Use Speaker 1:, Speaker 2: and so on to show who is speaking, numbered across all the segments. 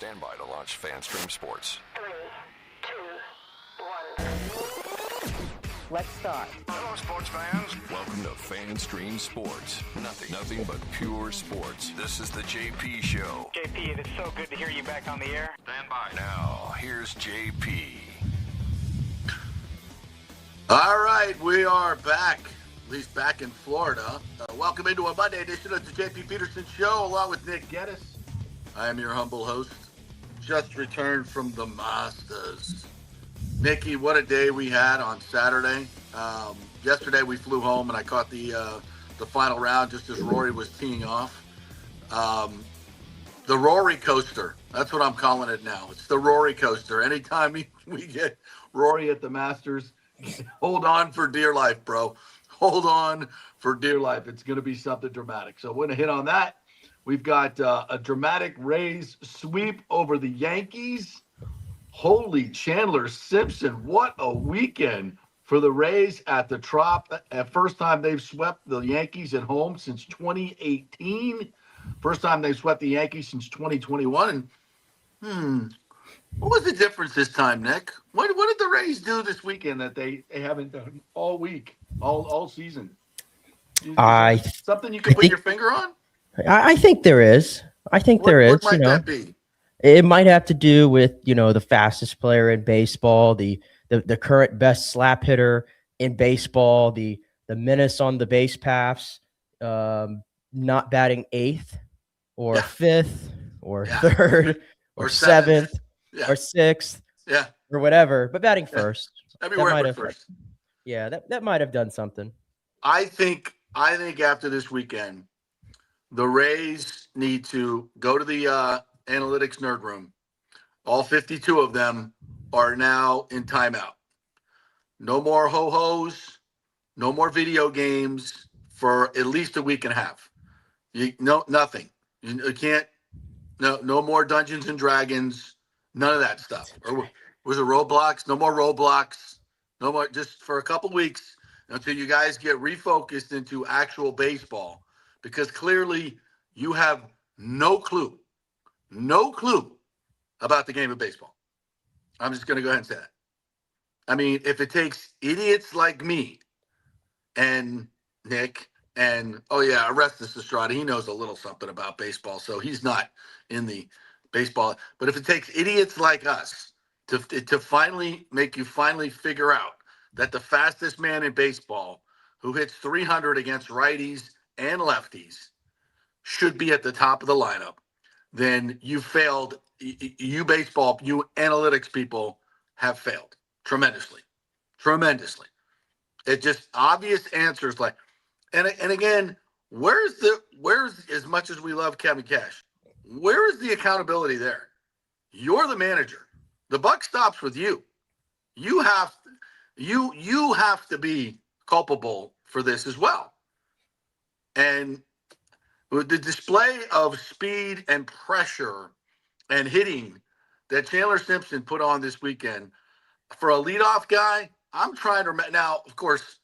Speaker 1: Stand by to launch FanStream Sports.
Speaker 2: 3, 2, 1.
Speaker 3: Let's start.
Speaker 1: Hello, sports fans. Welcome to FanStream Sports. Nothing but pure sports. This is the JP Show.
Speaker 4: JP, it is so good to hear you back on the air.
Speaker 1: Stand by. Now, here's JP.
Speaker 5: All right, we are back, at least back in Florida. Welcome into a Monday edition of the JP Peterson Show, along with Nick Geddes. I am your humble host, just returned from the Masters. Nikki, what a day we had on Saturday. Yesterday we flew home and I caught the final round just as Rory was teeing off. The Rory-Coaster, that's what I'm calling it now. It's the Rory-Coaster. Anytime we get Rory at the Masters, hold on for dear life, bro. Hold on for dear life. It's going to be something dramatic. So we're going to hit on that. We've got a dramatic Rays sweep over the Yankees. Holy Chandler Simpson. What a weekend for the Rays at the Trop. First time they've swept the Yankees at home since 2018. First time they've swept the Yankees since 2021. What was the difference this time, Nick? What did the Rays do this weekend that they haven't done all week, all season? Something you can put your finger on?
Speaker 3: I think there is.
Speaker 5: What might that be?
Speaker 3: It might have to do with, the fastest player in baseball, the current best slap hitter in baseball, the menace on the base paths, not batting eighth or fifth or third or seventh or sixth or whatever, but batting first.
Speaker 5: Everywhere but first.
Speaker 3: That might have done something.
Speaker 5: I think after this weekend, the Rays need to go to the analytics nerd room. All 52 of them are now in timeout. No more ho-hos, no more video games for at least a week and a half. Nothing. You can't. No more Dungeons and Dragons. None of that stuff. Or was it Roblox? No more Roblox. No more. Just for a couple weeks until you guys get refocused into actual baseball, because clearly you have no clue about the game of baseball. I'm just going to go ahead and say that. I mean, if it takes idiots like me and Nick and, Orestes Estrada, he knows a little something about baseball, so he's not in the baseball. But if it takes idiots like us to finally make you figure out that the fastest man in baseball who hits 300 against righties and lefties should be at the top of the lineup, then you failed. You analytics people have failed tremendously. It just obvious answers and again, where's as much as we love Kevin Cash, where is the accountability there? You're the manager. The buck stops with you. You have to be culpable for this as well. And with the display of speed and pressure and hitting that Chandler Simpson put on this weekend for a leadoff guy, I'm trying to now. Of course,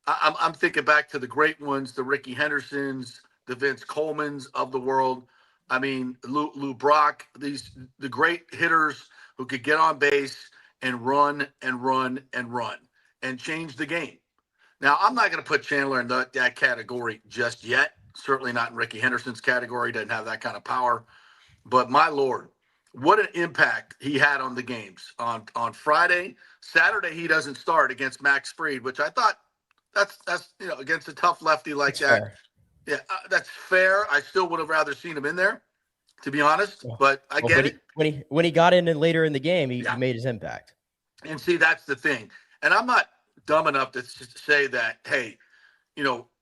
Speaker 5: I'm thinking back to the great ones, the Ricky Hendersons, the Vince Colemans of the world. I mean, Lou Brock, the great hitters who could get on base and run and change the game. Now, I'm not going to put Chandler in that category just yet. Certainly not in Ricky Henderson's category. Doesn't have that kind of power. But my Lord, what an impact he had on the games. On Friday, Saturday, he doesn't start against Max Fried, which I thought that's against a tough lefty like
Speaker 3: That's
Speaker 5: that.
Speaker 3: fair.
Speaker 5: Yeah, that's fair. I still would have rather seen him in there, to be honest. But I get it.
Speaker 3: When he got in and later in the game, he made his impact.
Speaker 5: And see, that's the thing. And I'm not dumb enough to say that, hey,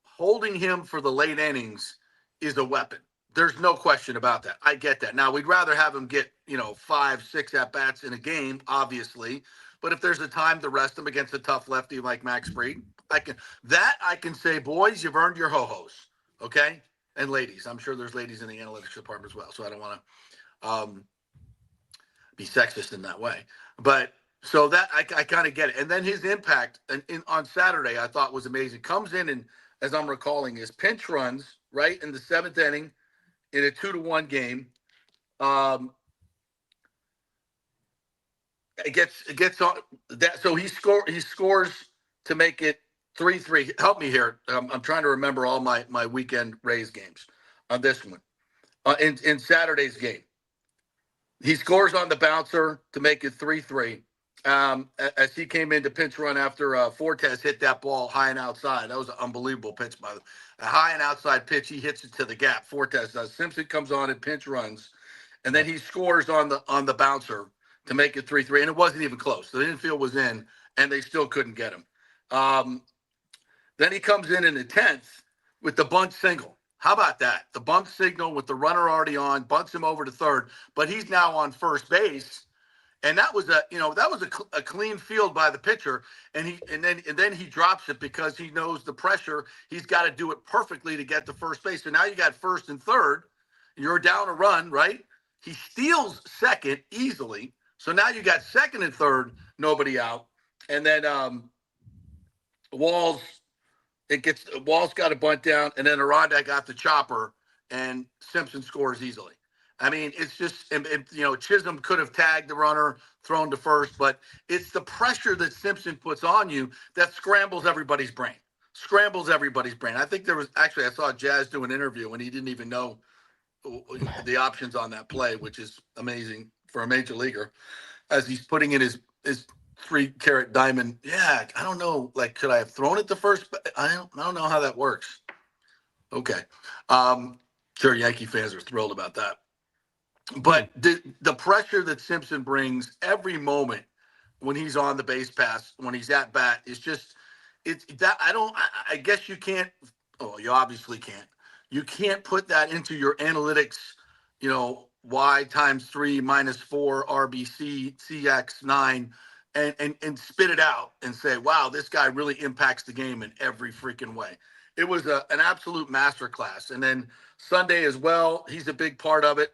Speaker 5: holding him for the late innings is a weapon. There's no question about that. I get that. Now, we'd rather have him get, 5-6 at-bats in a game, obviously. But if there's a time to rest him against a tough lefty like Max Fried, I can say, boys, you've earned your ho-hos, okay? And ladies. I'm sure there's ladies in the analytics department as well, so I don't want to be sexist in that way. But so that I kind of get it. And then his impact on Saturday I thought was amazing. Comes in and, as I'm recalling, is pinch runs, right, in the seventh inning in a 2-1 game. it gets on that. So he scores to make it 3-3. Help me here. I'm trying to remember all my weekend Rays games on this one. In Saturday's game, he scores on the bouncer to make it 3-3. As he came in to pinch run after Fortes hit that ball high and outside. That was an unbelievable pitch by a high and outside pitch. He hits it to the gap. Fortes does. Simpson comes on and pinch runs, and then he scores on the bouncer to make it 3-3, and it wasn't even close. The infield was in, and they still couldn't get him. Then he comes in the 10th with the bunt single. How about that? The bunt signal with the runner already on, bunts him over to third, but he's now on first base. And that was a clean field by the pitcher, and then he drops it because he knows the pressure. He's got to do it perfectly to get to first base. So now you got first and third. You're down a run, right? He steals second easily. So now you got second and third, nobody out, and then Walls got a bunt down, and then Aranda got the chopper, and Simpson scores easily. I mean, it's just, Chisholm could have tagged the runner, thrown to first, but it's the pressure that Simpson puts on you that scrambles everybody's brain. I think I saw Jazz do an interview, and he didn't even know the options on that play, which is amazing for a major leaguer, as he's putting in his 3-carat diamond. Yeah, I don't know. Like, could I have thrown it to first? I don't know how that works. Okay. Sure, Yankee fans are thrilled about that. But the pressure that Simpson brings every moment when he's on the base pass, when he's at bat, is just I guess you can't. Oh, you obviously can't. You can't put that into your analytics. Y times 3 minus 4 RBC CX 9 and spit it out and say, wow, this guy really impacts the game in every freaking way. It was an absolute masterclass. And then Sunday as well, he's a big part of it.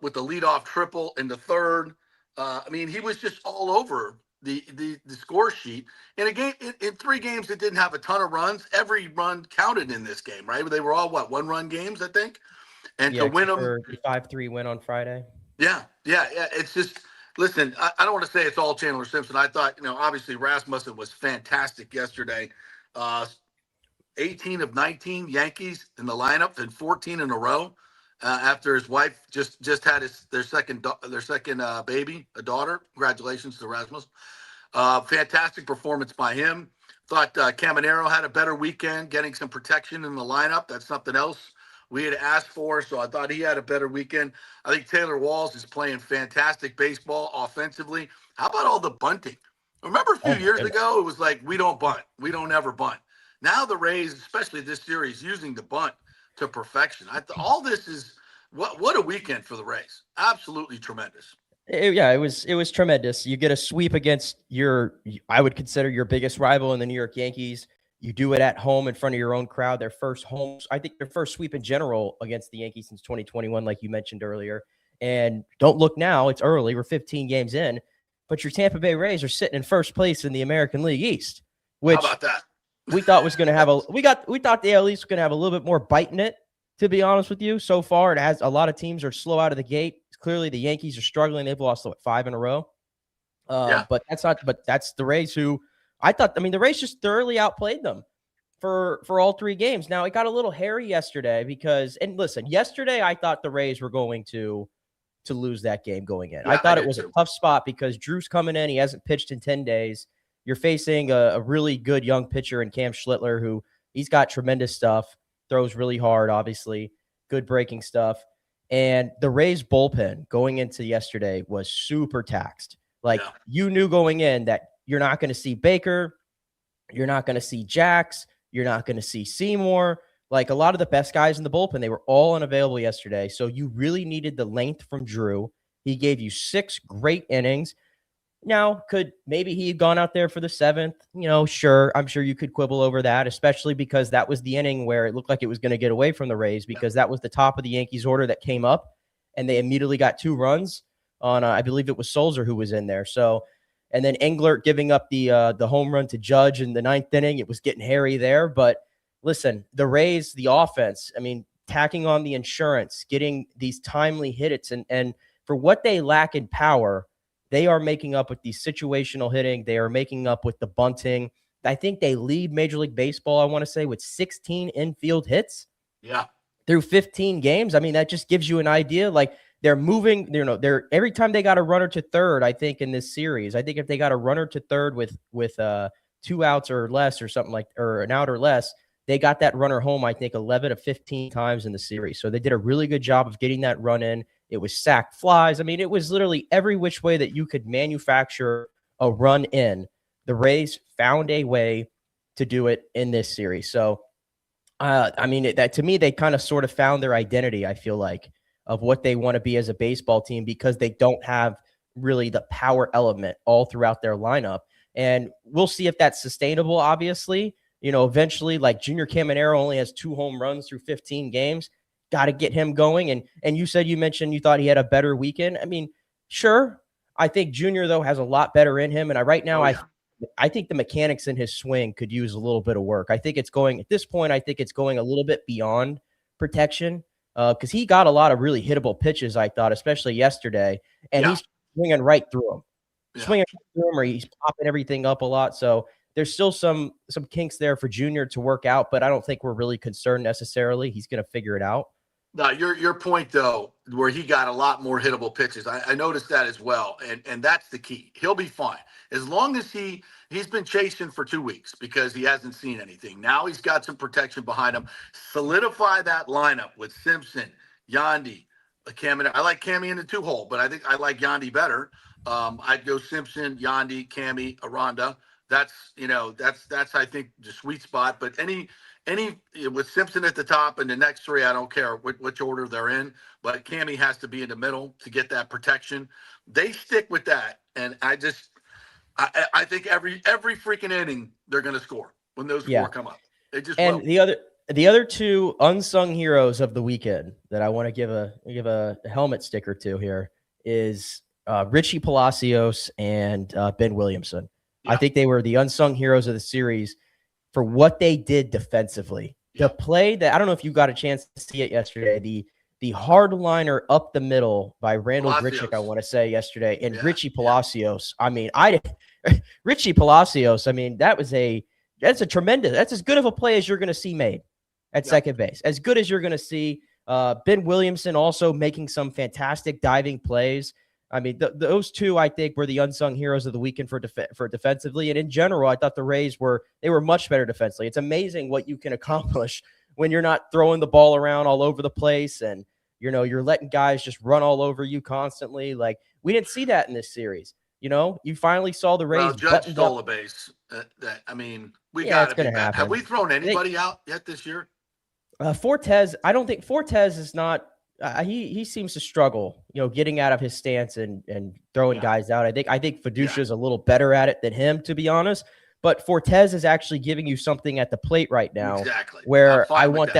Speaker 5: With the leadoff triple in the third. He was just all over the score sheet. In a game, in 3 games that didn't have a ton of runs, every run counted in this game, right? They were all, 1-run games, I think? And to win them.
Speaker 3: The 5-3 win on Friday.
Speaker 5: Yeah. It's just, listen, I don't want to say it's all Chandler Simpson. I thought, obviously Rasmussen was fantastic yesterday. 18 of 19 Yankees in the lineup and 14 in a row. After his wife just had their second baby, a daughter. Congratulations to Rasmus. Fantastic performance by him. Thought Caminero had a better weekend, getting some protection in the lineup. That's something else we had asked for, so I thought he had a better weekend. I think Taylor Walls is playing fantastic baseball offensively. How about all the bunting? Remember a few years ago, it was like, we don't bunt. We don't ever bunt. Now the Rays, especially this series, using the bunt to perfection. All this is what a weekend for the Rays. Absolutely tremendous.
Speaker 3: It was tremendous. You get a sweep against I would consider your biggest rival in the New York Yankees. You do it at home in front of your own crowd. Their first sweep in general against the Yankees since 2021, like you mentioned earlier. And don't look now, it's early. We're 15 games in, but your Tampa Bay Rays are sitting in first place in the American League East, which
Speaker 5: how about that?
Speaker 3: We thought was going to have we thought the AL East was going to have a little bit more bite in it, to be honest with you. So far, it has a lot of teams are slow out of the gate. Clearly, the Yankees are struggling. They've lost 5 in a row. But that's the Rays who the Rays just thoroughly outplayed them for all 3 games. Now, it got a little hairy yesterday yesterday I thought the Rays were going to lose that game going in. Yeah, I thought it was a tough spot because Drew's coming in. He hasn't pitched in 10 days. You're facing a really good young pitcher in Cam Schlittler, who he's got tremendous stuff, throws really hard, obviously, good breaking stuff. And the Rays bullpen going into yesterday was super taxed. You knew going in that you're not going to see Baker, you're not going to see Jax, you're not going to see Seymour. Like, a lot of the best guys in the bullpen, they were all unavailable yesterday. So you really needed the length from Drew. He gave you 6 great innings. Now, could maybe he had gone out there for the 7th? Sure. I'm sure you could quibble over that, especially because that was the inning where it looked like it was going to get away from the Rays, because that was the top of the Yankees order that came up, and they immediately got 2 runs on, I believe it was Solzer who was in there. So, and then Englert giving up the home run to Judge in the 9th inning. It was getting hairy there. But listen, the Rays, the offense, tacking on the insurance, getting these timely hits, and for what they lack in power, They are making up with the situational hitting. They are making up with the bunting. I think they lead Major League Baseball, I want to say, with 16 infield hits.
Speaker 5: Yeah.
Speaker 3: Through 15 games. I mean, that just gives you an idea. Like, they're moving, they're every time they got a runner to third, I think in this series, I think if they got a runner to third with 2 outs or less or something or an out or less, they got that runner home, I think 11 to 15 times in the series. So they did a really good job of getting that run in. It was sack flies. I mean, it was literally every which way that you could manufacture a run in. The Rays found a way to do it in this series. So, I mean, that to me, they kind of sort of found their identity, I feel like, of what they want to be as a baseball team, because they don't have really the power element all throughout their lineup. And we'll see if that's sustainable, obviously. Eventually, like Junior Caminero only has 2 home runs through 15 games. Got to get him going. And you mentioned you thought he had a better weekend. I mean, sure. I think Junior, though, has a lot better in him. And I think the mechanics in his swing could use a little bit of work. I think it's going a little bit beyond protection, because he got a lot of really hittable pitches, I thought, especially yesterday, and he's swinging right through them, or he's popping everything up a lot. So there's still some kinks there for Junior to work out, but I don't think we're really concerned necessarily. He's going to figure it out.
Speaker 5: No, your point, though, where he got a lot more hittable pitches, I noticed that as well, and that's the key. He'll be fine. As long as he's been chasing for 2 weeks because he hasn't seen anything. Now he's got some protection behind him. Solidify that lineup with Simpson, Yandy, Cami. I like Cami in the 2-hole, but I think I like Yandy better. I'd go Simpson, Yandy, Cami, Aranda. That's I think the sweet spot. But any with Simpson at the top and the next 3, I don't care which order they're in, but Cami has to be in the middle to get that protection. They stick with that, and I think every freaking inning they're going to score when those 4 come up. They just will.
Speaker 3: The other 2 unsung heroes of the weekend that I want to give a helmet sticker to here is Richie Palacios and Ben Williamson. Yeah. I think they were the unsung heroes of the series for what they did defensively. The play that, I don't know if you got a chance to see it yesterday, the hard liner up the middle by Randall Grichuk, I want to say yesterday, and Richie Palacios. I mean, Richie Palacios, I mean, that's as good of a play as you're going to see made at second base. As good as you're going to see. Ben Williamson also making some fantastic diving plays. I mean, those 2, I think, were the unsung heroes of the weekend for defensively. And in general, I thought the Rays were much better defensively. It's amazing what you can accomplish when you're not throwing the ball around all over the place and, you're letting guys just run all over you constantly. Like, we didn't see that in this series. You finally saw the Rays.
Speaker 5: Well, Judge stole a base. We got to be back. Have we thrown anybody out yet this year?
Speaker 3: Fortes, I don't think Fortes is not. He seems to struggle, getting out of his stance and throwing guys out. I think Fiducia is a little better at it than him, to be honest. But Fortes is actually giving you something at the plate right now, where I want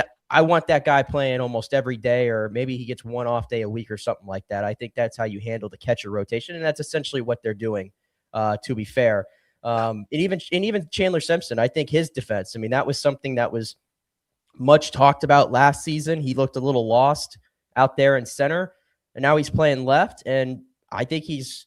Speaker 3: that guy playing almost every day, or maybe he gets 1 off day a week or something like that. I think that's how you handle the catcher rotation, and that's essentially what they're doing. To be fair, and even Chandler Simpson, I think his defense. I mean, that was something that was much talked about last season. He looked a little lost out there in center, and now he's playing left, and I think he's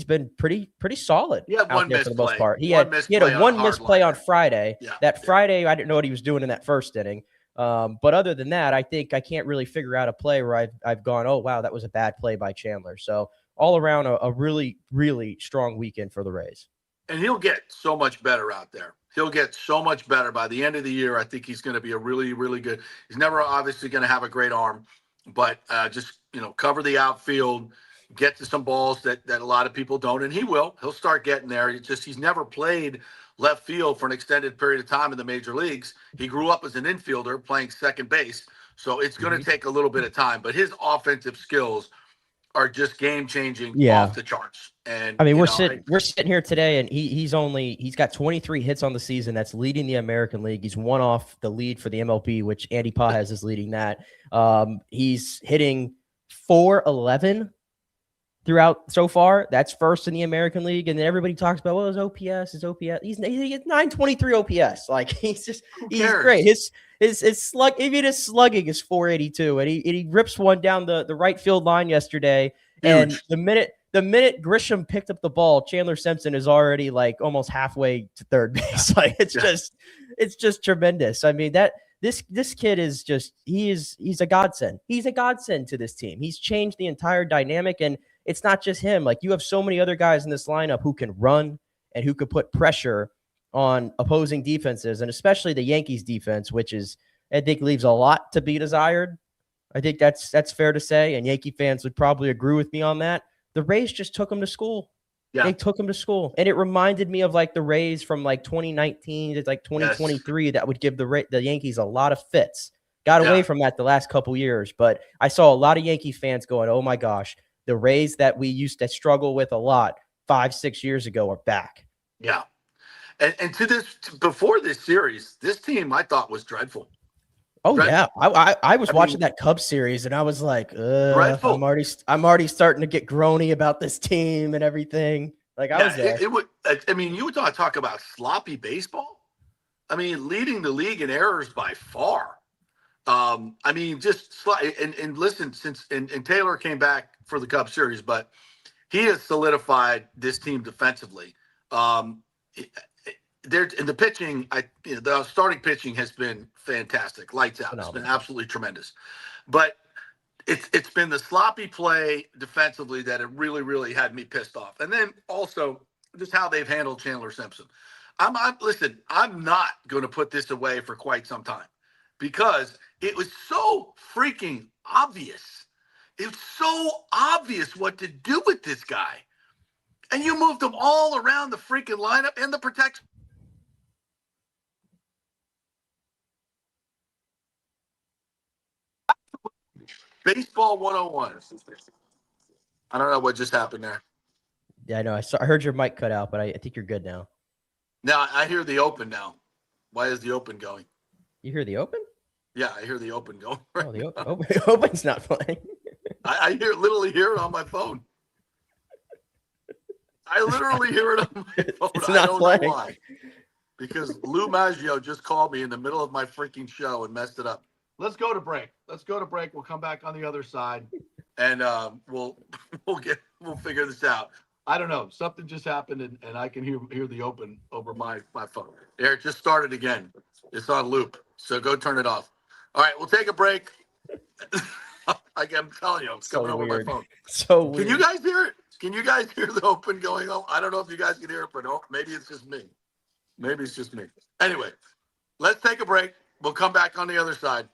Speaker 3: been pretty solid out there for the most part. He had a one missed play on Friday. Friday, I didn't know what he was doing in that first inning. But other than that, I think I can't really figure out a play where I've gone, oh wow, that was a bad play by Chandler. So all around a really, really strong weekend for the Rays.
Speaker 5: And he'll get so much better out there. He'll get so much better by the end of the year. I think he's going to be a really, really good. He's never obviously going to have a great arm, but just, cover the outfield, get to some balls that a lot of people don't. And he'll start getting there. He's never played left field for an extended period of time in the major leagues. He grew up as an infielder playing second base. So it's going to take a little bit of time, but his offensive skills are just game changing off the charts. And
Speaker 3: I mean, we're sitting here today, and he's got 23 hits on the season. That's leading the American League. He's 1 off the lead for the MLB, which Andy Pajes is leading that. He's hitting .411 throughout so far. That's first in the American League. And then everybody talks about, well, his OPS. He gets 923 OPS. Like, he's great. His slug, even his slugging is .482, and he rips one down the right field line yesterday. Huge. And the minute Grisham picked up the ball, Chandler Simpson is already like almost halfway to third base. Like it's just tremendous. I mean, this kid is just, he's a godsend. He's a godsend to this team. He's changed the entire dynamic, and it's not just him. Like, you have so many other guys in this lineup who can run and who could put pressure on opposing defenses, and especially the Yankees defense, which is, I think, leaves a lot to be desired. I think that's fair to say, and Yankee fans would probably agree with me on that. The Rays just took him to school. Yeah. They took him to school. And it reminded me of like the Rays from like 2019 to like 2023 that would give the Yankees a lot of fits. Got away from that the last couple years, but I saw a lot of Yankee fans going, oh my gosh, the Rays that we used to struggle with a lot 5-6 years ago are back. Yeah.
Speaker 5: And before this series, this team I thought was dreadful.
Speaker 3: Oh yeah, I was watching that Cubs series and I was like, I'm already starting to get groany about this team and everything. Like I was there.
Speaker 5: You would talk about sloppy baseball. I mean, leading the league in errors by far. And listen, and Taylor came back for the Cubs series, but he has solidified this team defensively. The pitching, the starting pitching has been fantastic, lights out. Phenomenal. It's been absolutely tremendous, but it's been the sloppy play defensively that it really, really had me pissed off. And then also just how they've handled Chandler Simpson. I'm not going to put this away for quite some time because it was so freaking obvious. It's so obvious what to do with this guy, and you moved him all around the freaking lineup and the protection. Baseball 101. I don't know what just happened there.
Speaker 3: Yeah, I know. I heard your mic cut out, but I think you're good now.
Speaker 5: Now I hear the open now. Why is the open going?
Speaker 3: You hear the open?
Speaker 5: Yeah, I hear the open going.
Speaker 3: Right. Oh, the open's not playing.
Speaker 5: I literally hear it on my phone. I literally hear it on my phone.
Speaker 3: It's not playing.
Speaker 5: Know why. Because Lou Maggio just called me in the middle of my freaking show and messed it up. Let's go to break. We'll come back on the other side, and we'll figure this out. I don't know. Something just happened, and I can hear the open over my phone. There, it just started again. It's on loop, so go turn it off. All right, we'll take a break. I'm telling you, it's coming over my phone.
Speaker 3: So weird.
Speaker 5: Can you guys hear it? Can you guys hear the open going on? I don't know if you guys can hear it, but maybe it's just me. Maybe it's just me. Anyway, let's take a break. We'll come back on the other side.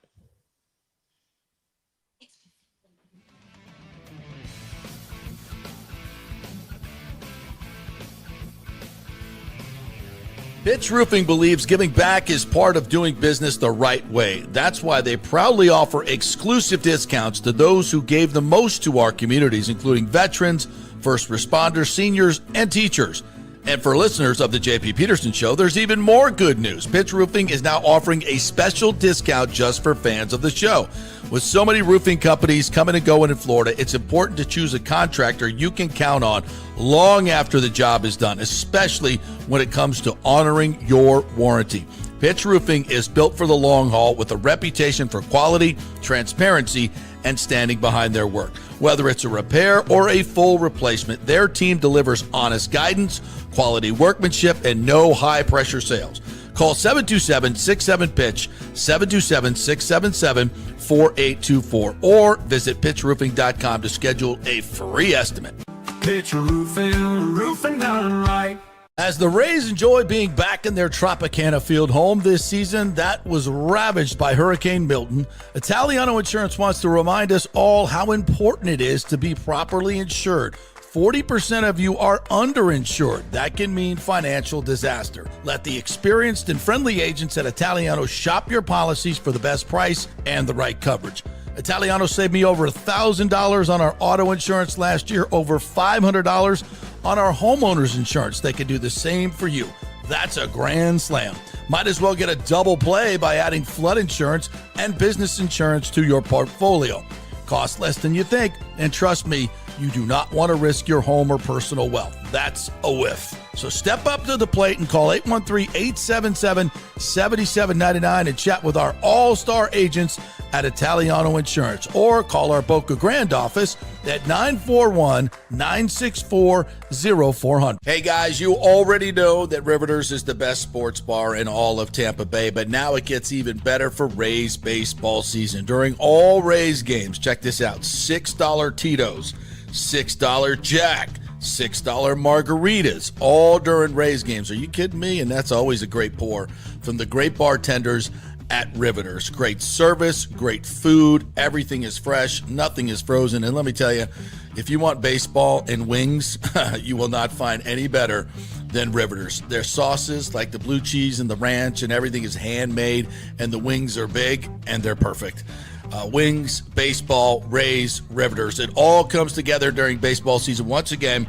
Speaker 2: Pitch Roofing believes giving back is part of doing business the right way. That's why they proudly offer exclusive discounts to those who gave the most to our communities, including veterans, first responders, seniors, and teachers. And for listeners of the JP Peterson Show, there's even more good news. Pitch Roofing is now offering a special discount just for fans of the show. With so many roofing companies coming and going in Florida, it's important to choose a contractor you can count on long after the job is done, especially when it comes to honoring your warranty. Pitch Roofing is built for the long haul with a reputation for quality, transparency, and standing behind their work. Whether it's a repair or a full replacement, their team delivers honest guidance, quality workmanship, and no high-pressure sales. Call 727-67-PITCH, 727-677-4824, or visit pitchroofing.com to schedule a free estimate.
Speaker 6: Pitch Roofing, roofing done right.
Speaker 2: As the Rays enjoy being back in their Tropicana Field home this season that was ravaged by Hurricane Milton, Italiano Insurance wants to remind us all how important it is to be properly insured. 40% of you are underinsured. That can mean financial disaster. Let the experienced and friendly agents at Italiano shop your policies for the best price and the right coverage. Italiano saved me over $1,000 on our auto insurance last year, over $500 on our homeowners insurance. They can do the same for you. That's a grand slam. Might as well get a double play by adding flood insurance and business insurance to your portfolio. Cost less than you think, And trust me, you do not want to risk your home or personal wealth. That's a whiff. So step up to the plate and call 813-877-7799 and chat with our all-star agents at Italiano Insurance, or call our Boca Grande office at 941-964-0400. Hey guys, you already know that Riveters is the best sports bar in all of Tampa Bay, but now it gets even better for Rays baseball season. During all Rays games, check this out, $6 Tito's, $6 Jack, $6 margaritas, all during Rays games. Are you kidding me? And that's always a great pour from the great bartenders at Riveters. Great service, great food, everything is fresh, nothing is frozen. And let me tell you, if you want baseball and wings, you will not find any better than Riveters. Their sauces, like the blue cheese and the ranch and everything, is handmade, and the wings are big and they're perfect. Wings, baseball, Rays, Riveters. It all comes together during baseball season. Once again,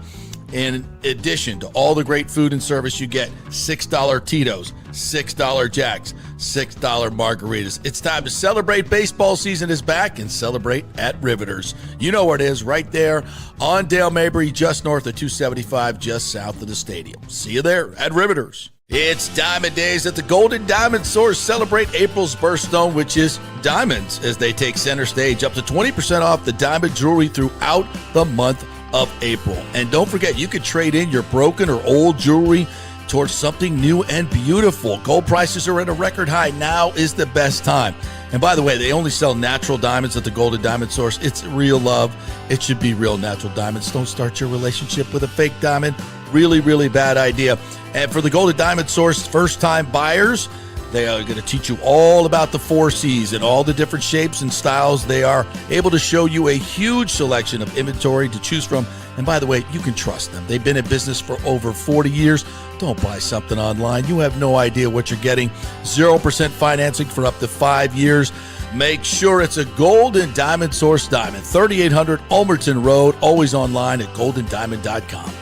Speaker 2: in addition to all the great food and service, you get $6 Tito's, $6 Jacks, $6 margaritas. It's time to celebrate. Baseball season is back, and celebrate at Riveters. You know where it is, right there on Dale Mabry, just north of 275, just south of the stadium. See you there at Riveters. It's Diamond Days at the Golden Diamond Source. Celebrate April's birthstone, which is diamonds, as they take center stage. Up to 20% off the diamond jewelry throughout the month of April. And don't forget, you can trade in your broken or old jewelry towards something new and beautiful. Gold prices are at a record high. Now is the best time. And by the way, they only sell natural diamonds at the Golden Diamond Source. It's real love. It should be real natural diamonds. Don't start your relationship with a fake diamond. Really, really bad idea. And for the Golden Diamond Source first-time buyers, they are going to teach you all about the 4 C's and all the different shapes and styles. They are able to show you a huge selection of inventory to choose from. And by the way, you can trust them. They've been in business for over 40 years. Don't buy something online. You have no idea what you're getting. 0% financing for up to 5 years. Make sure it's a Golden Diamond Source diamond. 3800 Ulmerton Road. Always online at goldendiamond.com.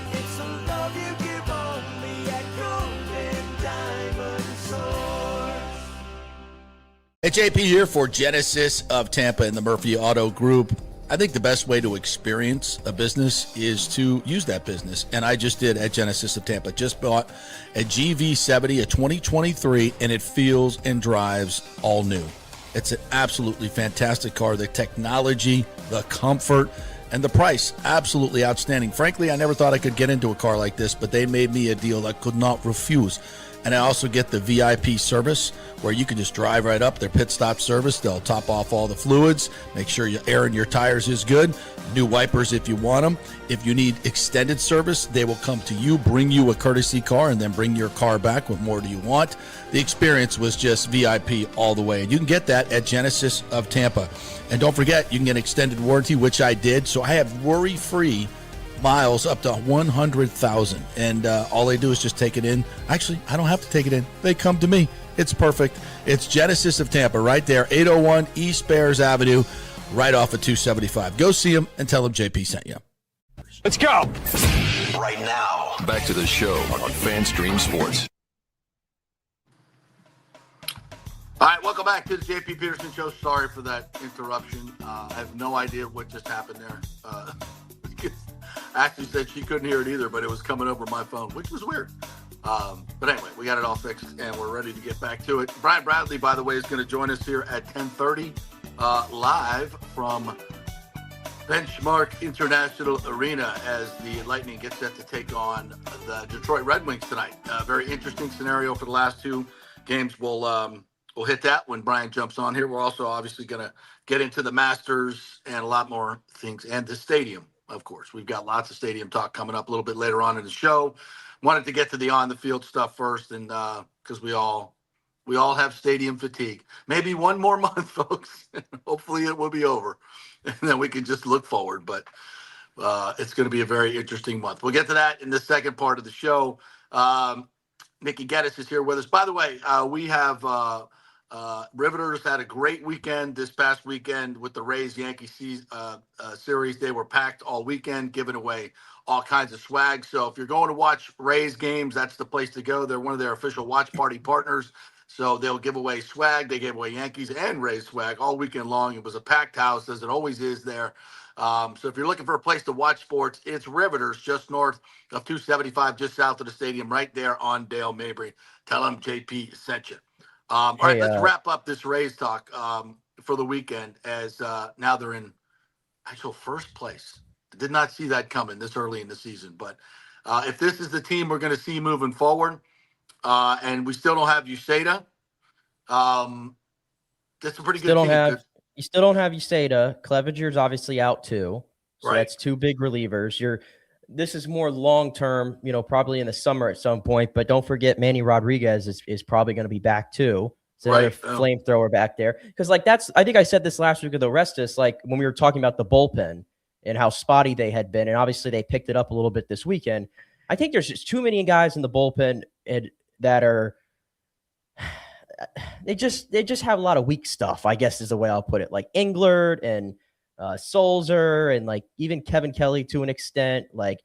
Speaker 2: Hey, JP here for Genesis of Tampa and the Murphy Auto Group. I think the best way to experience a business is to use that business. And I just did at Genesis of Tampa. Just bought a GV70, a 2023, and it feels and drives all new. It's an absolutely fantastic car. The technology, the comfort, and the price, absolutely outstanding. Frankly, I never thought I could get into a car like this, but they made me a deal I could not refuse. And I also get the VIP service where you can just drive right up, their pit stop service. They'll top off all the fluids, make sure your air in your tires is good, new wipers if you want them. If you need extended service, they will come to you, bring you a courtesy car, and then bring your car back with more do you want. The experience was just VIP all the way. And you can get that at Genesis of Tampa. And don't forget, you can get extended warranty, which I did. So I have worry-free miles up to 100,000, and all they do is just take it in. Actually, I don't have to take it in. They come to me. It's perfect. It's Genesis of Tampa right there, 801 East Bears Avenue, right off of 275. Go see them and tell them JP sent you.
Speaker 6: Let's go.
Speaker 1: Right now, back to the show on FanStream Sports.
Speaker 5: All right, welcome back to the JP Peterson Show. Sorry for that interruption. I have no idea what just happened there. Ashley said she couldn't hear it either, but it was coming over my phone, which was weird. But anyway, we got it all fixed, and we're ready to get back to it. Brian Bradley, by the way, is going to join us here at 10:30 live from Benchmark International Arena as the Lightning get set to take on the Detroit Red Wings tonight. Very interesting scenario for the last 2 games. We'll hit that when Brian jumps on here. We're also obviously going to get into the Masters and a lot more things, and the stadium. Of course, we've got lots of stadium talk coming up a little bit later on in the show. Wanted to get to the on-the-field stuff first, and because we all have stadium fatigue. Maybe one more month, folks. Hopefully it will be over, and then we can just look forward. But it's going to be a very interesting month. We'll get to that in the second part of the show. Nick Geddes is here with us. By the way, we have Riveters had a great weekend this past weekend with the Rays Yankees series. They were packed all weekend, giving away all kinds of swag. So if you're going to watch Rays games, that's the place to go. They're one of their official watch party partners. So they'll give away swag. They gave away Yankees and Rays swag all weekend long. It was a packed house, as it always is there. So if you're looking for a place to watch sports, it's Riveters, just north of 275, just south of the stadium, right there on Dale Mabry. Tell them JP sent you. All right, let's wrap up this Rays talk for the weekend, as now they're in actual first place. I did not see that coming this early in the season, but if this is the team we're going to see moving forward, and we still don't have Uceda, that's a pretty good team.
Speaker 3: You still don't have Uceda. Clevenger's obviously out too, so that's two big relievers. This is more long term, probably in the summer at some point. But don't forget, Manny Rodriguez is probably going to be back too. It's another flamethrower back there. Because I think I said this last week with Orestes, like when we were talking about the bullpen and how spotty they had been, and obviously they picked it up a little bit this weekend. I think there's just too many guys in the bullpen that are. They just have a lot of weak stuff, I guess is the way I'll put it. Like Englert and Solzer and like even Kevin Kelly to an extent. Like,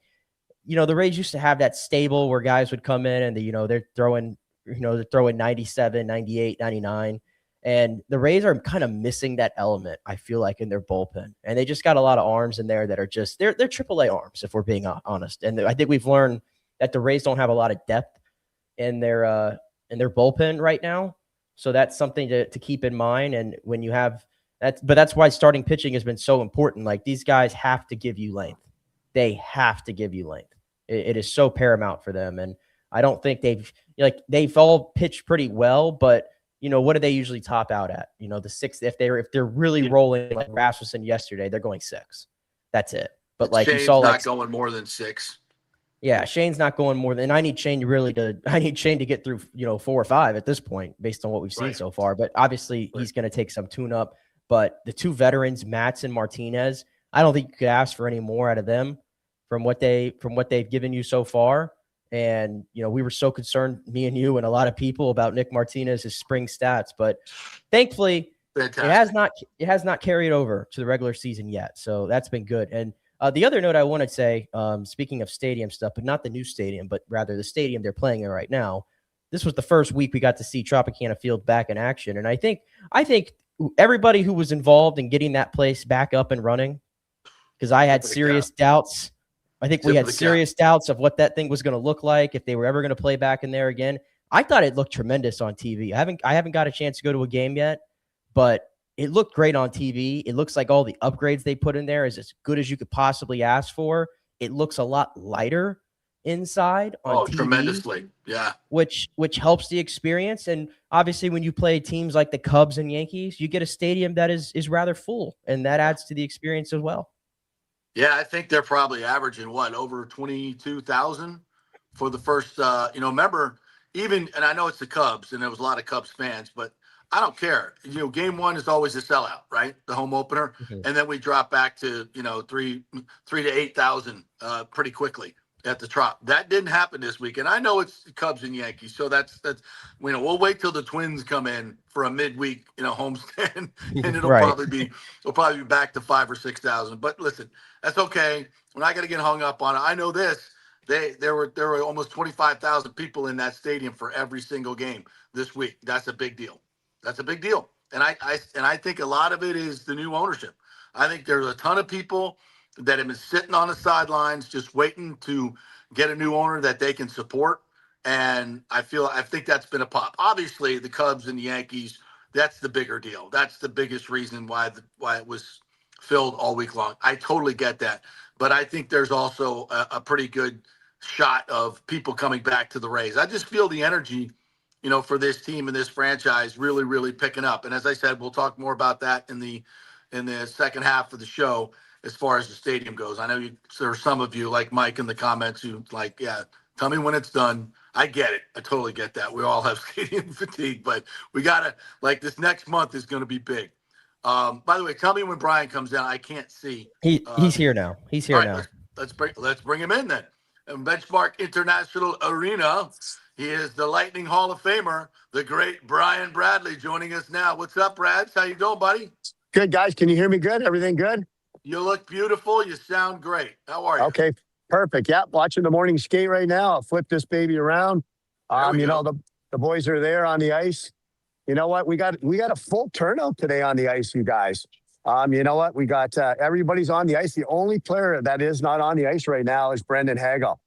Speaker 3: the Rays used to have that stable where guys would come in and they're throwing 97, 98, 99. And the Rays are kind of missing that element, I feel like, in their bullpen. And they just got a lot of arms in there that are just they're AAA arms, if we're being honest. And I think we've learned that the Rays don't have a lot of depth in their bullpen right now. So that's something to keep in mind. And when you have that, but that's why starting pitching has been so important. Like these guys have to give you length. They have to give you length. It is so paramount for them. And I don't think they've all pitched pretty well, but what do they usually top out at? The sixth, if they're really rolling like Rasmussen yesterday, they're going 6. That's it. But like
Speaker 5: Shane's
Speaker 3: you saw,
Speaker 5: not going more than 6.
Speaker 3: Yeah, Shane's not going more than. I need Shane to get through 4 or 5 at this point, based on what we've seen so far. But obviously, he's going to take some tune-up. But the two veterans, Matz and Martinez, I don't think you could ask for any more out of them from what they've given you so far. And we were so concerned, me and you and a lot of people, about Nick Martinez's spring stats, but thankfully, it has not carried over to the regular season yet. So that's been good. And the other note I want to say, speaking of stadium stuff, but not the new stadium, but rather the stadium they're playing in right now. This was the first week we got to see Tropicana Field back in action. And I think everybody who was involved in getting that place back up and running, because I had serious doubts. I think we had serious doubts of what that thing was going to look like, if they were ever going to play back in there again. I thought it looked tremendous on TV. I haven't got a chance to go to a game yet, but it looked great on TV. It looks like all the upgrades they put in there is as good as you could possibly ask for. It looks a lot lighter inside on TV,
Speaker 5: tremendously. Yeah.
Speaker 3: Which helps the experience. And obviously when you play teams like the Cubs and Yankees, you get a stadium that is rather full, and that adds to the experience as well.
Speaker 5: Yeah, I think they're probably averaging over 22,000 for the first remember, even, and I know it's the Cubs and there was a lot of Cubs fans, but I don't care. Game 1 is always a sellout, right? The home opener. Mm-hmm. And then we drop back to, 3 to 8,000 pretty quickly at the Trop. That didn't happen this week. And I know it's the Cubs and Yankees. So that's we'll wait till the Twins come in for a midweek, homestand, and it'll probably be back to 5,000 or 6,000. But listen, that's okay. We're not going to get hung up on it. I know this. There were almost 25,000 people in that stadium for every single game this week. That's a big deal. That's a big deal. And I think a lot of it is the new ownership. I think there's a ton of people that have been sitting on the sidelines just waiting to get a new owner that they can support. And I think that's been a pop. Obviously, the Cubs and the Yankees, that's the bigger deal. That's the biggest reason why it was filled all week long. I totally get that. But I think there's also a pretty good shot of people coming back to the Rays. I just feel the energy, for this team and this franchise really, really picking up. And as I said, we'll talk more about that in the second half of the show as far as the stadium goes. I know there are some of you, like Mike in the comments, who like, yeah, tell me when it's done. I get it. I totally get that. We all have stadium fatigue, but we got to, this next month is going to be big. By the way, tell me when Brian comes down. I can't see.
Speaker 3: He's here now. He's here now.
Speaker 5: Let's bring him in then. And Benchmark International Arena. He is the Lightning Hall of Famer, the great Brian Bradley, joining us now. What's up, Brads? How you doing, buddy?
Speaker 7: Good, guys. Can you hear me good? Everything good?
Speaker 5: You look beautiful. You sound great. How are you?
Speaker 7: Okay, perfect. Yeah, watching the morning skate right now. I'll flip this baby around. The boys are there on the ice. You know what? We got a full turnout today on the ice, you guys. You know what? We got everybody's on the ice. The only player that is not on the ice right now is Brendan Hagel.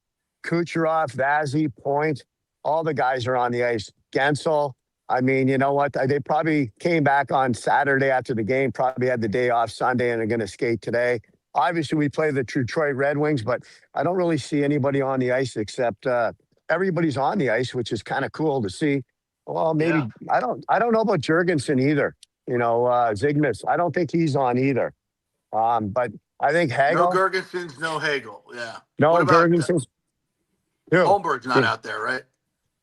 Speaker 7: Kucherov, Vazzy, Point, all the guys are on the ice. Gensel. I mean, you know what? They probably came back on Saturday after the game, probably had the day off Sunday, and are going to skate today. Obviously, we play the Detroit Red Wings, but I don't really see anybody on the ice except everybody's on the ice, which is kind of cool to see. Well, maybe I don't know about Jurgensen either. You know, Zygmunt. I don't think he's on either. But I think Hagel.
Speaker 5: No Gergensons, no Hagel. Yeah.
Speaker 7: No
Speaker 5: What about
Speaker 7: Jurgensen's. Who?
Speaker 5: Holmberg's not out there, right?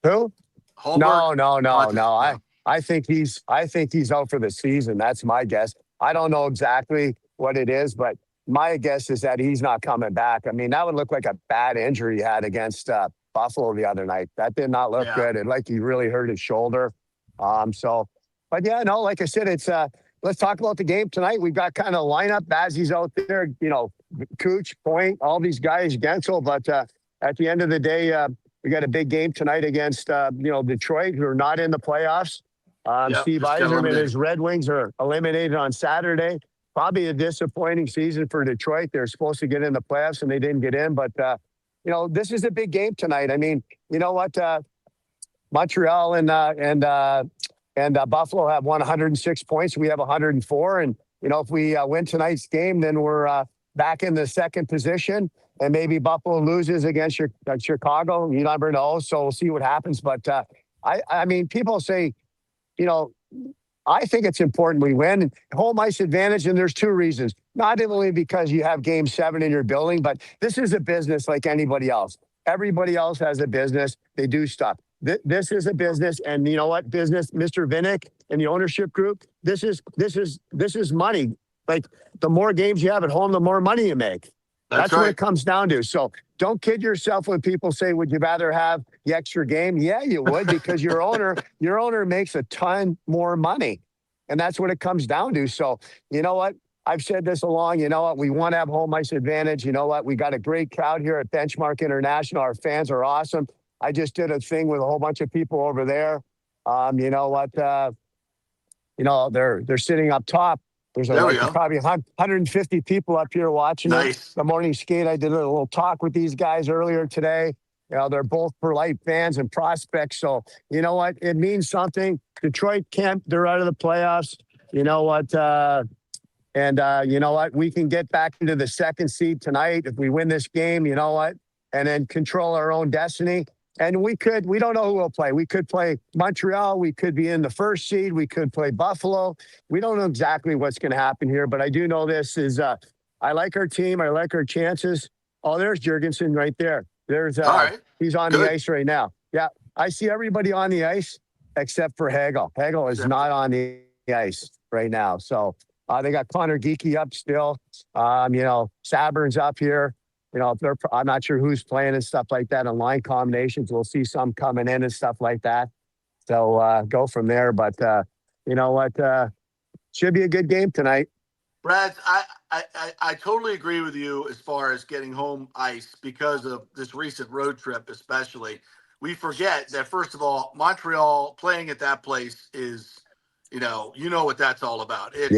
Speaker 7: Who?
Speaker 5: Holmberg?
Speaker 7: No. I think he's out for the season. That's my guess. I don't know exactly what it is, but my guess is that he's not coming back. I mean, that would look like a bad injury he had against Buffalo the other night. That did not look good. It like he really hurt his shoulder. But yeah, no, like I said, it's let's talk about the game tonight. We've got kind of lineup. Bazzy's out there, you know, Cooch, Point, all these guys, Gensel. But at the end of the day, we got a big game tonight against Detroit, who are not in the playoffs. Steve Yzerman and his Red Wings are eliminated on Saturday. Probably a disappointing season for Detroit. They're supposed to get in the playoffs and they didn't get in. But this is a big game tonight. I mean, you know what? Montreal and Buffalo have 106 points. We have 104. And, if we win tonight's game, then we're back in the second position. And maybe Buffalo loses against Chicago. You never know. So we'll see what happens. But, I mean, people say, I think it's important we win. Home ice advantage, and there's two reasons. Not only because you have Game 7 in your building, but this is a business like anybody else. Everybody else has a business. They do stuff. This is a business, and you know what? Business, Mr. Vinnick and the ownership group. This is money. Like the more games you have at home, the more money you make. That's right. What it comes down to. So don't kid yourself when people say, "Would you rather have the extra game?" Yeah, you would, because your owner makes a ton more money, and that's what it comes down to. So you know what? I've said this along. You know what? We want to have home ice advantage. You know what? We got a great crowd here at Benchmark International. Our fans are awesome. I just did a thing with a whole bunch of people over there. You know what? They're sitting up top. There's probably 150 people up here watching the morning skate. I did a little talk with these guys earlier today. They're both polite fans and prospects. So you know what? It means something. Detroit they're out of the playoffs. You know what? You know what? We can get back into the second seed tonight if we win this game. You know what? And then control our own destiny. And we don't know who we'll play. We could play Montreal. We could be in the first seed. We could play Buffalo. We don't know exactly what's going to happen here, but I do know this is, I like our team. I like our chances. Oh, there's Jurgensen right there. There's, he's on the ice right now. Yeah. I see everybody on the ice except for Hagel. Hagel is not on the ice right now. So they got Connor Geekie up still. Saburn's up here. I'm not sure who's playing and stuff like that on line combinations. We'll see some coming in and stuff like that. So go from there. But you know what? Should be a good game tonight.
Speaker 5: Brad, I totally agree with you as far as getting home ice because of this recent road trip, especially. We forget that, first of all, Montreal playing at that place is, you know what that's all about. It's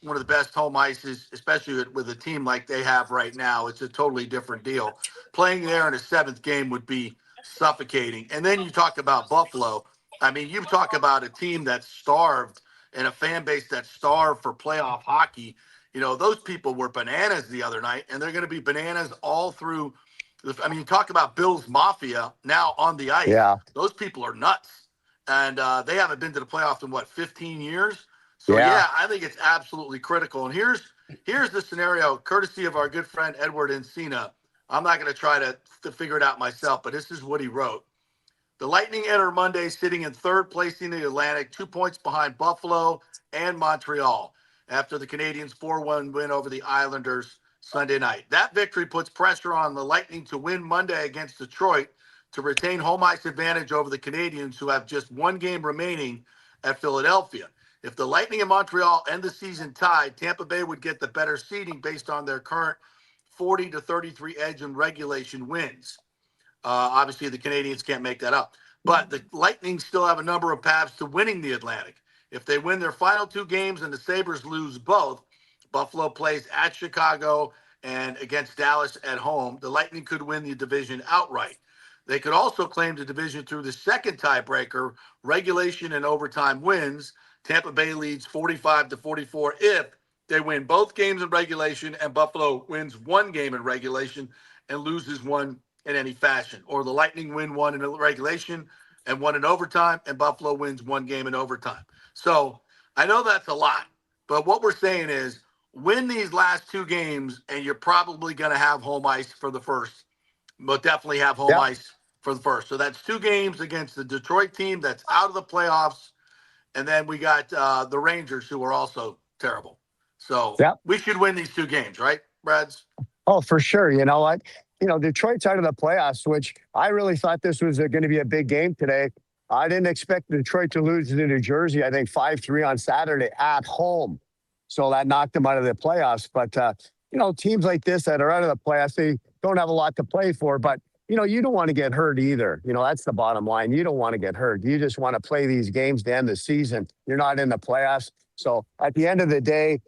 Speaker 5: one of the best home ices, especially with a team like they have right now. It's a totally different deal. Playing there in a seventh game would be suffocating. And then you talk about Buffalo. I mean, you talk about a team that's starved and a fan base that's starved for playoff hockey. Those people were bananas the other night, and they're going to be bananas all through. You talk about Bills Mafia now on the ice. Yeah. Those people are nuts. And they haven't been to the playoffs in 15 years. So I think it's absolutely critical. And here's the scenario, courtesy of our good friend Edward Encina. I'm not going to try to figure it out myself, but this is what he wrote. The Lightning enter Monday sitting in third place in the Atlantic, 2 points behind Buffalo and Montreal after the Canadiens' 4-1 win over the Islanders Sunday night. That victory puts pressure on the Lightning to win Monday against Detroit to retain home ice advantage over the Canadiens, who have just one game remaining at Philadelphia. If the Lightning and Montreal end the season tied, Tampa Bay would get the better seeding based on their current 40-33 edge in regulation wins. Obviously, the Canadiens can't make that up. But the Lightning still have a number of paths to winning the Atlantic. If they win their final two games and the Sabres lose both, Buffalo plays at Chicago and against Dallas at home. The Lightning could win the division outright. They could also claim the division through the second tiebreaker, regulation and overtime wins. Tampa Bay leads 45-44 if they win both games in regulation and Buffalo wins one game in regulation and loses one in any fashion. Or the Lightning win one in regulation and one in overtime, and Buffalo wins one game in overtime. So I know that's a lot, but what we're saying is win these last two games, and you're probably going to have home ice for the first, but definitely have home ice for the first. So that's two games against the Detroit team that's out of the playoffs, and then we got the Rangers, who are also terrible. So we should win these two games, right, Brads?
Speaker 7: Oh, for sure. You know what? Detroit's out of the playoffs, which I really thought this was going to be a big game today. I didn't expect Detroit to lose to New Jersey, I think 5-3 on Saturday at home. So that knocked them out of the playoffs. But, teams like this that are out of the playoffs, they don't have a lot to play for. But, you don't want to get hurt either. That's the bottom line. You don't want to get hurt. You just want to play these games to end the season. You're not in the playoffs. So at the end of the day,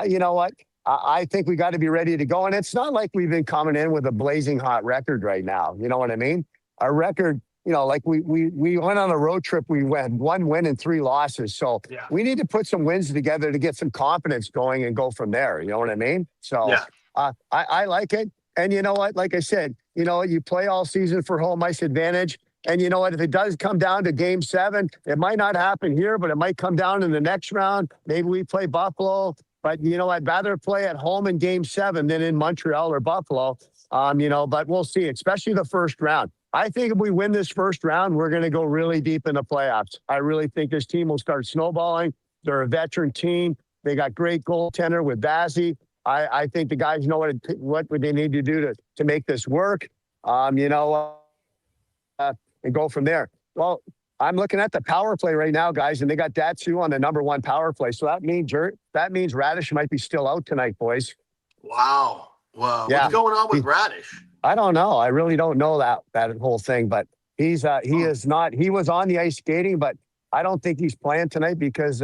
Speaker 7: you know what? I think we got to be ready to go. And it's not like we've been coming in with a blazing hot record right now. You know what I mean? Our record, like we went on a road trip. We went 1 win and 3 losses. So we need to put some wins together to get some confidence going and go from there. You know what I mean? So I like it. And you know what? Like I said, you play all season for home ice advantage. And you know what? If it does come down to game 7, it might not happen here, but it might come down in the next round. Maybe we play Buffalo. But, I'd rather play at home in game 7 than in Montreal or Buffalo, but we'll see, especially the first round. I think if we win this first round, we're going to go really deep in the playoffs. I really think this team will start snowballing. They're a veteran team. They got great goaltender with Vazzy. I think the guys know what they need to do to make this work, and go from there. Well, I'm looking at the power play right now, guys, and they got Datsu on the -- power play. So that means Radish might be still out tonight, boys.
Speaker 5: Wow. What's going on with Radish?
Speaker 7: I don't know. I really don't know that whole thing, but he is not. He was on the ice skating, but I don't think he's playing tonight because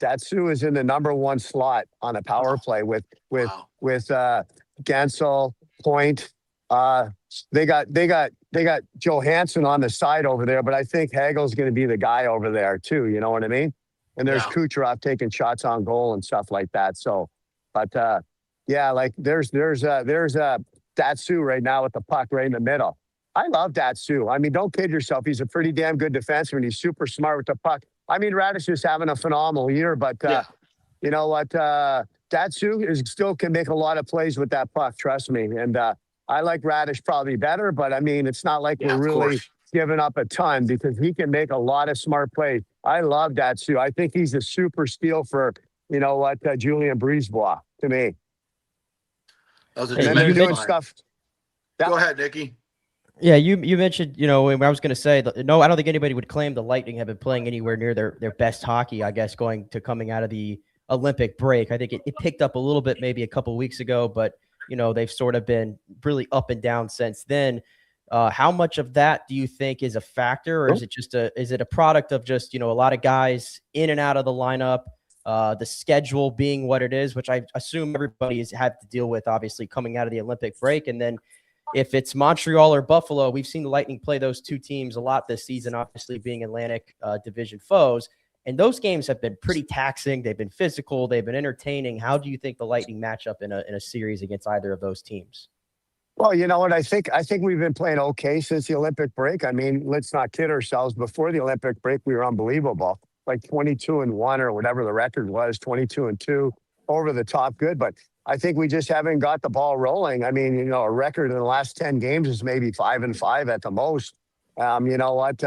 Speaker 7: Datsu is in the #1 slot on a power play with Gansel, Point. They got Johansson on the side over there, but I think Hagel's going to be the guy over there too. You know what I mean? And there's Kucherov taking shots on goal and stuff like that. So, but there's Datsu right now with the puck right in the middle. I love Datsu. I mean, don't kid yourself. He's a pretty damn good defenseman. He's super smart with the puck. I mean, Radish is having a phenomenal year, but you know what? Datsu still can make a lot of plays with that puck. Trust me. And I like Radish probably better, but I mean, it's not like we're really giving up a ton because he can make a lot of smart plays. I love Datsu. I think he's a super steal for, Julien Brisebois to me.
Speaker 5: And
Speaker 7: they're doing stuff.
Speaker 5: Go ahead, Nikki.
Speaker 3: Yeah, you mentioned, I was going to say, no, I don't think anybody would claim the Lightning have been playing anywhere near their best hockey, I guess, coming out of the Olympic break. I think it picked up a little bit maybe a couple weeks ago, but they've sort of been really up and down since then. How much of that do you think is a factor, or is it a product of just, a lot of guys in and out of the lineup, the schedule being what it is, which I assume everybody has had to deal with, obviously, coming out of the Olympic break. And then if it's Montreal or Buffalo, we've seen the Lightning play those two teams a lot this season, obviously being Atlantic Division foes. And those games have been pretty taxing. They've been physical. They've been entertaining. How do you think the Lightning match up in a series against either of those teams?
Speaker 7: Well, you know what? I think we've been playing okay since the Olympic break. I mean, let's not kid ourselves. Before the Olympic break, we were unbelievable, like 22-1 or whatever the record was, 22-2, over the top good. But I think we just haven't got the ball rolling. I mean, a record in the last 10 games is maybe 5-5 at the most. You know what?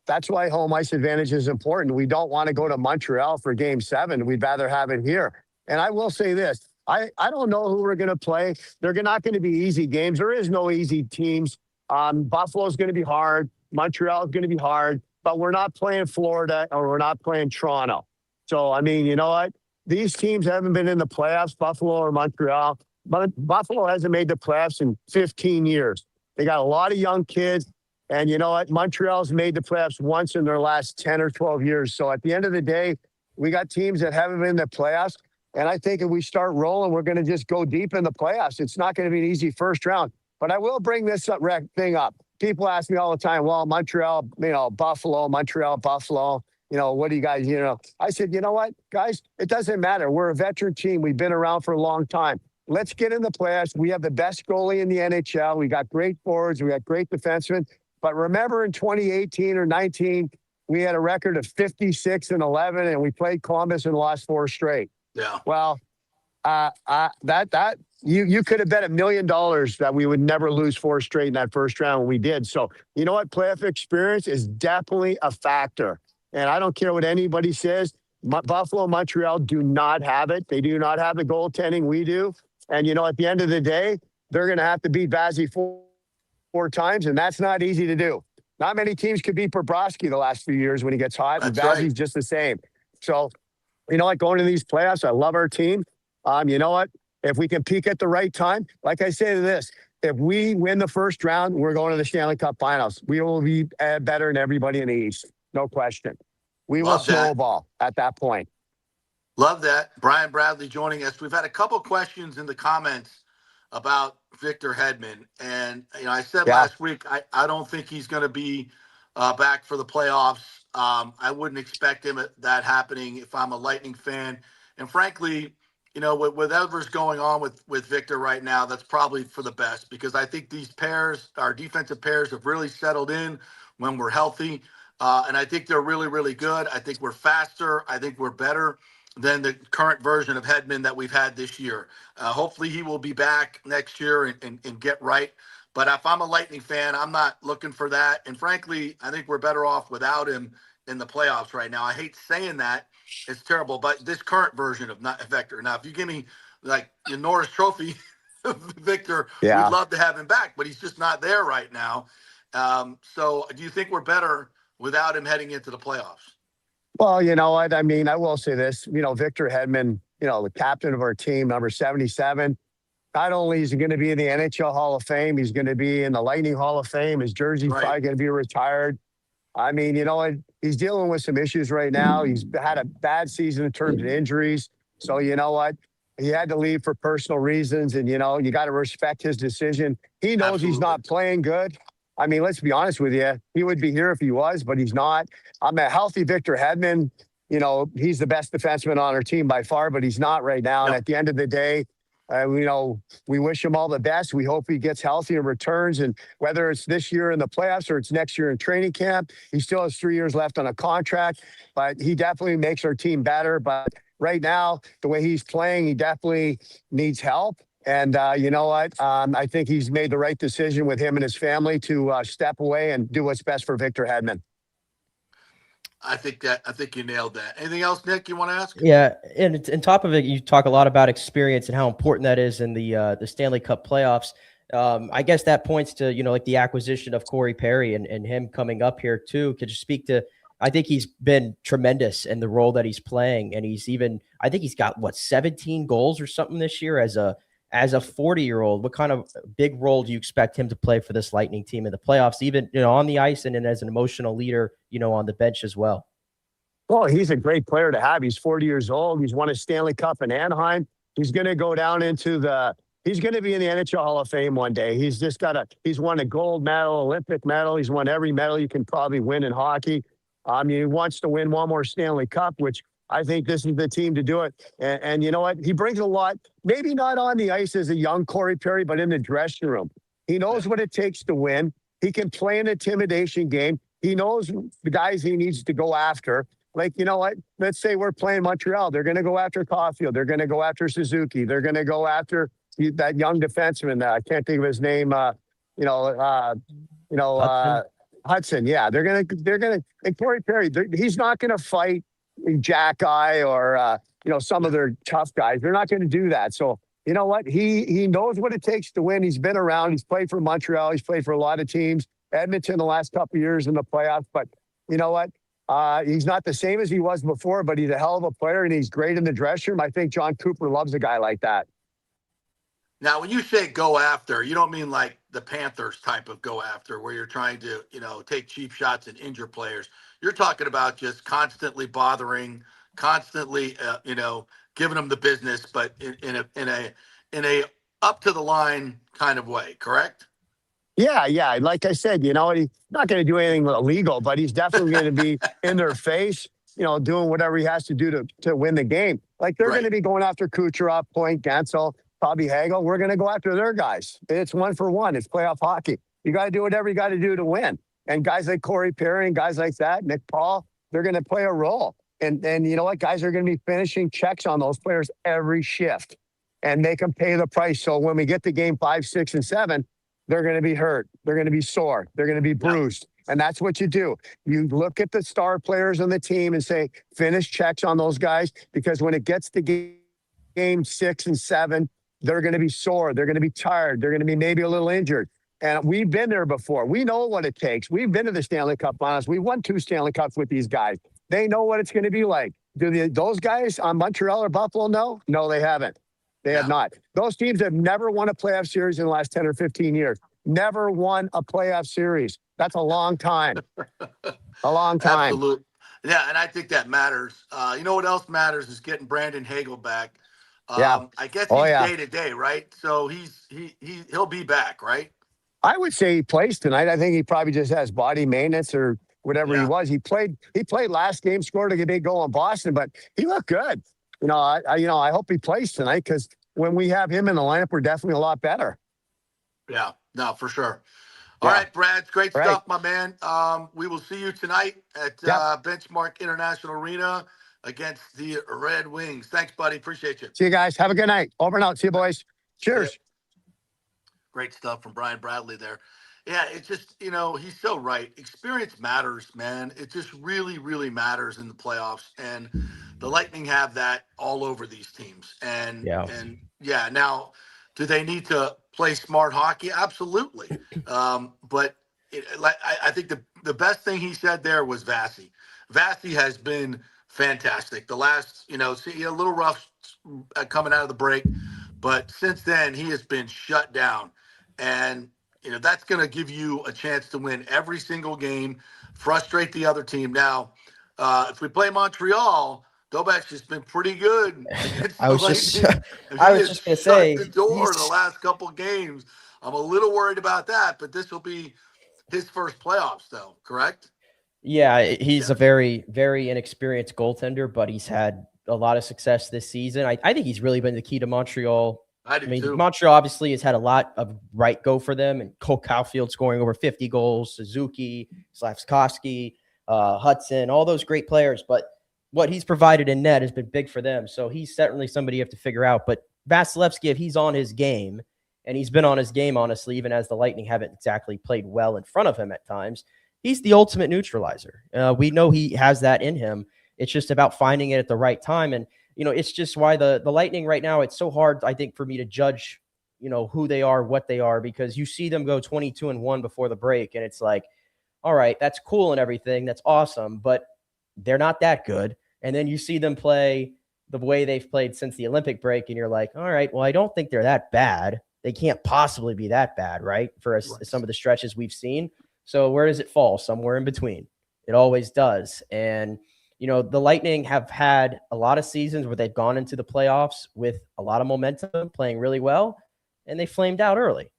Speaker 7: That's why home ice advantage is important. We don't want to go to Montreal for game 7. We'd rather have it here. And I will say this. I don't know who we're going to play. They're not going to be easy games. There is no easy teams. Buffalo's going to be hard. Montreal is going to be hard. But we're not playing Florida or we're not playing Toronto. So, I mean, you know what? These teams haven't been in the playoffs, Buffalo or Montreal. But Buffalo hasn't made the playoffs in 15 years. They got a lot of young kids. And you know what? Montreal's made the playoffs once in their last 10 or 12 years. So at the end of the day, we got teams that haven't been in the playoffs. And I think if we start rolling, we're going to just go deep in the playoffs. It's not going to be an easy first round. But I will bring this thing up. People ask me all the time, well, Montreal, Buffalo, Montreal, Buffalo, what do you guys, I said, you know what, guys, it doesn't matter. We're a veteran team. We've been around for a long time. Let's get in the playoffs. We have the best goalie in the NHL. We got great forwards. We got great defensemen. But remember in 2018 or 19, we had a record of 56-11, and we played Columbus and lost 4 straight.
Speaker 5: Yeah.
Speaker 7: Well, you could have bet $1 million that we would never lose 4 straight in that first round when we did. So you know what? Playoff experience is definitely a factor. And I don't care what anybody says. Buffalo, Montreal do not have it. They do not have the goaltending we do. And, at the end of the day, they're going to have to beat Vazzy four times, and that's not easy to do. Not many teams could beat Bobrovsky the last few years when he gets hot, and Vazzy's just the same. So, going to these playoffs, I love our team. You know what? If we can peak at the right time, like I say to this, if we win the first round, we're going to the Stanley Cup Finals. We will be better than everybody in the East. No question. We will snowball at that point.
Speaker 5: Love that. Brian Bradley joining us. We've had a couple questions in the comments about Victor Hedman. And, I said last week, I don't think he's going to be back for the playoffs. I wouldn't expect that happening if I'm a Lightning fan. And frankly, with whatever's going on with Victor right now, that's probably for the best, because I think these pairs, our defensive pairs, have really settled in when we're healthy. And I think they're really, really good. I think we're faster. I think we're better than the current version of Hedman that we've had this year. Hopefully he will be back next year and get right. But if I'm a Lightning fan, I'm not looking for that. And frankly, I think we're better off without him in the playoffs right now. I hate saying that. It's terrible. But this current version of Victor. Now, if you give me like the Norris Trophy, Victor, we'd love to have him back. But he's just not there right now. So do you think we're better without him heading into the playoffs?
Speaker 7: Well, you know what? I mean, I will say this, Victor Hedman, the captain of our team, number 77, not only is he going to be in the NHL Hall of Fame, he's going to be in the Lightning Hall of Fame. His jersey's probably going to be retired. I mean, he's dealing with some issues right now. He's had a bad season in terms of injuries. So, you know what? He had to leave for personal reasons. And, you got to respect his decision. He knows He's not playing good. I mean, let's be honest with you. He would be here if he was, but he's not. I'm a healthy Victor Hedman. He's the best defenseman on our team by far, but he's not right now. And at the end of the day, we wish him all the best. We hope he gets healthy and returns. And whether it's this year in the playoffs or it's next year in training camp, he still has 3 years left on a contract, but he definitely makes our team better. But right now, the way he's playing, he definitely needs help. And you know what? I think he's made the right decision with him and his family to step away and do what's best for Victor Hedman.
Speaker 5: I think you nailed that. Anything else, Nick, you want to ask?
Speaker 3: Yeah, and on top of it, you talk a lot about experience and how important that is in the Stanley Cup playoffs. I guess that points to, like the acquisition of Corey Perry and him coming up here too. Could you speak to, I think he's been tremendous in the role that he's playing. And I think he's got 17 goals or something this year as a 40-year-old. What kind of big role do you expect him to play for this Lightning team in the playoffs, even, on the ice and as an emotional leader, on the bench as well?
Speaker 7: Well, he's a great player to have. He's 40 years old. He's won a Stanley Cup in Anaheim. He's going to go down he's going to be in the NHL Hall of Fame one day. He's won a gold medal, Olympic medal. He's won every medal you can probably win in hockey. He wants to win one more Stanley Cup, which I think this is the team to do it. And you know what? He brings a lot, maybe not on the ice as a young Corey Perry, but in the dressing room. He knows what it takes to win. He can play an intimidation game. He knows the guys he needs to go after. Like, you know what? Let's say we're playing Montreal. They're going to go after Caulfield. They're going to go after Suzuki. They're going to go after that young defenseman. I can't think of his name. Hudson. Yeah, they're going to, and Corey Perry, he's not going to fight Jack Guy or, some of their tough guys. They're not going to do that. So, you know what? He knows what it takes to win. He's been around. He's played for Montreal. He's played for a lot of teams. Edmonton the last couple of years in the playoffs. But you know what? He's not the same as he was before, but he's a hell of a player, and he's great in the dressing room. I think John Cooper loves a guy like that.
Speaker 5: Now, when you say go after, you don't mean like the Panthers type of go after where you're trying to, take cheap shots and injure players. You're talking about just constantly bothering, constantly, giving him the business, but in a up to the line kind of way. Correct?
Speaker 7: Yeah, yeah. Like I said, he's not going to do anything illegal, but he's definitely going to be in their face, doing whatever he has to do to win the game. Like they're going to be going after Kucherov, Point, Gensel, Bobby Hagel. We're going to go after their guys. It's 1-for-1. It's playoff hockey. You got to do whatever you got to do to win. And guys like Corey Perry and guys like that, Nick Paul, they're going to play a role. And you know what? Guys are going to be finishing checks on those players every shift and make them pay the price. So when we get to game 5, 6, and 7, they're going to be hurt. They're going to be sore. They're going to be bruised. And that's what you do. You look at the star players on the team and say, finish checks on those guys, because when it gets to game 6 and 7, they're going to be sore. They're going to be tired. They're going to be maybe a little injured. And we've been there before. We know what it takes. We've been to the Stanley Cup Finals. We won 2 Stanley Cups with these guys. They know what it's going to be like. Do those guys on Montreal or Buffalo know? No, they haven't. They have not. Those teams have never won a playoff series in the last 10 or 15 years. Never won a playoff series. That's a long time. A long time.
Speaker 5: Absolutely. Yeah, and I think that matters. You know what else matters is getting Brandon Hagel back. I guess he's day to day, right? So he'll be back, right?
Speaker 7: I would say he plays tonight. I think he probably just has body maintenance or whatever he was. He played last game, scored a big goal in Boston, but he looked good. I hope he plays tonight, because when we have him in the lineup, we're definitely a lot better.
Speaker 5: Yeah, no, for sure. All right, Brad, it's great stuff, my man. We will see you tonight at Benchmark International Arena against the Red Wings. Thanks, buddy. Appreciate you.
Speaker 7: See you guys. Have a good night. Over and out. See you, boys. Cheers.
Speaker 5: Great stuff from Brian Bradley there. Yeah, it's just, he's so right. Experience matters, man. It just really, really matters in the playoffs. And the Lightning have that all over these teams. And now, do they need to play smart hockey? Absolutely. But I think the best thing he said there was Vasi. Vasi has been fantastic. The last, a little rough coming out of the break, but since then he has been shut down. And that's going to give you a chance to win every single game, frustrate the other team. Now, if we play Montreal, Dobek's just been pretty good.
Speaker 3: I was just going to say,
Speaker 5: the door the last couple of games. I'm a little worried about that, but this will be his first playoffs, though. Correct?
Speaker 3: Yeah, he's a very, very inexperienced goaltender, but he's had a lot of success this season. I think he's really been the key to Montreal. I mean, too. Montreal obviously has had a lot of right go for them, and Cole Caulfield scoring over 50 goals, Suzuki, Slavkovsky, Hudson, all those great players. But what he's provided in net has been big for them. So he's certainly somebody you have to figure out. But Vasilevsky, if he's on his game, and he's been on his game, honestly, even as the Lightning haven't exactly played well in front of him at times, he's the ultimate neutralizer. We know he has that in him. It's just about finding it at the right time. And it's just why the Lightning right now, it's so hard, I think, for me to judge, who they are, what they are, because you see them go 22-1 before the break. And it's like, all right, that's cool and everything. That's awesome, but they're not that good. And then you see them play the way they've played since the Olympic break. And you're like, all right, well, I don't think they're that bad. They can't possibly be that bad, right? For some of the stretches we've seen. So where does it fall? Somewhere in between. It always does. And the Lightning have had a lot of seasons where they've gone into the playoffs with a lot of momentum, playing really well, and they flamed out early.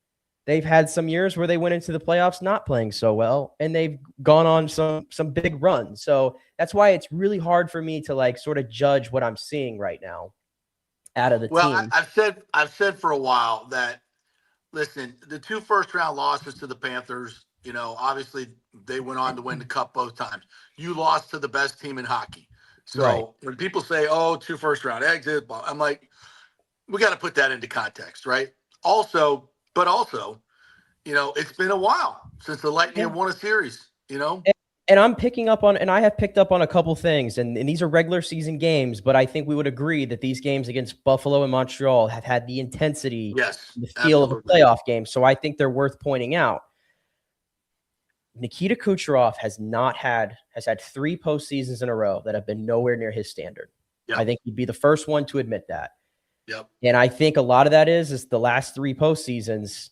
Speaker 3: They've had some years where they went into the playoffs not playing so well, and they've gone on some big runs. So that's why it's really hard for me to sort of judge what I'm seeing right now out of the team.
Speaker 5: Well, I've said for a while that, listen, the 2 first-round losses to the Panthers, obviously they went on to win the cup both times. You lost to the best team in hockey. So when people say, 2 first-round exits, I'm like, we got to put that into context, right? Also, it's been a while since the Lightning have won a series,
Speaker 3: And I'm picking up on, and I have picked up on a couple things, and these are regular season games, but I think we would agree that these games against Buffalo and Montreal have had the intensity, the feel of a playoff game. So I think they're worth pointing out. Nikita Kucherov has had 3 postseasons in a row that have been nowhere near his standard. Yep. I think he'd be the first one to admit that.
Speaker 5: Yep.
Speaker 3: And I think a lot of that is the last 3 postseasons,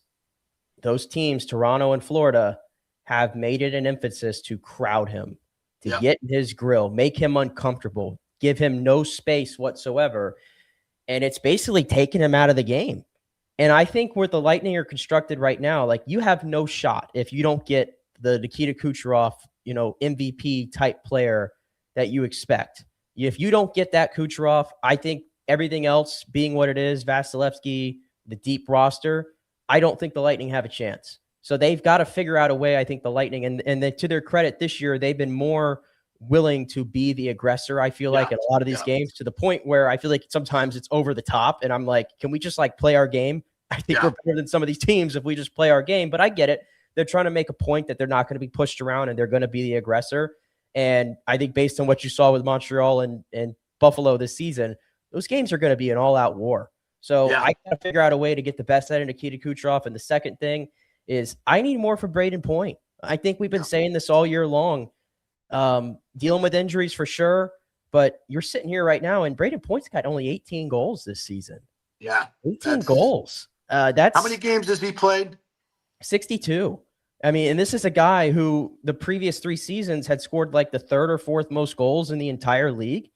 Speaker 3: those teams, Toronto and Florida, have made it an emphasis to crowd him, to get in his grill, make him uncomfortable, give him no space whatsoever. and it's basically taking him out of the game. And I think where the Lightning are constructed right now, like, you have no shot if you don't get the Nikita Kucherov, MVP type player that you expect. If you don't get that Kucherov, I think everything else being what it is, Vasilevsky, the deep roster, I don't think the Lightning have a chance. So they've got to figure out a way, I think, the Lightning, and to their credit this year, they've been more willing to be the aggressor, I feel like, in a lot of these games, to the point where I feel like sometimes it's over the top, and I'm like, can we just play our game? I think we're better than some of these teams if we just play our game, but I get it. They're trying to make a point that they're not going to be pushed around and they're going to be the aggressor. And I think based on what you saw with Montreal and Buffalo this season, those games are going to be an all-out war. So I got to figure out a way to get the best out of Nikita Kucherov. And the second thing is I need more for Braden Point. I think we've been saying this all year long, dealing with injuries for sure, but you're sitting here right now and Braden Point's got only 18 goals this season.
Speaker 5: Yeah.
Speaker 3: 18 goals. That's
Speaker 5: how many games has he played?
Speaker 3: 62. I mean, and this is a guy who the previous 3 seasons had scored the 3rd or 4th most goals in the entire league.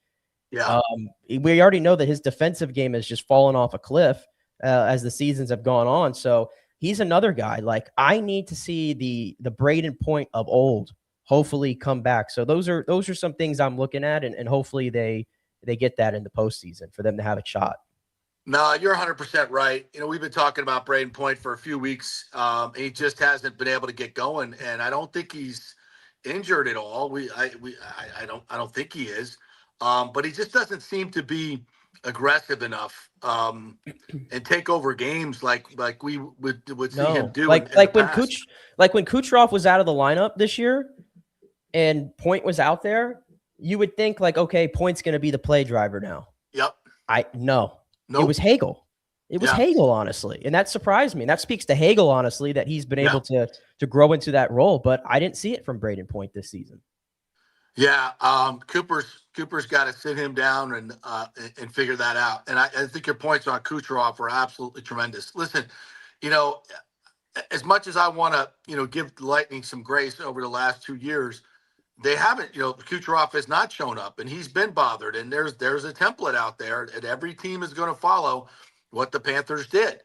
Speaker 5: Yeah.
Speaker 3: We already know that his defensive game has just fallen off a cliff as the seasons have gone on. So he's another guy. I need to see the Braden Point of old hopefully come back. So those are some things I'm looking at, and hopefully they get that in the postseason for them to have a shot.
Speaker 5: No, you're 100% right. We've been talking about Braden Point for a few weeks. He just hasn't been able to get going, and I don't think he's injured at all. I don't think he is, but he just doesn't seem to be aggressive enough and take over games like we would see him do.
Speaker 3: When Kucherov was out of the lineup this year, and Point was out there, you would think okay, Point's going to be the play driver now.
Speaker 5: Yep.
Speaker 3: No.
Speaker 5: Nope.
Speaker 3: It was Hagel. It was Hagel, honestly. And that surprised me. And that speaks to Hagel, honestly, that he's been able to grow into that role. But I didn't see it from Braden Point this season.
Speaker 5: Yeah. Cooper's got to sit him down and figure that out. And I think your points on Kucherov are absolutely tremendous. Listen, as much as I want to, give the Lightning some grace over the last 2 years, they haven't, Kucherov has not shown up, and he's been bothered. And there's a template out there, and every team is going to follow what the Panthers did.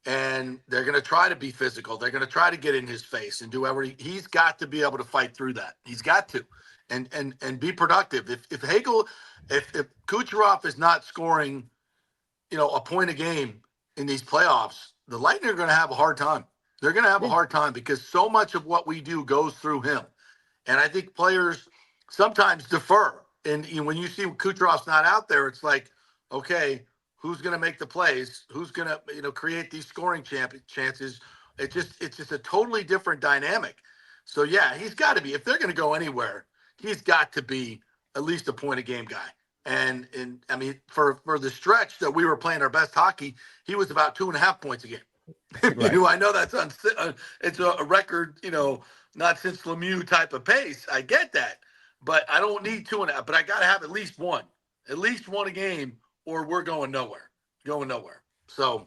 Speaker 5: And they're going to try to be physical. They're going to try to get in his face and do everything. He's got to be able to fight through that. He's got to, and be productive. If Kucherov is not scoring, a point a game in these playoffs, the Lightning are going to have a hard time. They're going to have a hard time because so much of what we do goes through him. And I think players sometimes defer. And when you see Kucherov's not out there, it's like, okay, who's going to make the plays? Who's going to, create these scoring chances? It's just a totally different dynamic. So yeah, he's got to be. If they're going to go anywhere, he's got to be at least a point a game guy. And I mean, for the stretch that we were playing our best hockey, he was about 2.5 points a game. Right. I know that's it's a record, not since Lemieux type of pace. I get that, but I don't need 2.5. But I got to have at least one a game, or we're going nowhere. So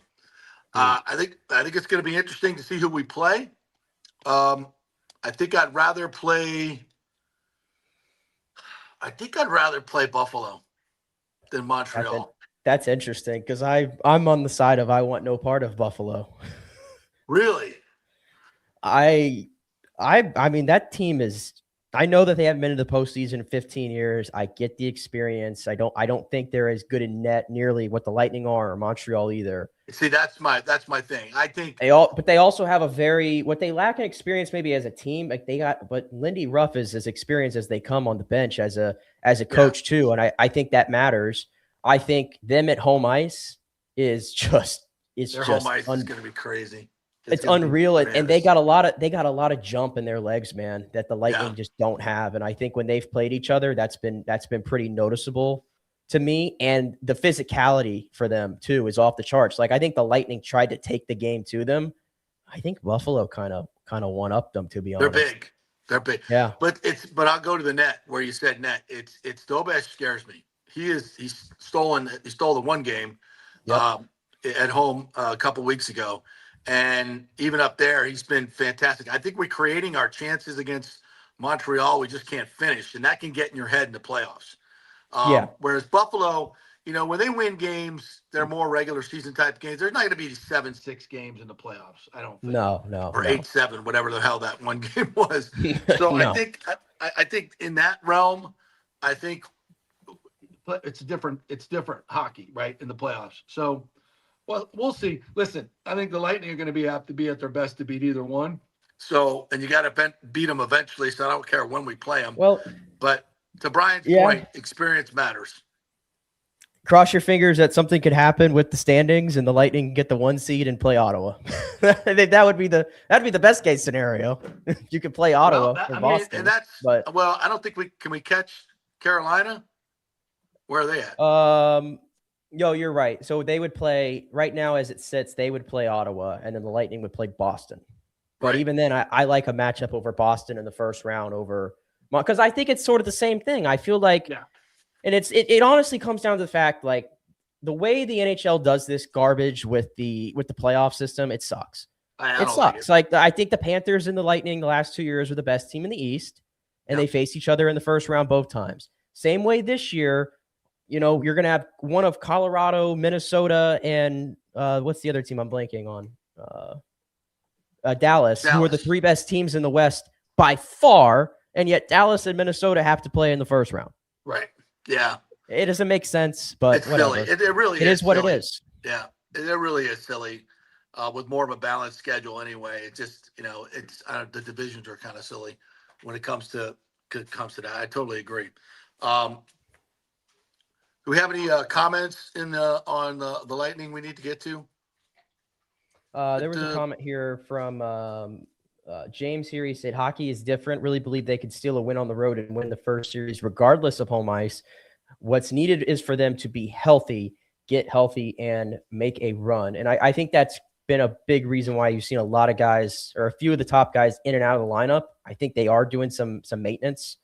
Speaker 5: I think it's going to be interesting to see who we play. I think I'd rather play Buffalo than Montreal.
Speaker 3: That's interesting because I'm on the side of I want no part of Buffalo.
Speaker 5: Really?
Speaker 3: I mean, that team is, I know that they haven't been in the postseason in 15 years. I get the experience. I don't think they're as good in net nearly what the Lightning are, or Montreal either.
Speaker 5: See, that's my thing. I think
Speaker 3: but they also have what they lack in experience maybe as a team. But Lindy Ruff is as experienced as they come on the bench as a coach too. And I think that matters. I think them at home ice is just,
Speaker 5: home ice is going to be crazy.
Speaker 3: It's unreal, and they got a lot of jump in their legs, man, that the Lightning just don't have. And I think when they've played each other, that's been pretty noticeable to me. And the physicality for them too is off the charts. I think the Lightning tried to take the game to them. I think Buffalo kind of one upped them, to be honest.
Speaker 5: They're big.
Speaker 3: Yeah.
Speaker 5: But I'll go to the net where you said net. It's Dobesh scares me. He stole the one game at home a couple weeks ago. And even up there, he's been fantastic. I think we're creating our chances against Montreal. We just can't finish, and that can get in your head in the playoffs. Whereas Buffalo, when they win games, they're more regular season type games. There's not going to be 7-6 games in the playoffs. I don't think.
Speaker 3: No.
Speaker 5: Or 8-7, whatever the hell that one game was. So
Speaker 3: No.
Speaker 5: I think in that realm, I think it's different. It's different hockey, right, in the playoffs. So, well, we'll see. Listen, I think the Lightning are going to have to be at their best to beat either one. So, and you got to beat them eventually. So I don't care when we play them.
Speaker 3: Well,
Speaker 5: but to Brian's point, experience matters.
Speaker 3: Cross your fingers that something could happen with the standings and the Lightning get the 1 seed and play Ottawa. that'd be the best case scenario. You could play Ottawa or Boston.
Speaker 5: I don't think can we catch Carolina? Where are they at?
Speaker 3: No, you're right. So they would play right now as it sits. They would play Ottawa, and then the Lightning would play Boston. But even then, I like a matchup over Boston in the first round because I think it's sort of the same thing. I feel like, and it honestly comes down to the fact, like, the way the NHL does this garbage with the playoff system, it sucks. It sucks. Like I think the Panthers and the Lightning the last 2 years were the best team in the East, and they faced each other in the first round both times. Same way this year, you're going to have one of Colorado, Minnesota, and what's the other team I'm blanking on? Dallas, who are the three best teams in the West by far, and yet Dallas and Minnesota have to play in the first round.
Speaker 5: Right. Yeah.
Speaker 3: It doesn't make sense, but
Speaker 5: it's
Speaker 3: whatever.
Speaker 5: Silly. It really
Speaker 3: is what
Speaker 5: silly.
Speaker 3: It is.
Speaker 5: Yeah. It really is silly with more of a balanced schedule anyway. It just, it's the divisions are kind of silly when it comes to that. I totally agree. Do we have any comments on the Lightning we need to get to?
Speaker 3: There was a comment here from James here. He said, hockey is different. Really believe they could steal a win on the road and win the first series regardless of home ice. What's needed is for them to be healthy, get healthy, and make a run. And I think that's been a big reason why you've seen a lot of guys, or a few of the top guys, in and out of the lineup. I think they are doing some maintenance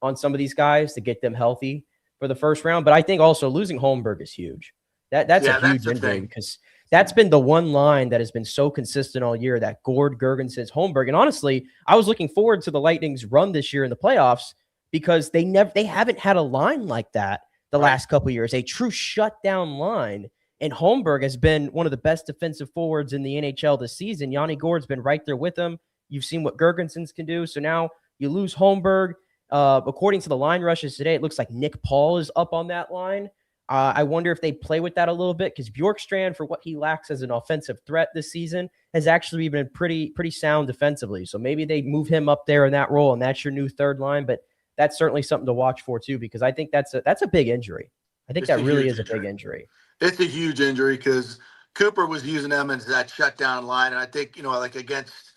Speaker 3: on some of these guys to get them healthy for the first round. But I think also losing Holmberg is huge. That's a huge injury because that's been the one line that has been so consistent all year, that Gord, Gergensons, Holmberg. And honestly, I was looking forward to the Lightning's run this year in the playoffs because they haven't had a line like that the last couple of years, a true shutdown line. And Holmberg has been one of the best defensive forwards in the NHL this season. Yanni Gord's been right there with him. You've seen what Gergensons can do. So now you lose Holmberg. According to the line rushes today, it looks like Nick Paul is up on that line. I wonder if they play with that a little bit because Bjorkstrand, for what he lacks as an offensive threat this season, has actually been pretty sound defensively. So maybe they move him up there in that role, and that's your new third line. But that's certainly something to watch for too, because I think that's a big injury. I think that really is a big injury.
Speaker 5: It's a huge injury because Cooper was using them as that shutdown line, and I think like against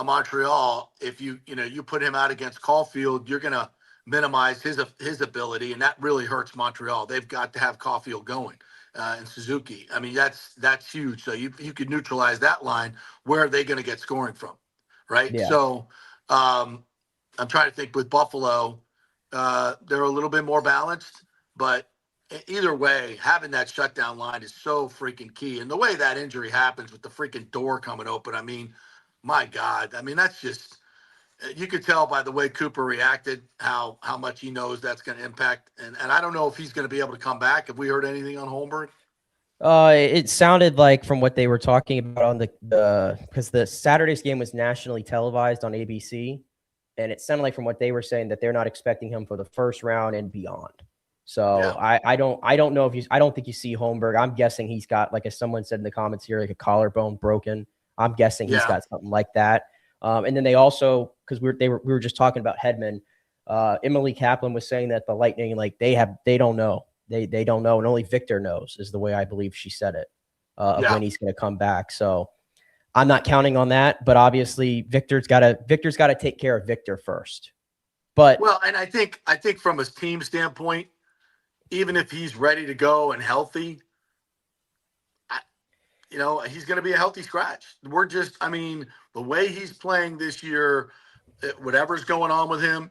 Speaker 5: Montreal, if you put him out against Caulfield, you're gonna minimize his ability, and that really hurts Montreal. They've got to have Caulfield going and Suzuki. I mean, that's huge. So you could neutralize that line. Where are they going to get scoring from, right? Yeah. So I'm trying to think with Buffalo, they're a little bit more balanced, but either way, having that shutdown line is so freaking key. And the way that injury happens with the freaking door coming open, I mean, my God, I mean, that's just. You could tell by the way Cooper reacted how much he knows that's going to impact. And I don't know if he's going to be able to come back. Have we heard anything on Holmberg?
Speaker 3: It sounded like from what they were talking about on because the Saturday's game was nationally televised on ABC. And it sounded like from what they were saying that they're not expecting him for the first round and beyond. So yeah. I don't know if I don't think you see Holmberg. I'm guessing he's got, like as someone said in the comments here, like a collarbone broken. I'm guessing he's got something like that. And then they also, because we were just talking about Hedman, Emily Kaplan was saying that the Lightning, like they don't know, they don't know, and only Victor knows, is the way I believe she said it, of when he's going to come back. So I'm not counting on that, but obviously Victor's got to take care of Victor first. But
Speaker 5: and I think from a team standpoint, even if he's ready to go and healthy, he's going to be a healthy scratch. The way he's playing this year, whatever's going on with him,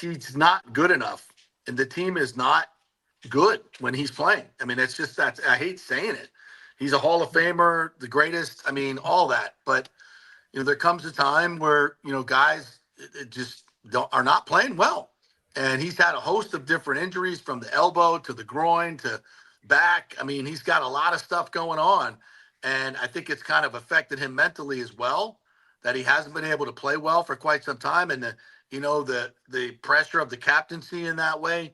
Speaker 5: he's not good enough. And the team is not good when he's playing. I mean, it's just that I hate saying it. He's a Hall of Famer, the greatest. I mean, all that. But, there comes a time where, guys just are not playing well. And he's had a host of different injuries from the elbow to the groin to back. I mean, he's got a lot of stuff going on. And I think it's kind of affected him mentally as well, that he hasn't been able to play well for quite some time. And the pressure of the captaincy in that way,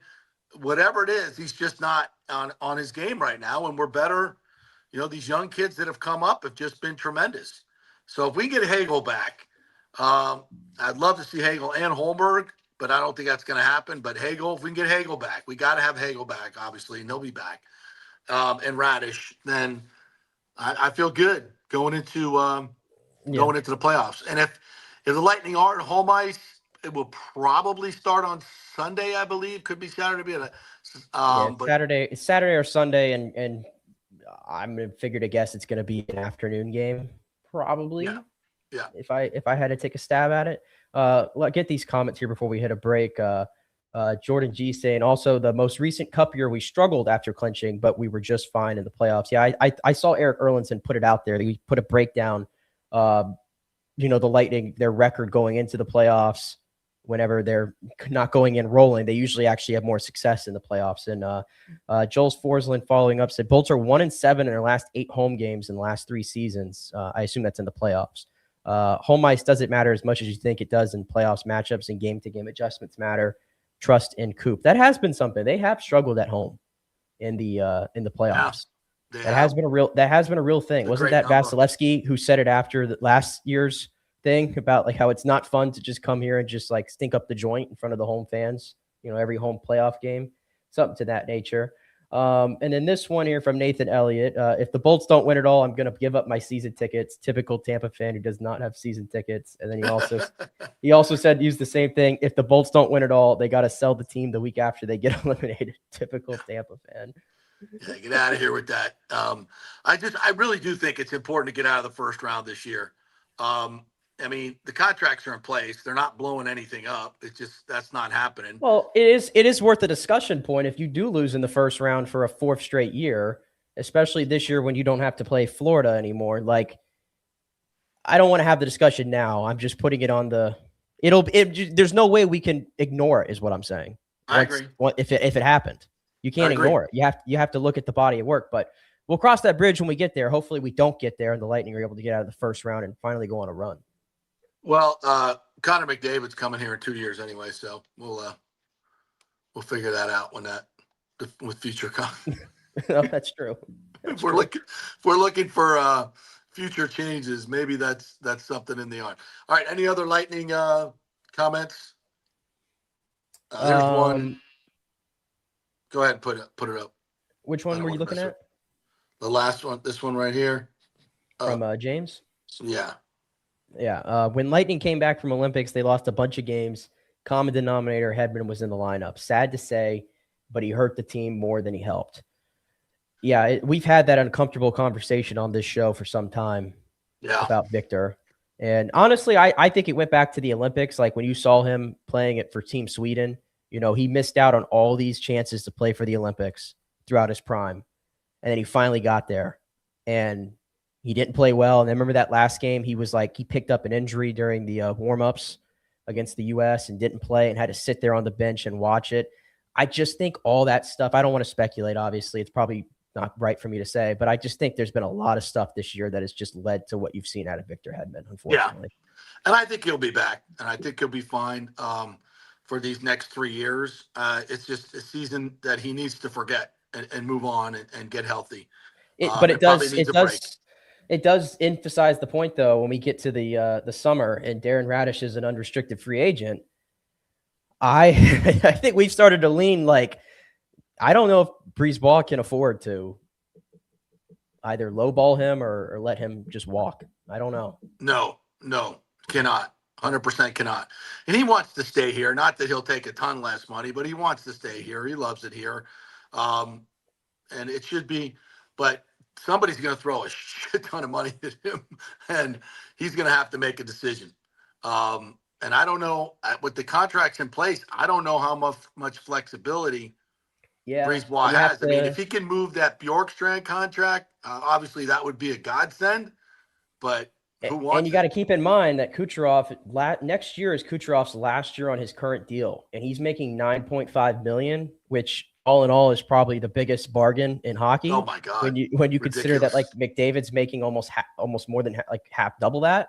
Speaker 5: whatever it is, he's just not on his game right now. And we're better. These young kids that have come up have just been tremendous. So if we get Hagel back, I'd love to see Hagel and Holmberg, but I don't think that's going to happen. But Hagel, if we can get Hagel back, we got to have Hagel back, obviously, and he'll be back. And Radish, then I feel good going into the playoffs. And if the Lightning are at home ice, it will probably start on Sunday, I believe. Could be Saturday. But
Speaker 3: Saturday. It's Saturday or Sunday, and I'm gonna figure to guess it's gonna be an afternoon game, probably.
Speaker 5: Yeah.
Speaker 3: If I had to take a stab at it, get these comments here before we hit a break. Jordan G saying also the most recent cup year we struggled after clinching, but we were just fine in the playoffs. Yeah, I saw Eric Erlinson put it out there. He put a breakdown. The Lightning, their record going into the playoffs. Whenever they're not going in rolling, they usually actually have more success in the playoffs. And Joel Forsland following up said Bolts are 1-7 in their last 8 home games in the last 3 seasons. I assume that's in the playoffs. Home ice doesn't matter as much as you think it does in playoffs matchups, and game-to-game adjustments matter. Trust in Coop. That has been something. They have struggled at home in the playoffs.
Speaker 5: Yeah,
Speaker 3: that has been a real thing. Wasn't that Vasilevsky who said it after the last year's thing about like how it's not fun to just come here and just like stink up the joint in front of the home fans, every home playoff game, something to that nature. And then this one here from Nathan Elliott, if the Bolts don't win it all, I'm going to give up my season tickets. Typical Tampa fan who does not have season tickets. And then he also said, use the same thing. If the Bolts don't win it all, they got to sell the team the week after they get eliminated. Typical Tampa fan.
Speaker 5: Yeah, get out of here with that. I really do think it's important to get out of the first round this year. The contracts are in place. They're not blowing anything up. It's just that's not happening.
Speaker 3: Well, it is worth a discussion point if you do lose in the first round for a 4th straight year, especially this year when you don't have to play Florida anymore. Like, I don't want to have the discussion now. I'm just putting it on the. There's no way we can ignore it, is what I'm saying.
Speaker 5: I agree.
Speaker 3: If it happened, you can't ignore it. You have to look at the body of work. But we'll cross that bridge when we get there. Hopefully, we don't get there, and the Lightning are able to get out of the first round and finally go on a run.
Speaker 5: Well, Connor McDavid's coming here in 2 years anyway, so we'll figure that out with future comments.
Speaker 3: No, that's true.
Speaker 5: If we're looking for future changes, maybe that's something in the art. All right, any other Lightning comments? There's one. Go ahead and put it up.
Speaker 3: Which one were you looking at?
Speaker 5: The last one. This one right here.
Speaker 3: From James.
Speaker 5: Yeah.
Speaker 3: Yeah. When Lightning came back from Olympics, they lost a bunch of games. Common denominator, Hedman was in the lineup. Sad to say, but he hurt the team more than he helped. Yeah, we've had that uncomfortable conversation on this show for some time about Victor. And honestly, I think it went back to the Olympics. Like when you saw him playing it for Team Sweden, he missed out on all these chances to play for the Olympics throughout his prime. And then he finally got there. And he didn't play well. And then remember that last game, he picked up an injury during the warm-ups against the U.S. and didn't play and had to sit there on the bench and watch it. I just think all that stuff, I don't want to speculate, obviously. It's probably not right for me to say, but I just think there's been a lot of stuff this year that has just led to what you've seen out of Victor Hedman, unfortunately.
Speaker 5: Yeah. And I think he'll be back, and I think he'll be fine for these next 3 years. It's just a season that he needs to forget and move on and get healthy.
Speaker 3: It does emphasize the point, though, when we get to the summer and Darren Radish is an unrestricted free agent. I think we've started to lean like, I don't know if Brisebois can afford to either lowball him or let him just walk. I don't know.
Speaker 5: No, cannot. 100% cannot. And he wants to stay here. Not that he'll take a ton less money, but he wants to stay here. He loves it here. And it should be, but somebody's going to throw a shit ton of money at him, and he's going to have to make a decision. And I don't know, with the contracts in place, I don't know how much flexibility Brisebois has. I mean, if he can move that Bjorkstrand contract, obviously that would be a godsend. But Who wants
Speaker 3: And you got to keep in mind that Kucherov next year is Kucherov's last year on his current deal, and he's making $9.5 million, which all in all is probably the biggest bargain in hockey.
Speaker 5: Oh my God!
Speaker 3: When you consider that like McDavid's making almost more than half double that.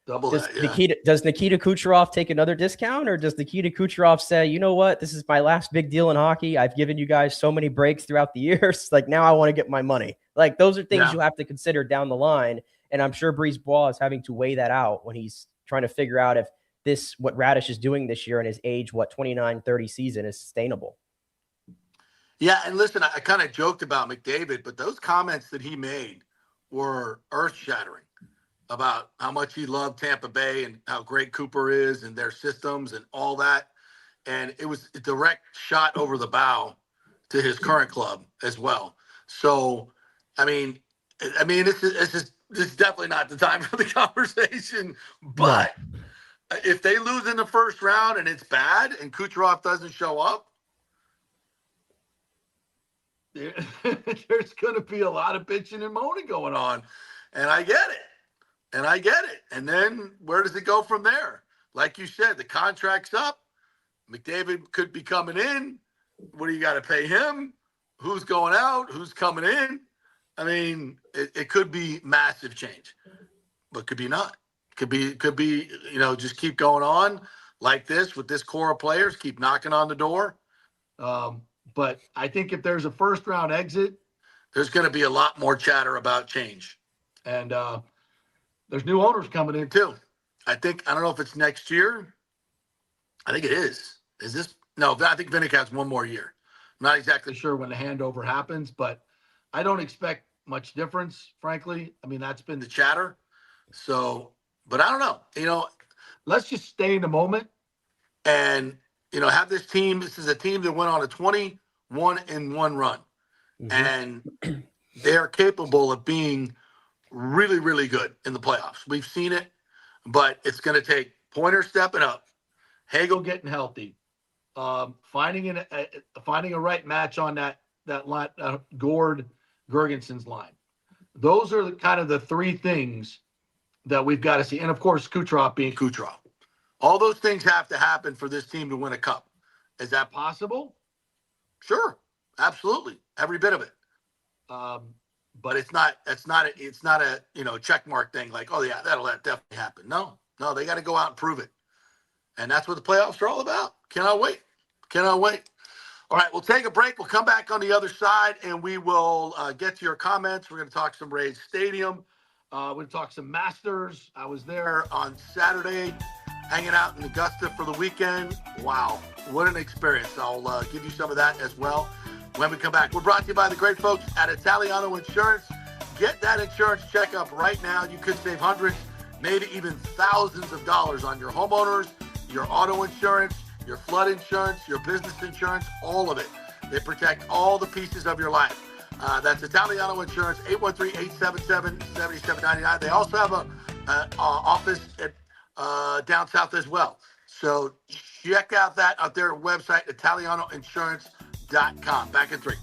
Speaker 3: Does Nikita Kucherov take another discount, or does Nikita Kucherov say, you know what, this is my last big deal in hockey. I've given you guys so many breaks throughout the years. Like, now I want to get my money. Like, those are things you have to consider down the line. And I'm sure Brisebois is having to weigh that out when he's trying to figure out if what Radish is doing this year in his age, 29, 30 season is sustainable.
Speaker 5: Yeah. And listen, I kind of joked about McDavid, but those comments that he made were earth shattering about how much he loved Tampa Bay and how great Cooper is and their systems and all that. And it was a direct shot over the bow to his current club as well. So, I mean, this is definitely not the time for the conversation, but if they lose in the first round and it's bad and Kucherov doesn't show up, there's going to be a lot of bitching and moaning going on. And I get it. And then where does it go from there? Like you said, the contract's up. McDavid could be coming in. What do you got to pay him? Who's going out? Who's coming in? I mean, it could be massive change, but could be not. Could be, just keep going on like this with this core of players, keep knocking on the door. But I think if there's a first round exit, there's going to be a lot more chatter about change. And there's new owners coming in too. I don't know if it's next year. I think it is. Is this? No, I think Vinnick has one more year. I'm not exactly sure when the handover happens, but I don't expect much difference, frankly. I mean, that's been the chatter. So, but I don't know. Let's just stay in the moment and, have this team. This is a team that went on a 21-1 run. Mm-hmm. And they're capable of being really, really good in the playoffs. We've seen it, but it's going to take Pointer stepping up, Hagel getting healthy, finding a right match on that line, Gord-Gergensen's line. Those are kind of the three things that we've got to see. And, of course, Kucherov being Kucherov. All those things have to happen for this team to win a cup. Is that possible? Sure. Absolutely. Every bit of it. But it's not a check mark thing like, oh yeah, that'll definitely happen. No, they got to go out and prove it. And that's what the playoffs are all about. Cannot wait. All right, we'll take a break. We'll come back on the other side and we will get to your comments. We're going to talk some Rays Stadium. We're going to talk some Masters. I was there on Saturday hanging out in Augusta for the weekend. Wow, what an experience. I'll give you some of that as well when we come back. We're brought to you by the great folks at Italiano Insurance. Get that insurance checkup right now. You could save hundreds, maybe even thousands of dollars on your homeowners, your auto insurance, your flood insurance, your business insurance, all of it. They protect all the pieces of your life. That's Italiano Insurance, 813-877-7799. They also have an office at down south as well. So check out their website, ItalianoInsurance.com. Back in 3.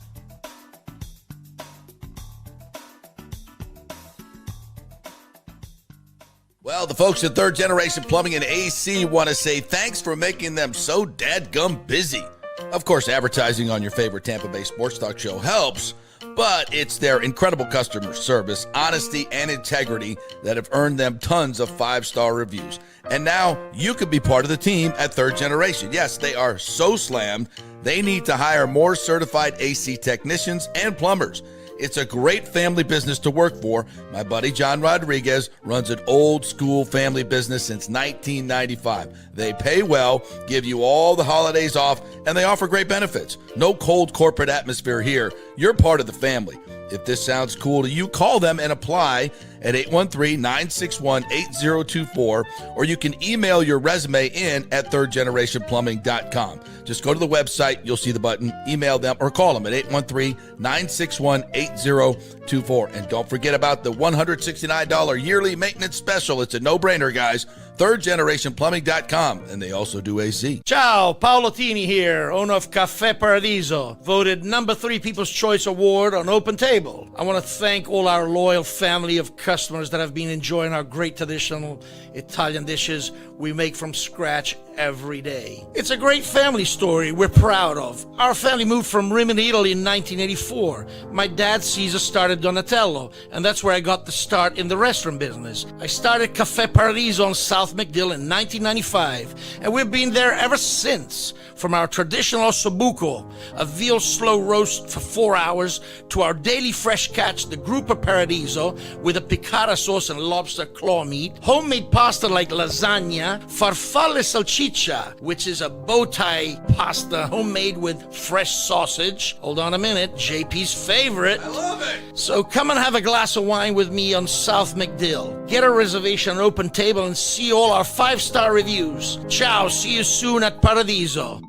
Speaker 2: Well, the folks at Third Generation Plumbing and AC want to say thanks for making them so dadgum busy. Of course, advertising on your favorite Tampa Bay sports talk show helps, but it's their incredible customer service, honesty, and integrity that have earned them tons of 5-star reviews. And now you could be part of the team at Third Generation. Yes, they are so slammed, they need to hire more certified AC technicians and plumbers. It's a great family business to work for. My buddy John Rodriguez runs an old school family business since 1995. They pay well, give you all the holidays off, and they offer great benefits. No cold corporate atmosphere here. You're part of the family. If this sounds cool to you, call them and apply at 813-961-8024, or you can email your resume in at thirdgenerationplumbing.com. Just go to the website, you'll see the button, email them, or call them at 813-961-8024. And don't forget about the $169 yearly maintenance special. It's a no-brainer, guys. thirdgenerationplumbing.com, and they also do AC.
Speaker 8: Ciao, Paolo Tini here, owner of Caffè Paradiso, voted #3 People's Choice Award on Open Table. I want to thank all our loyal family of customers that have been enjoying our great traditional Italian dishes we make from scratch every day. It's a great family story we're proud of. Our family moved from Rimini, Italy in 1984. My dad, Caesar, started Donatello, and that's where I got the start in the restaurant business. I started Caffè Paradiso on South McDill in 1995, and we've been there ever since. From our traditional ossobuco, a veal slow roast for 4 hours, to our daily fresh catch, the Gruppo Paradiso, with a piccata sauce and lobster claw meat, homemade pasta like lasagna, farfalle salchicha, which is a bow tie pasta homemade with fresh sausage. Hold on a minute, JP's favorite.
Speaker 2: I love it.
Speaker 8: So come and have a glass of wine with me on South McDill. Get a reservation on Open Table and see all our 5-star reviews. Ciao, see you soon at Paradiso.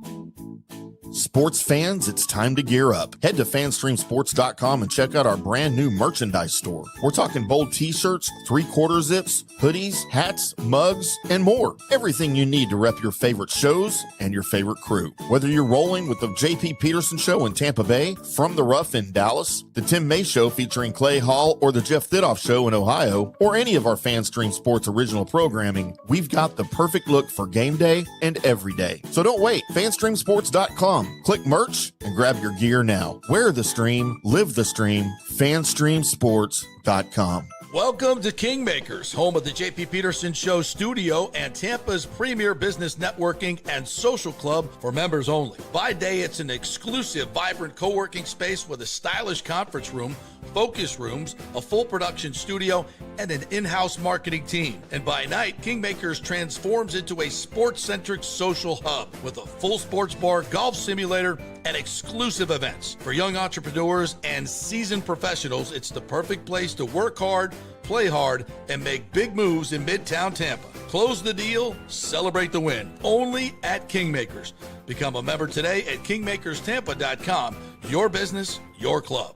Speaker 9: Sports fans, it's time to gear up. Head to fanstreamsports.com and check out our brand new merchandise store. We're talking bold t-shirts, 3/4 zips, hoodies, hats, mugs, and more. Everything you need to rep your favorite shows and your favorite crew. Whether you're rolling with the JP Peterson Show in Tampa Bay, From the Rough in Dallas, the Tim May Show featuring Clay Hall, or the Jeff Thidoff Show in Ohio, or any of our FanStream Sports original programming, we've got the perfect look for game day and every day. So don't wait. fanstreamsports.com. Click merch and grab your gear now. Wear the stream, live the stream, fanstreamsports.com.
Speaker 2: Welcome to Kingmakers, home of the JP Peterson Show studio and Tampa's premier business networking and social club for members only. By day, it's an exclusive, vibrant co-working space with a stylish conference room, focus rooms, a full production studio, and an in-house marketing team. And by night, Kingmakers transforms into a sports-centric social hub with a full sports bar, golf simulator, and exclusive events. For young entrepreneurs and seasoned professionals, it's the perfect place to work hard, play hard, and make big moves in Midtown Tampa. Close the deal, celebrate the win. Only at Kingmakers. Become a member today at kingmakerstampa.com. Your business, your club.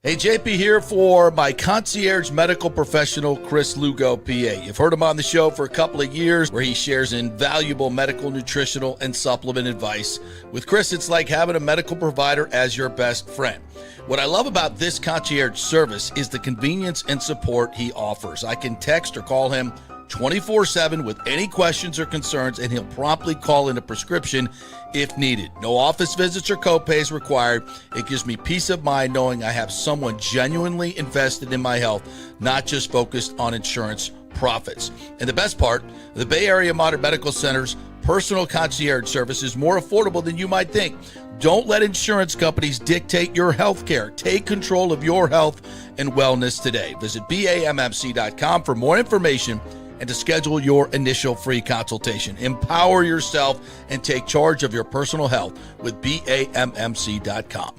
Speaker 2: Hey, JP here for my concierge medical professional, Chris Lugo, PA. You've heard him on the show for a couple of years where he shares invaluable medical, nutritional, and supplement advice. With Chris, it's like having a medical provider as your best friend. What I love about this concierge service is the convenience and support he offers. I can text or call him 24/7 with any questions or concerns, and he'll promptly call in a prescription if needed. No office visits or copays required. It gives me peace of mind knowing I have someone genuinely invested in my health, not just focused on insurance profits. And the best part, the Bay Area Modern Medical Center's personal concierge service is more affordable than you might think. Don't let insurance companies dictate your health care. Take control of your health and wellness today. Visit BAMMC.com for more information and to schedule your initial free consultation. Empower yourself and take charge of your personal health with BAMMC.com.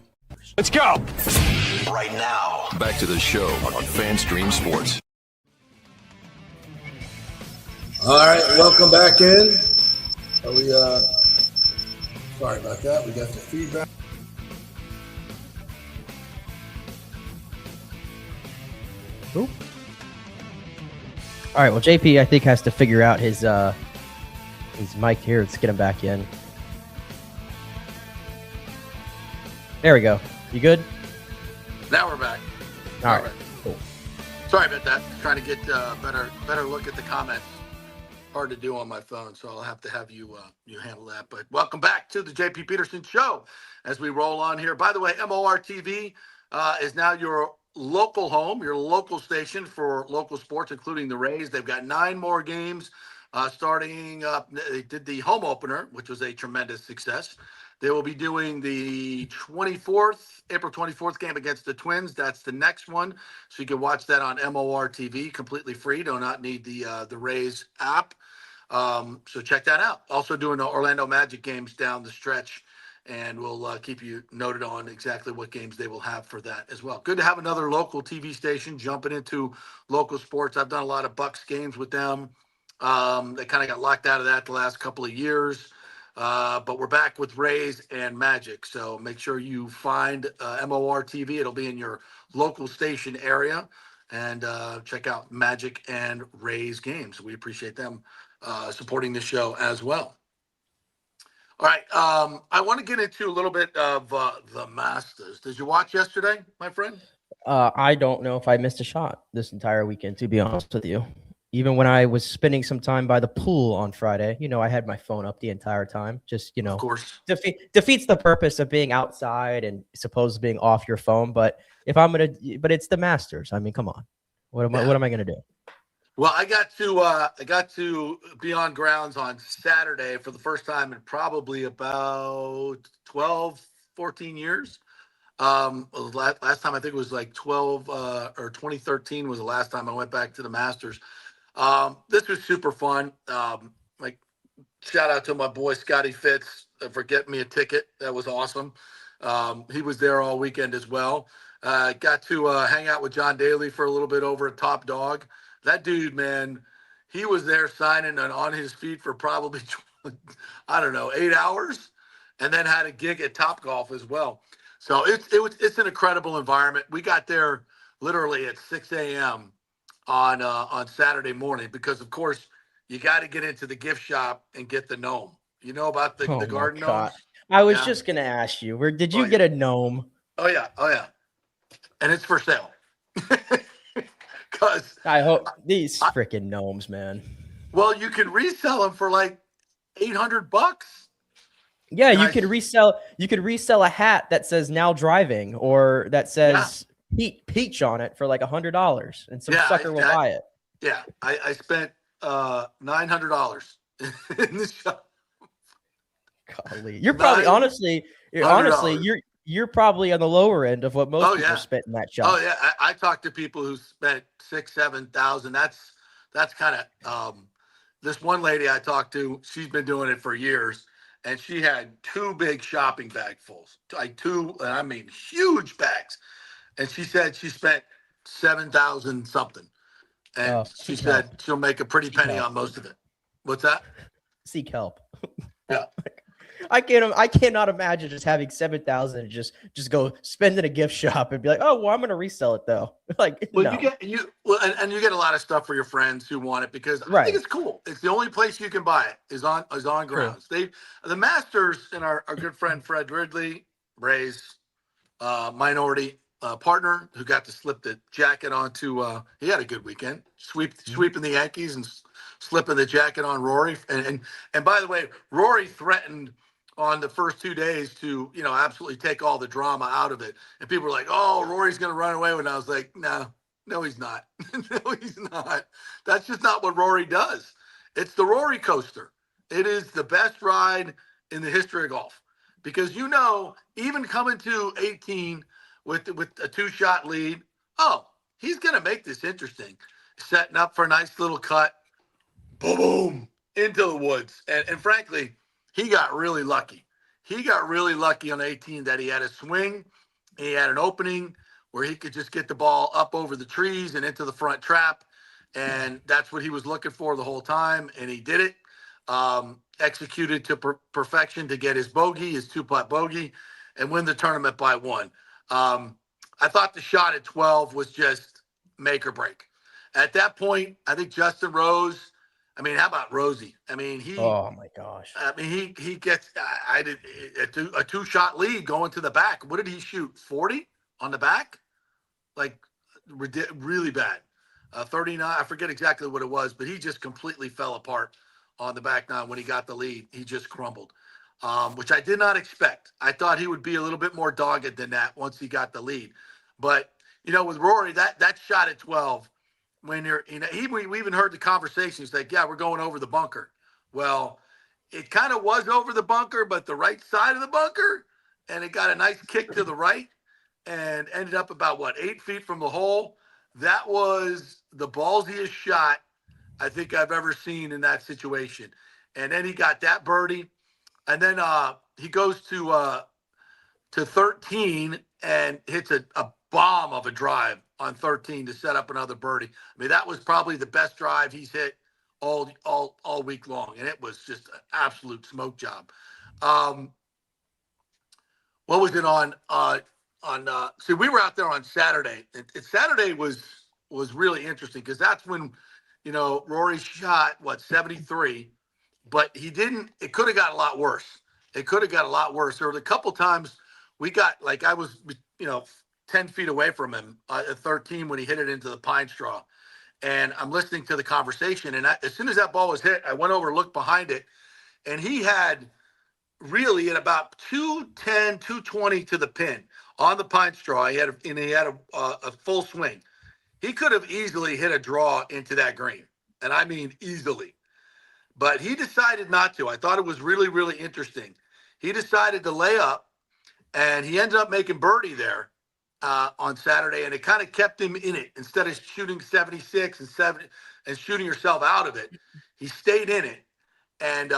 Speaker 6: Let's go.
Speaker 1: Right now, back to the show on FanStream Sports.
Speaker 10: All right, welcome back in. Sorry about that. We got some feedback.
Speaker 3: Ooh. All right, well, JP, I think, has to figure out his mic here. Let's get him back in. There we go. You good?
Speaker 5: Now we're back.
Speaker 3: All right. Cool.
Speaker 5: Sorry about that. Trying to get better look at the comments. Hard to do on my phone, so I'll have to have you handle that. But welcome back to the JP Peterson Show as we roll on here. By the way, MOR TV is now your local home, your local station for local sports, including the Rays. They've got 9 more games starting up. They did the home opener, which was a tremendous success. They will be doing the April 24th game against the Twins. That's the next one. So you can watch that on MOR TV completely free. Do not need the Rays app. So check that out. Also doing the Orlando Magic games down the stretch, and we'll keep you noted on exactly what games they will have for that as well. Good to have another local TV station jumping into local sports. I've done a lot of Bucks games with them. They kind of got locked out of that the last couple of years. But we're back with Rays and Magic. So make sure you find MOR TV. It'll be in your local station area. And check out Magic and Rays games. We appreciate them supporting the show as well. All right. I want to get into a little bit of the Masters. Did you watch yesterday, my friend?
Speaker 3: I don't know if I missed a shot this entire weekend, to be honest with you. Even when I was spending some time by the pool on Friday, I had my phone up the entire time. Just,
Speaker 5: Of course.
Speaker 3: defeats the purpose of being outside and supposed to being off your phone. But but it's the Masters. I mean, come on. What am I gonna do?
Speaker 5: Well, I got to be on grounds on Saturday for the first time in probably about 12, 14 years. Last time I think it was like 12 or 2013 was the last time I went back to the Masters. This was super fun. Like shout out to my boy Scotty Fitz for getting me a ticket. That was awesome. He was there all weekend as well. Got to hang out with John Daly for a little bit over at Top Dog. That dude, man, he was there signing and on his feet for probably, I don't know, 8 hours, and then had a gig at Top Golf as well. So it's an incredible environment. We got there literally at 6 a.m. on Saturday morning because, of course, you got to get into the gift shop and get the gnome. You know about the garden gnomes?
Speaker 3: I was just gonna ask you, did you get a gnome?
Speaker 5: Oh yeah, and it's for sale. Because
Speaker 3: I hope these freaking gnomes, man.
Speaker 5: Well, you can resell them for like $800.
Speaker 3: Yeah, you could resell. You could resell a hat that says "now driving" or that says "peach" on it for like $100, and some sucker will buy it.
Speaker 5: Yeah, I spent $900 in the shop.
Speaker 3: Golly, you're probably honestly, you're probably on the lower end of what most people spent in that shop.
Speaker 5: Oh yeah, I talked to people who spent $6,000-7,000. That's kind of this one lady I talked to. She's been doing it for years, and she had 2 big shopping bagfuls, like 2, and I mean huge bags. And she said she spent $7,000 something, and she said she'll make a pretty penny on most of it. What's that?
Speaker 3: Seek help.
Speaker 5: Yeah.
Speaker 3: I cannot imagine just having 7,000 and just go spend in a gift shop and be like, oh well, I'm gonna resell it though. Like,
Speaker 5: well,
Speaker 3: no.
Speaker 5: you get a lot of stuff for your friends who want it because I think it's cool. It's the only place you can buy it is on grounds. Cool. The Masters and our good friend Fred Ridley, Rays minority partner, who got to slip the jacket onto. He had a good weekend, sweeping the Yankees and slipping the jacket on Rory. And by the way, Rory threatened on the first 2 days to, absolutely take all the drama out of it. And people were like, oh, Rory's going to run away. And I was like, no, he's not. No, he's not. That's just not what Rory does. It's the Rory-Coaster. It is the best ride in the history of golf because, even coming to 18 with a 2-shot lead, he's going to make this interesting. Setting up for a nice little cut, boom, into the woods. And frankly, he got really lucky. He got really lucky on 18 that he had a swing. He had an opening where he could just get the ball up over the trees and into the front trap. And that's what he was looking for the whole time. And he did it. Executed to perfection to get his bogey, his 2-putt bogey, and win the tournament by 1. I thought the shot at 12 was just make or break. At that point, I think Justin Rose, how about Rosie?
Speaker 3: Oh my gosh.
Speaker 5: He gets a 2-shot lead going to the back. What did he shoot? 40 on the back? Like really bad. 39, I forget exactly what it was, but he just completely fell apart on the back nine when he got the lead. He just crumbled, which I did not expect. I thought he would be a little bit more dogged than that once he got the lead. But, with Rory, that shot at 12, when we even heard the conversation. He's like, yeah, we're going over the bunker. Well, it kind of was over the bunker, but the right side of the bunker, and it got a nice kick to the right and ended up about 8 feet from the hole. That was the ballsiest shot I think I've ever seen in that situation. And then he got that birdie, and then he goes to 13 and hits a bomb of a drive on 13 to set up another birdie. That was probably the best drive he's hit all week long, and it was just an absolute smoke job. What was it on? See, we were out there on Saturday. Saturday was really interesting because that's when, Rory shot 73, but he didn't. It could have got a lot worse. There were a couple times we got, like, I was 10 feet away from him at 13 when he hit it into the pine straw, and I'm listening to the conversation. And as soon as that ball was hit, I went over, looked behind it, and he had really at about 210, 220 to the pin on the pine straw. He had a full swing. He could have easily hit a draw into that green, and I mean easily. But he decided not to. I thought it was really, really interesting. He decided to lay up, and he ended up making birdie there on Saturday, and it kind of kept him in it. Instead of shooting 76 and shooting yourself out of it, he stayed in it. And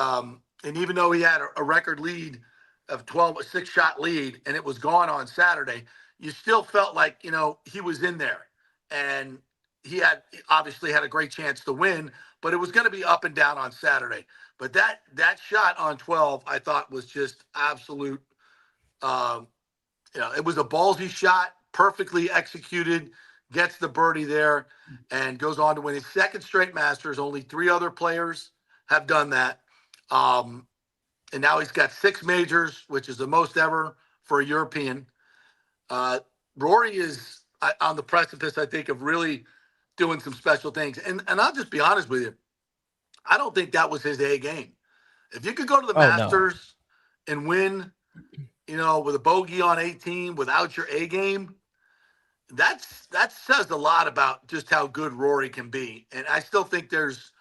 Speaker 5: even though he had a record lead of 12, a 6-shot lead, and it was gone on Saturday, you still felt like, he was in there. And he obviously had a great chance to win, but it was going to be up and down on Saturday. But that shot on 12, I thought was just absolute. It was a ballsy shot, perfectly executed, gets the birdie there, and goes on to win his second straight Masters. Only 3 other players have done that. And now he's got 6 majors, which is the most ever for a European. Rory is on the precipice, I think, of really doing some special things. And I'll just be honest with you. I don't think that was his A game. If you could go to the Masters and win, with a bogey on 18 without your A game, that says a lot about just how good Rory can be. And I still think there's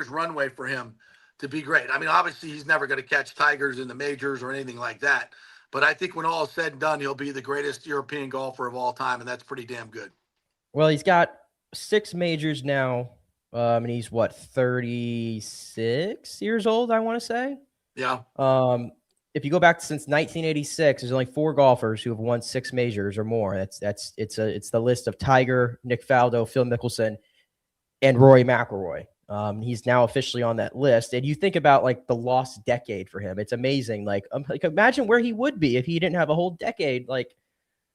Speaker 5: runway for him to be great. I mean, obviously he's never going to catch Tigers in the majors or anything like that. But I think when all is said and done, he'll be the greatest European golfer of all time, and that's pretty damn good.
Speaker 3: Well, he's got 6 majors now, and he's 36 years old, I want to say.
Speaker 5: Yeah.
Speaker 3: If you go back since 1986, there's only 4 golfers who have won 6 majors or more. It's the list of Tiger, Nick Faldo, Phil Mickelson, and Rory McIlroy. He's now officially on that list. And you think about like the lost decade for him. It's amazing. Like imagine where he would be if he didn't have a whole decade. Like,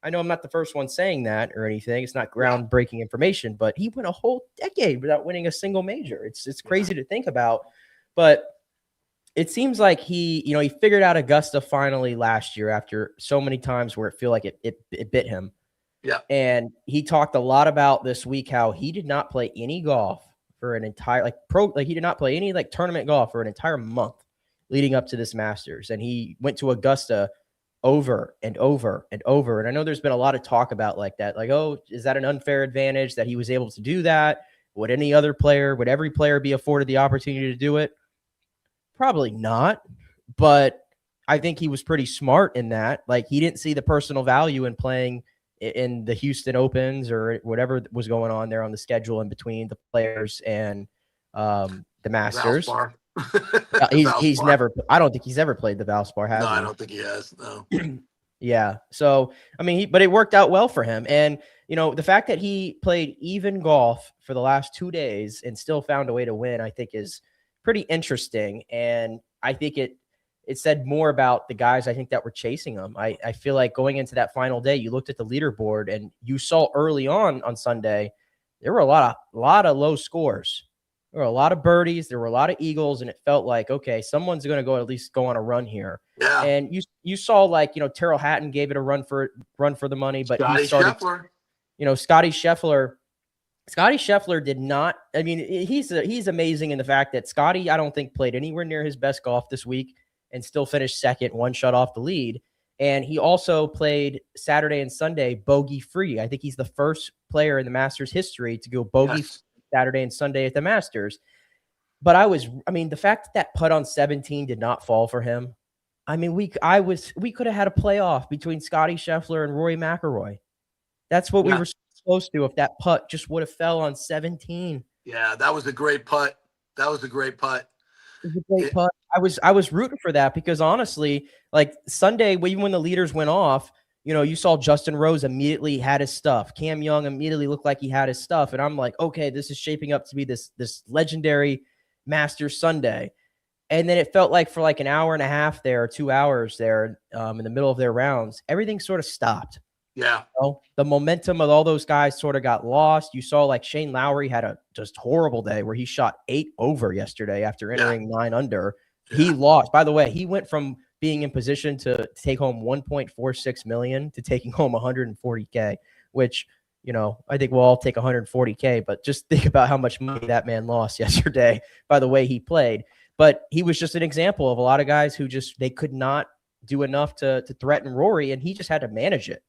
Speaker 3: I know I'm not the first one saying that or anything. It's not groundbreaking information, but he went a whole decade without winning a single major. It's crazy to think about, but it seems like he figured out Augusta finally last year after so many times where it feel like it bit him.
Speaker 5: Yeah.
Speaker 3: And he talked a lot about this week how he did not play any golf for an entire he did not play any tournament golf for an entire month leading up to this Masters. And he went to Augusta over and over and over. And I know there's been a lot of talk about like that, like, oh, is that an unfair advantage that he was able to do that? Would every player be afforded the opportunity to do it? Probably not. But I think he was pretty smart in that. Like, he didn't see the personal value in playing in the Houston Opens or whatever was going on there on the schedule in between the players and the Masters. He's never, I don't think he's ever played the Valspar, has he?
Speaker 5: No, I don't think he has. No.
Speaker 3: Yeah. So, I mean, but it worked out well for him. And, the fact that he played even golf for the last 2 days and still found a way to win, I think is pretty interesting. And I think it said more about the guys, I think, that were chasing him. I feel like going into that final day, you looked at the leaderboard and you saw early on Sunday, there were a lot of low scores. There were a lot of birdies. There were a lot of eagles, and it felt like, okay, someone's going to at least go on a run here.
Speaker 5: Yeah.
Speaker 3: And you saw Terrell Hatton gave it a run for the money, but
Speaker 5: Scotty Scheffler.
Speaker 3: Scotty Scheffler did not. I mean, he's amazing in the fact that Scotty, I don't think, played anywhere near his best golf this week and still finished second, 1 shot off the lead. And he also played Saturday and Sunday bogey free. I think he's the first player in the Masters history to go bogey free Saturday and Sunday at the Masters. But the fact that putt on 17 did not fall for him. I mean, we could have had a playoff between Scotty Scheffler and Rory McIlroy. That's what we were supposed to if that putt just would have fell on 17.
Speaker 5: Yeah, that was a great putt. It was a great putt.
Speaker 3: I was rooting for that because honestly, like Sunday, even when the leaders went off, you saw Justin Rose immediately had his stuff. Cam Young immediately looked like he had his stuff. And I'm like, okay, this is shaping up to be this legendary Masters Sunday. And then it felt like for like an hour and a half there, 2 hours there in the middle of their rounds, everything sort of stopped.
Speaker 5: Yeah.
Speaker 3: The momentum of all those guys sort of got lost. You saw like Shane Lowry had a just horrible day where he shot 8 over yesterday after entering 9 under.
Speaker 5: Yeah.
Speaker 3: He lost. By the way, he went from being in position to take home 1.46 million to taking home 140K, which, you know, I think we'll all take 140K, but just think about how much money that man lost yesterday by the way he played. But he was just an example of a lot of guys who just, they could not do enough to threaten Rory, and he just had to manage it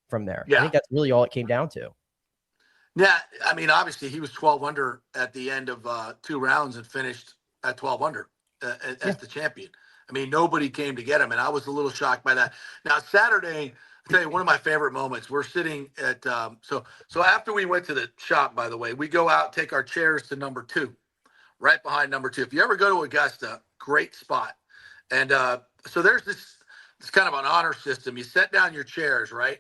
Speaker 3: from there.
Speaker 5: Yeah.
Speaker 3: I think that's really all it came down to.
Speaker 5: Yeah. I mean, obviously he was 12 under at the end of 2 rounds and finished at 12 under as the champion. I mean, nobody came to get him, and I was a little shocked by that. Now, Saturday, I'll tell you one of my favorite moments. We're sitting at so after we went to the shop, by the way, we go out, take our chairs to number 2, right behind number 2. If you ever go to Augusta, great spot. And so there's this kind of an honor system. You set down your chairs, right?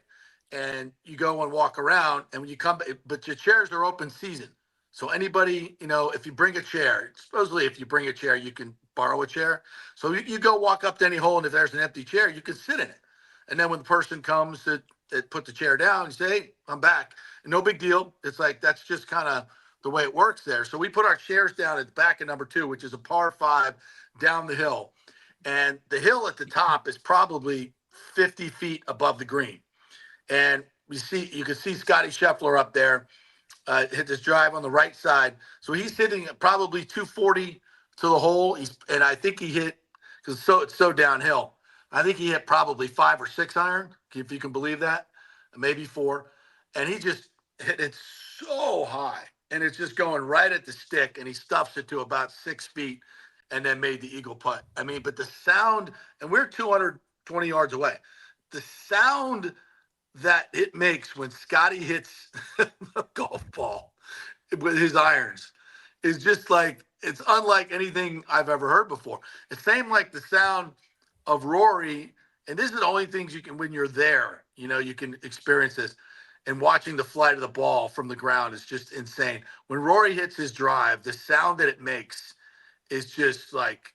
Speaker 5: And you go and walk around, and when you come, but your chairs are open season. So anybody, you know, if you bring a chair, supposedly if you bring a chair, you can borrow a chair. So you go walk up to any hole, and if there's an empty chair, you can sit in it. And then when the person comes to put the chair down, you say, hey, I'm back. And no big deal. It's like, that's just kind of the way it works there. So we put our chairs down at the back of number 2, which is a par 5 down the hill. And the hill at the top is probably 50 feet above the green. And you can see Scotty Scheffler up there, hit this drive on the right side. So he's hitting probably 240 to the hole. And I think he hit, because it's so downhill, I think he hit probably 5 or 6 iron, if you can believe that, maybe 4. And he just hit it so high, and it's just going right at the stick, and he stuffs it to about 6 feet and then made the eagle putt. I mean, but the sound, and we're 220 yards away, the sound that it makes when Scotty hits the golf ball with his irons is just like, it's unlike anything I've ever heard before. It's same like the sound of Rory, and this is the only things you can, when you're there, you know, you can experience this, and watching the flight of the ball from the ground is just insane. When Rory hits his drive, the sound that it makes is just like,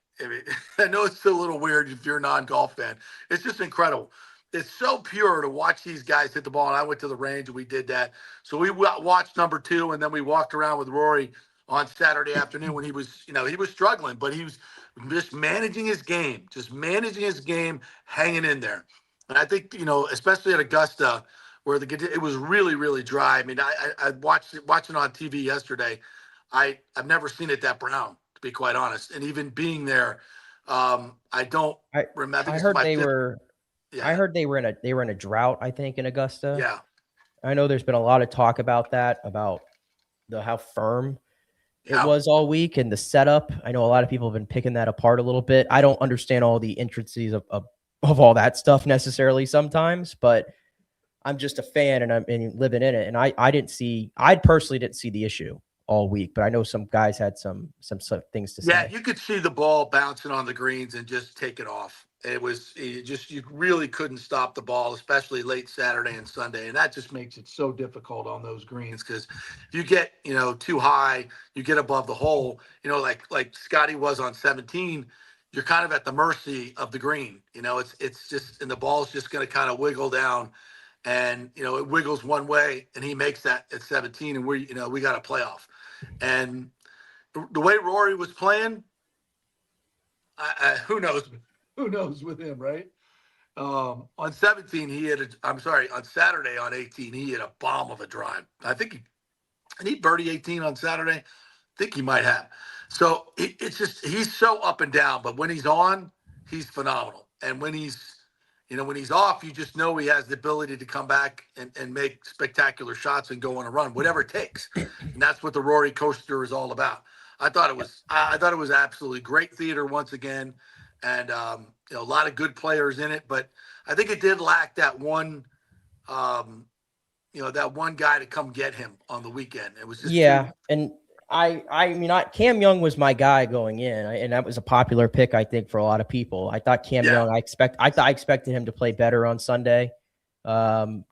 Speaker 5: I know it's a little weird if you're a non-golf fan. It's just incredible. It's so pure to watch these guys hit the ball. And I went to the range and we did that. So we watched number 2, and then we walked around with Rory on Saturday afternoon when he was, you know, he was struggling, but he was just managing his game, hanging in there. And I think, you know, especially at Augusta, where it was really, really dry. I mean, I watching on TV yesterday. I've never seen it that brown, to be quite honest. And even being there, I don't remember.
Speaker 3: I heard they were. Yeah. I heard they were in a drought, I think, in Augusta.
Speaker 5: Yeah.
Speaker 3: I know there's been a lot of talk about that, about how firm it was all week and the setup. I know a lot of people have been picking that apart a little bit. I don't understand all the intricacies of all that stuff necessarily sometimes, but I'm just a fan and I'm living in it. And I personally didn't see the issue all week, but I know some guys had some things to say.
Speaker 5: Yeah, you could see the ball bouncing on the greens and just take it off. You really couldn't stop the ball, especially late Saturday and Sunday. And that just makes it so difficult on those greens, because if you get, you know, too high, you get above the hole, you know, like Scotty was on 17, you're kind of at the mercy of the green. You know, it's just, and the ball's just going to kind of wiggle down, and, you know, it wiggles one way and he makes that at 17, and we got a playoff. And the way Rory was playing, who knows with him, right? On 17, on Saturday on 18, he hit a bomb of a drive. I think he birdied 18 on Saturday. I think he might have. So it's just, he's so up and down, but when he's on, he's phenomenal. And when he's off, you just know he has the ability to come back and make spectacular shots and go on a run, whatever it takes. And that's what the Rory-Coaster is all about. I thought it was absolutely great theater once again. And, a lot of good players in it, but I think it did lack that one, that one guy to come get him on the weekend. It was just
Speaker 3: and I mean, Cam Young was my guy going in, and that was a popular pick, I think, for a lot of people. I thought Cam Young, I expected him to play better on Sunday.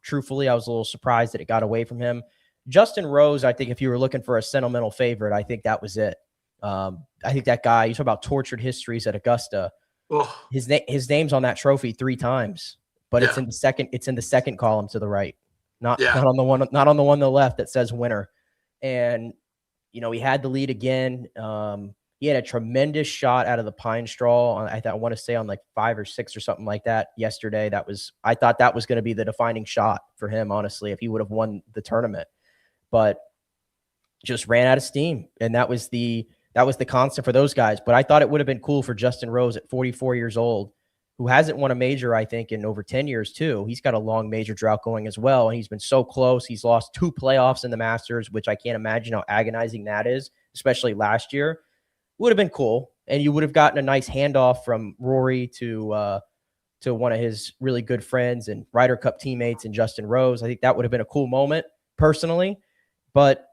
Speaker 3: Truthfully, I was a little surprised that it got away from him. Justin Rose, I think if you were looking for a sentimental favorite, I think that was it. I think that guy, you talk about tortured histories at Augusta.
Speaker 5: Oh.
Speaker 3: His name's on that trophy 3 times, but
Speaker 5: Yeah.
Speaker 3: it's in the second. It's in the second column to the right, not
Speaker 5: Yeah.
Speaker 3: not on the one on the left that says winner. And he had the lead again. He had a tremendous shot out of the pine straw. I want to say on like 5 or 6 or something like that yesterday. I thought that was going to be the defining shot for him, honestly, if he would have won the tournament, but just ran out of steam. And that was the constant for those guys. But I thought it would have been cool for Justin Rose at 44 years old, who hasn't won a major, I think, in over 10 years too. He's got a long major drought going as well. And he's been so close. He's lost 2 playoffs in the Masters, which I can't imagine how agonizing that is, especially last year. Would have been cool. And you would have gotten a nice handoff from Rory to one of his really good friends and Ryder Cup teammates and Justin Rose. I think that would have been a cool moment personally, but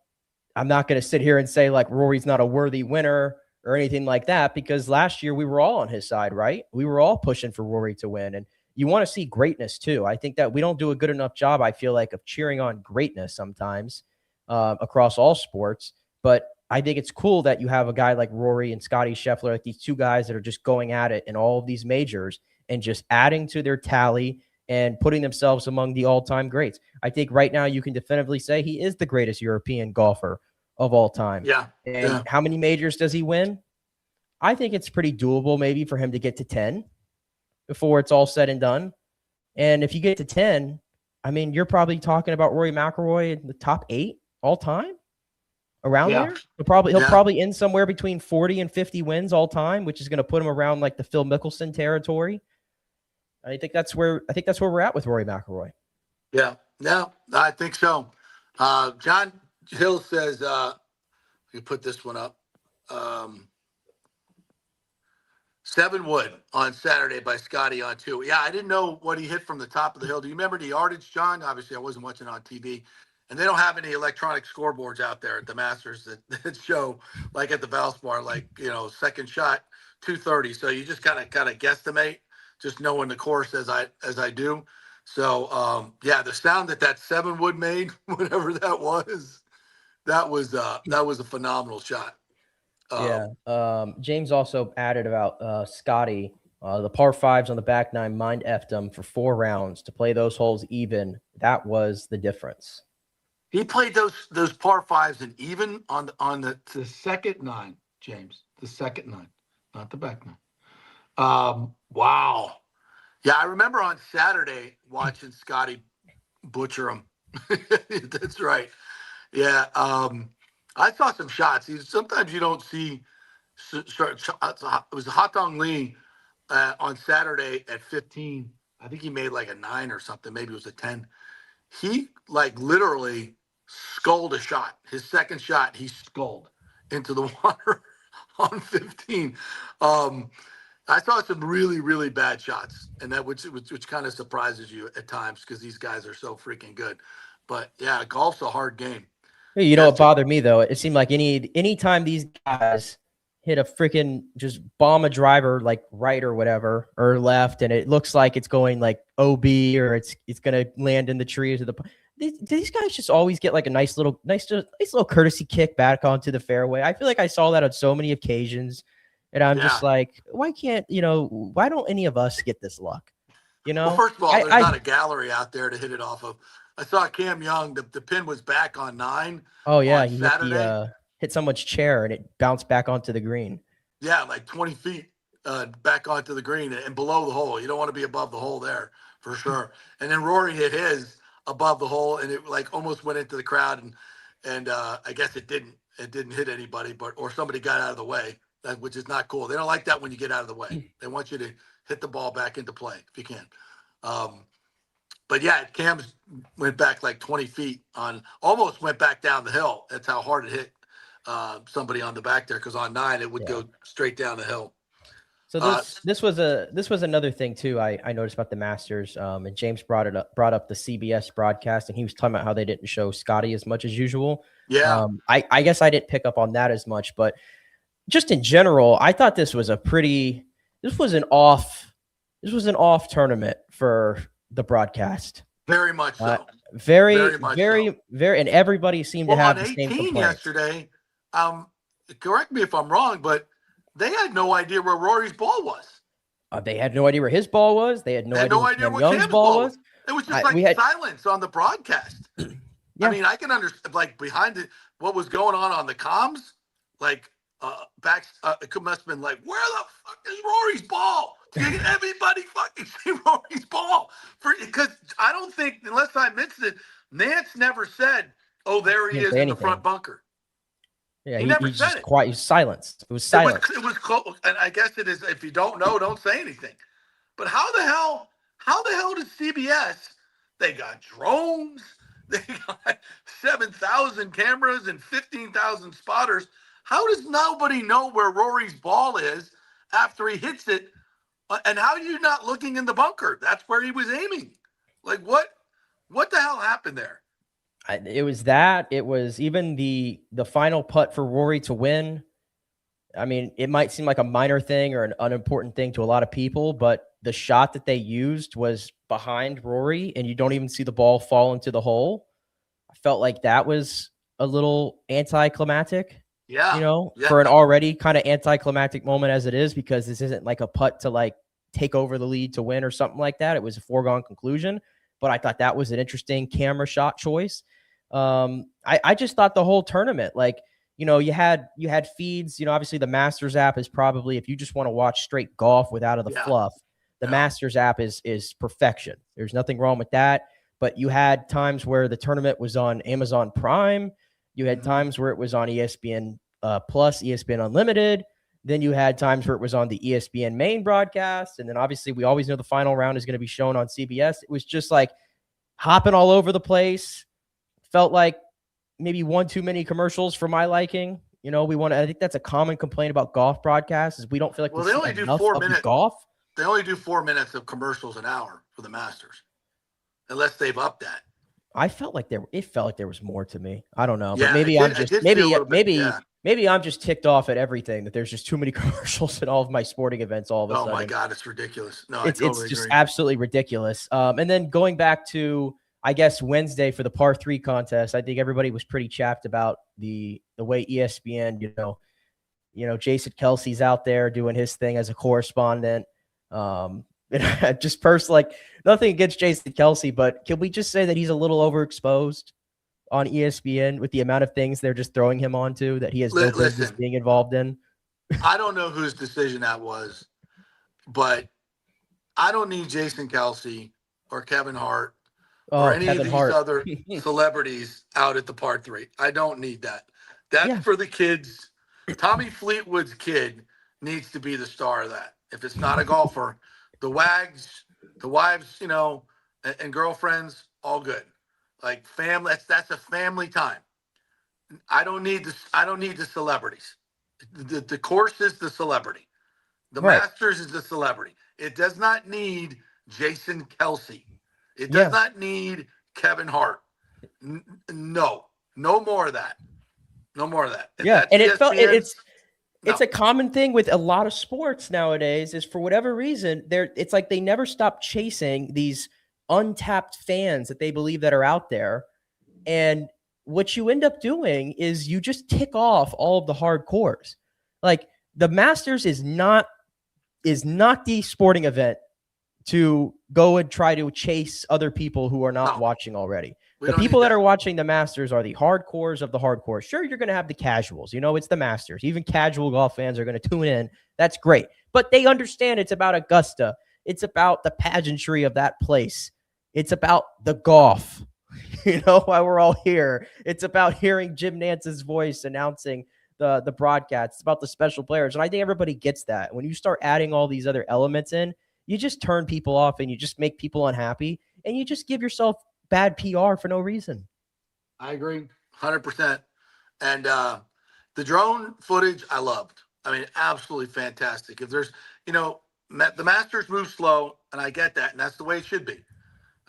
Speaker 3: I'm not going to sit here and say like Rory's not a worthy winner or anything like that, because last year we were all on his side, right? We were all pushing for Rory to win, and you want to see greatness too. I think that we don't do a good enough job, I feel like, of cheering on greatness sometimes across all sports, but I think it's cool that you have a guy like Rory and Scotty Scheffler, like these 2 guys that are just going at it in all of these majors and just adding to their tally and putting themselves among the all-time greats. I think right now you can definitively say he is the greatest European golfer of all time.
Speaker 5: Yeah.
Speaker 3: And how many majors does he win? I think it's pretty doable maybe for him to get to 10 before it's all said and done. And if you get to 10, I mean, you're probably talking about Rory McIlroy in the top 8 all time. Around there, he'll probably end somewhere between 40 and 50 wins all time, which is going to put him around like the Phil Mickelson territory. I think that's where we're at with Rory McIlroy.
Speaker 5: Yeah, no, I think so. John Hill says, you put this one up. 7 wood on Saturday by Scotty on 2. Yeah, I didn't know what he hit from the top of the hill. Do you remember the yardage, John? Obviously, I wasn't watching on TV. And they don't have any electronic scoreboards out there at the Masters that show, like at the Valspar, like, second shot, 230. So you just kind of guesstimate, just knowing the course as I do. So, the sound that 7 wood made, whatever that was a phenomenal shot.
Speaker 3: James also added about Scotty, the par 5s on the back 9, mind effed him for 4 rounds to play those holes even. That was the difference.
Speaker 5: He played those par 5s and even on the second 9, James. The second 9, not the back 9. Wow. Yeah, I remember on Saturday watching Scotty butcher him. That's right. Yeah. I saw some shots. Sometimes you don't see shots. It was Hatong Lee on Saturday at 15. I think he made like a 9 or something. Maybe it was a 10. He literally sculled a shot. His second shot, he sculled into the water on 15. I saw some really, really bad shots, and that which kind of surprises you at times because these guys are so freaking good. But yeah, golf's a hard game.
Speaker 3: You know what bothered me though? It seemed like anytime these guys hit a freaking just bomb a driver like right or whatever or left, and it looks like it's going like OB or it's gonna land in the trees or these guys just always get like a nice little courtesy kick back onto the fairway. I feel like I saw that on so many occasions, and I'm just like, why don't any of us get this luck?
Speaker 5: Well, first of all, there's not a gallery out there to hit it off of. I saw Cam Young. The pin was back on 9.
Speaker 3: Oh yeah, he hit someone's chair and it bounced back onto the green.
Speaker 5: Yeah, like 20 feet back onto the green and below the hole. You don't want to be above the hole there for sure. And then Rory hit his above the hole and it like almost went into the crowd and I guess it didn't hit anybody, or somebody got out of the way, which is not cool. They don't like that when you get out of the way. They want you to hit the ball back into play if you can. But yeah, Cam's went back like 20 feet almost went back down the hill. That's how hard it hit somebody on the back there. Cause on 9, it would go straight down the hill.
Speaker 3: So this was another thing too. I noticed about the Masters, and James brought up the CBS broadcast, and he was talking about how they didn't show Scotty as much as usual.
Speaker 5: Yeah.
Speaker 3: I guess I didn't pick up on that as much, but just in general, I thought this was an off tournament for the broadcast.
Speaker 5: Very much so.
Speaker 3: Very, and everybody seemed to have the same complaints.
Speaker 5: Yesterday, correct me if I'm wrong, but they had no idea where Rory's ball was.
Speaker 3: They had no idea where his ball was. They had no idea where Cam Young's ball was.
Speaker 5: It was just like silence on the broadcast.
Speaker 3: Yeah.
Speaker 5: I mean, I can understand, like, behind it, what was going on the comms, like, it must have been like, where the fuck is Rory's ball? Did everybody fucking see Rory's ball? Because I don't think, unless I missed it, Nance never said, oh, there he is in the front bunker.
Speaker 3: Yeah,
Speaker 5: he never
Speaker 3: said
Speaker 5: just
Speaker 3: it. Quiet. He was silenced. It was silent.
Speaker 5: It was close, and I guess it is. If you don't know, don't say anything. But how the hell does CBS? They got drones. They got 7,000 cameras and 15,000 spotters. How does nobody know where Rory's ball is after he hits it? And how are you not looking in the bunker? That's where he was aiming. Like, what the hell happened there?
Speaker 3: It was that. It was even the final putt for Rory to win. I mean, it might seem like a minor thing or an unimportant thing to a lot of people, but the shot that they used was behind Rory, and you don't even see the ball fall into the hole. I felt like that was a little anticlimactic.
Speaker 5: Yeah.
Speaker 3: For an already kind of anticlimactic moment as it is, because this isn't like a putt to like take over the lead to win or something like that. It was a foregone conclusion, but I thought that was an interesting camera shot choice. I just thought the whole tournament, like, you had feeds, obviously the Masters app is probably, if you just want to watch straight golf without the fluff, the Masters app is perfection. There's nothing wrong with that. But you had times where the tournament was on Amazon Prime. You had times where it was on ESPN Plus, ESPN Unlimited. Then you had times where it was on the ESPN main broadcast. And then obviously we always know the final round is going to be shown on CBS. It was just like hopping all over the place. Felt like maybe one too many commercials for my liking. I think that's a common complaint about golf broadcasts is we don't feel like
Speaker 5: they only do 4 minutes
Speaker 3: golf.
Speaker 5: They only do 4 minutes of commercials an hour for the Masters, unless they've upped that.
Speaker 3: I felt like it felt like there was more to me. I don't know,
Speaker 5: Yeah,
Speaker 3: but maybe I'm just ticked off at everything that there's just too many commercials at all of my sporting events all of a sudden.
Speaker 5: Oh my God, it's ridiculous. No,
Speaker 3: it's
Speaker 5: totally
Speaker 3: just
Speaker 5: agree.
Speaker 3: absolutely ridiculous. And then going back to, I guess, Wednesday for the par 3 contest, I think everybody was pretty chapped about the way ESPN, Jason Kelsey's out there doing his thing as a correspondent. And just personally, like, nothing against Jason Kelsey, but can we just say that he's a little overexposed on ESPN with the amount of things they're just throwing him onto that he has no business being involved in?
Speaker 5: I don't know whose decision that was, but I don't need Jason Kelsey or Kevin Hart or any of these other celebrities out at the par 3. I don't need that. That's for the kids. Tommy Fleetwood's kid needs to be the star of that. If it's not a golfer, the wags, the wives, and girlfriends, all good. Like family, that's a family time. I don't need the celebrities. The course is the celebrity. The Masters is the celebrity. It does not need Jason Kelsey. It does not need Kevin Hart. No more of that. No more of that.
Speaker 3: Yeah, and it's a common thing with a lot of sports nowadays is, for whatever reason, it's like they never stop chasing these untapped fans that they believe that are out there. And what you end up doing is you just tick off all of the hardcores. Like, the Masters is not the sporting event to go and try to chase other people who are not watching already. The people that are watching the Masters are the hardcores of the hardcore. Sure, you're going to have the casuals. It's the Masters. Even casual golf fans are going to tune in. That's great. But they understand it's about Augusta. It's about the pageantry of that place. It's about the golf. Why we're all here. It's about hearing Jim Nance's voice announcing the broadcast. It's about the special players. And I think everybody gets that. When you start adding all these other elements in, you just turn people off and you just make people unhappy. And you just give yourself bad PR for no reason.
Speaker 5: I agree 100%. And the drone footage I loved. I mean, absolutely fantastic. If there's, the Masters move slow, and I get that, and that's the way it should be.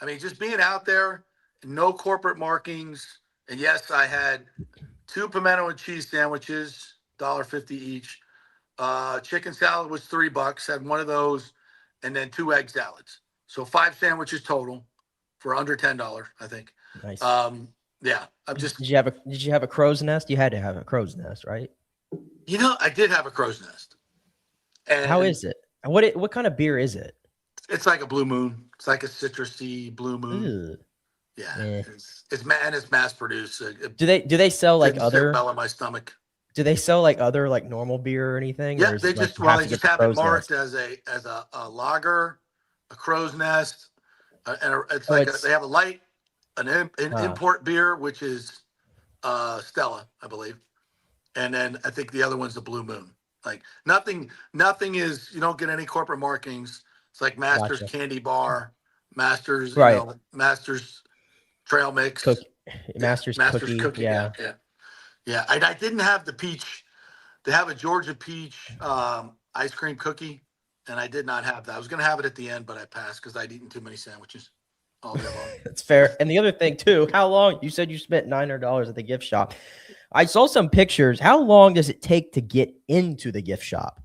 Speaker 5: I mean, just being out there, no corporate markings. And yes, I had 2 pimento and cheese sandwiches, $1.50 each. Chicken salad was $3, had one of those, and then 2 egg salads. So 5 sandwiches total for under $10, I think.
Speaker 3: Nice.
Speaker 5: Yeah, I'm just.
Speaker 3: Did you have a crow's nest? You had to have a crow's nest, right?
Speaker 5: I did have a crow's nest. And
Speaker 3: how is it? What kind of beer is it?
Speaker 5: It's like a Blue Moon. It's like a citrusy Blue Moon.
Speaker 3: Ugh.
Speaker 5: Yeah,
Speaker 3: Eh.
Speaker 5: it's mass produced.
Speaker 3: Do they sell like
Speaker 5: Didn't sit
Speaker 3: other?
Speaker 5: well in my stomach.
Speaker 3: Do they sell like other like normal beer or anything?
Speaker 5: Yeah,
Speaker 3: Or is
Speaker 5: they
Speaker 3: it, like,
Speaker 5: just
Speaker 3: you have
Speaker 5: they
Speaker 3: to
Speaker 5: just
Speaker 3: get the
Speaker 5: have it
Speaker 3: crow's
Speaker 5: marked
Speaker 3: nest?
Speaker 5: as a lager, a crow's nest, it's
Speaker 3: Oh,
Speaker 5: like
Speaker 3: it's
Speaker 5: they have a light, an
Speaker 3: uh,
Speaker 5: import beer which is Stella, I believe, and then I think the other one's the Blue Moon. Like nothing is, you don't get any corporate markings. It's like Masters
Speaker 3: gotcha.
Speaker 5: Candy Bar, Masters,
Speaker 3: Right.
Speaker 5: Masters Trail
Speaker 3: Cook
Speaker 5: Mix. Yeah,
Speaker 3: Master's
Speaker 5: Masters
Speaker 3: cookie.
Speaker 5: Cookie.
Speaker 3: Yeah.
Speaker 5: Yeah. I didn't have the peach. They have a Georgia peach ice cream cookie, and I did not have that. I was going to have it at the end, but I passed because I'd eaten too many sandwiches all day long.
Speaker 3: That's fair. And the other thing too, how long you said you spent $900 at the gift shop? I saw some pictures. How long does it take to get into the gift shop?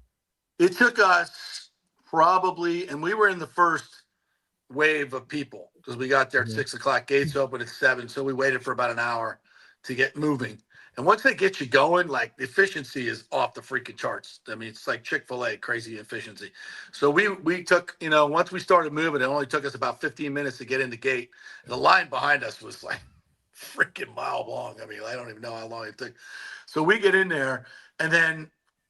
Speaker 5: It took us probably, and we were in the first wave of people because we got there at 6 o'clock. Gates open at 7, so we waited for about an hour to get moving. And once they get you going, like the efficiency is off the freaking charts. I mean, it's like Chick-fil-A, crazy efficiency. So we took, once we started moving, it only took us about 15 minutes to get in the gate. The line behind us was like freaking mile long. I mean, I don't even know how long it took. So we get in there, and then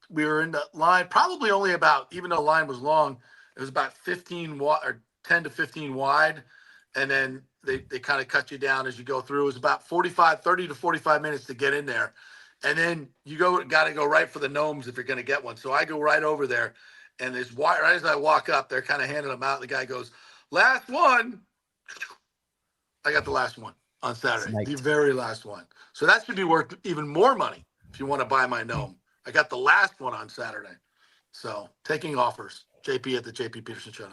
Speaker 5: we were in the line probably only about, even though the line was long, it was about 15 or 10 to 15 wide. And then they kind of cut you down as you go through. It was about 30 to 45 minutes to get in there. And then you got to go right for the gnomes if you're going to get one. So I go right over there, and right as I walk up, they're kind of handing them out. The guy goes, "Last one." I got the last one on Saturday, the very last one. So that should be worth even more money if you want to buy my gnome. I got the last one on Saturday. So taking offers. JP at the JP Peterson Show.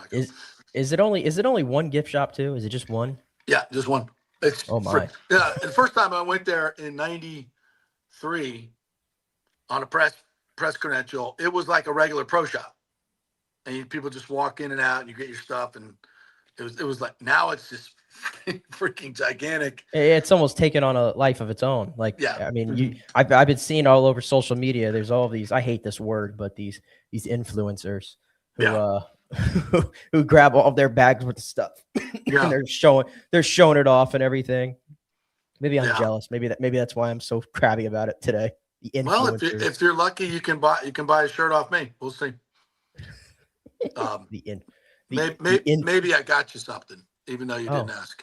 Speaker 3: Is it only one gift shop too? Is it just one?
Speaker 5: Yeah, just one. It's
Speaker 3: Oh my.
Speaker 5: Yeah, and the first time I went there in '93 on a press credential, it was like a regular pro shop, and people just walk in and out, and you get your stuff, and it was like, now it's just freaking gigantic.
Speaker 3: It's almost taken on a life of its own. Like,
Speaker 5: Yeah.
Speaker 3: I mean, I've been seeing all over social media. There's all these. I hate this word, but these influencers who who grab all of their bags with the stuff, and they're showing it off and everything. Maybe I'm jealous. Maybe that's why I'm so crabby about it today. The influencers.
Speaker 5: Well, if you're lucky, you can buy a shirt off me. We'll see. Maybe I got you something, even though you didn't ask.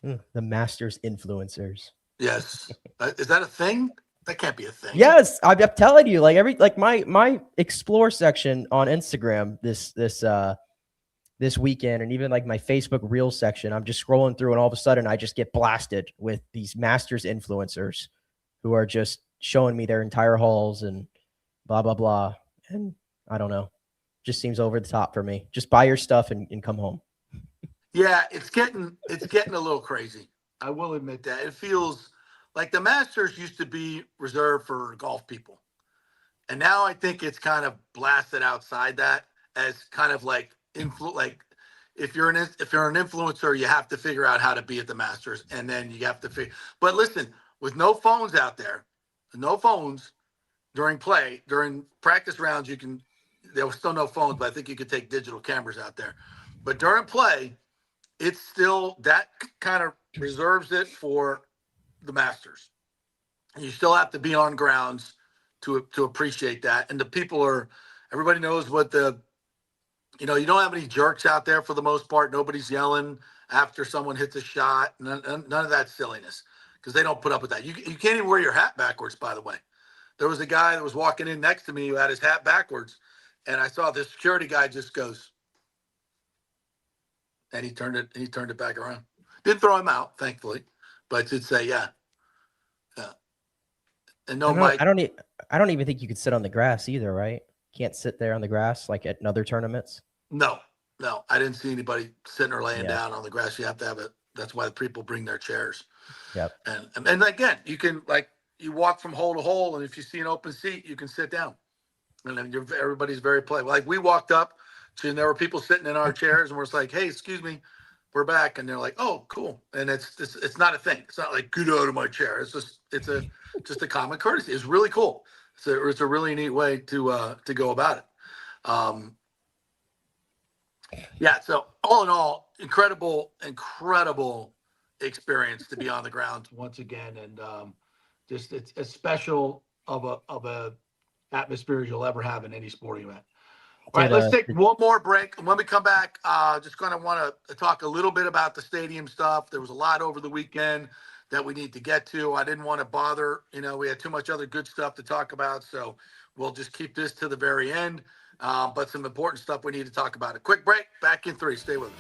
Speaker 3: The Masters influencers. Yes.
Speaker 5: Is that a thing? That can't be a thing.
Speaker 3: Yes, I'm telling you, like my explore section on Instagram this weekend, and even like my Facebook Reels section, I'm just scrolling through, and all of a sudden I just get blasted with these Masters influencers who are just showing me their entire hauls and blah blah blah. And I don't know, just seems over the top for me. Just buy your stuff and come home.
Speaker 5: Yeah, it's getting a little crazy. I will admit that. It feels like the Masters used to be reserved for golf people. And now I think it's kind of blasted outside that as kind of like if you're an influencer, you have to figure out how to be at the Masters, and then you have to but listen, with no phones out there, during practice rounds, there was still no phones, but I think you could take digital cameras out there. But during play, it's still, that kind of reserves it for the Masters. You still have to be on grounds to appreciate that. And everybody knows what you don't have any jerks out there for the most part. Nobody's yelling after someone hits a shot. None of that silliness, because they don't put up with that. You can't even wear your hat backwards, by the way. There was a guy that was walking in next to me who had his hat backwards, and I saw this security guy just goes, and he turned it back around. Didn't throw him out, thankfully, but did say, yeah. And no mic.
Speaker 3: I don't even think you could sit on the grass either, right? Can't sit there on the grass like at other tournaments.
Speaker 5: No, I didn't see anybody sitting or laying down on the grass. You have to have it. That's why the people bring their chairs.
Speaker 3: Yep.
Speaker 5: And again, you can, you walk from hole to hole, and if you see an open seat, you can sit down. And then everybody's very polite. Like, we walked up, and there were people sitting in our chairs, and we're just like, "Hey, excuse me, we're back." And they're like, "Oh, cool." And it's not a thing. It's not like, "Get out of my chair." It's just a common courtesy. It's really cool. It's a really neat way to go about it. Yeah. So all in all, incredible experience to be on the ground once again, and just it's as special of a atmosphere as you'll ever have in any sporting event. All right, let's take one more break. And when we come back, just going to want to talk a little bit about the stadium stuff. There was a lot over the weekend that we need to get to. I didn't want to bother. We had too much other good stuff to talk about. So we'll just keep this to the very end. But some important stuff we need to talk about. A quick break. Back in 3. Stay with us.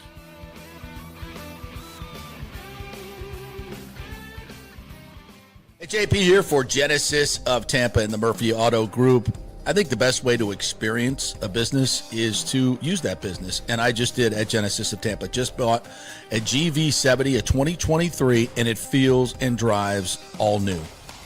Speaker 2: Hey, JP here for Genesis of Tampa and the Murphy Auto Group. I think the best way to experience a business is to use that business. And I just did at Genesis of Tampa. Just bought a GV70, a 2023, and it feels and drives all new.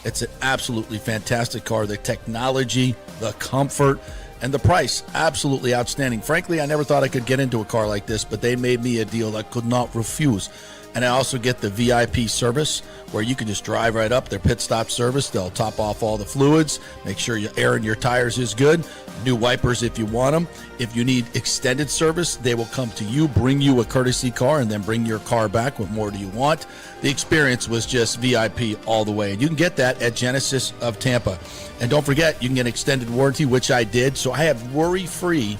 Speaker 2: It's an absolutely fantastic car. The technology, the comfort, and the price, absolutely outstanding. Frankly, I never thought I could get into a car like this, but they made me a deal I could not refuse. And I also get the VIP service where you can just drive right up, their pit stop service. They'll top off all the fluids, make sure your air in your tires is good, new wipers if you want them. If you need extended service, they will come to you, bring you a courtesy car, and then bring your car back. What more do you want? The experience was just VIP all the way. And you can get that at Genesis of Tampa. And don't forget, you can get extended warranty, which I did. So I have worry-free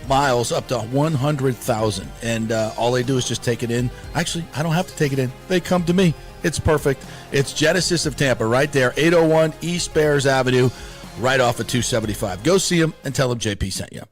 Speaker 2: miles up to 100,000, and all they do is just take it in. Actually, I don't have to take it in. They come to me. It's perfect. It's Genesis of Tampa right there, 801 East Bears Avenue, right off of 275. Go see them and tell them JP sent you.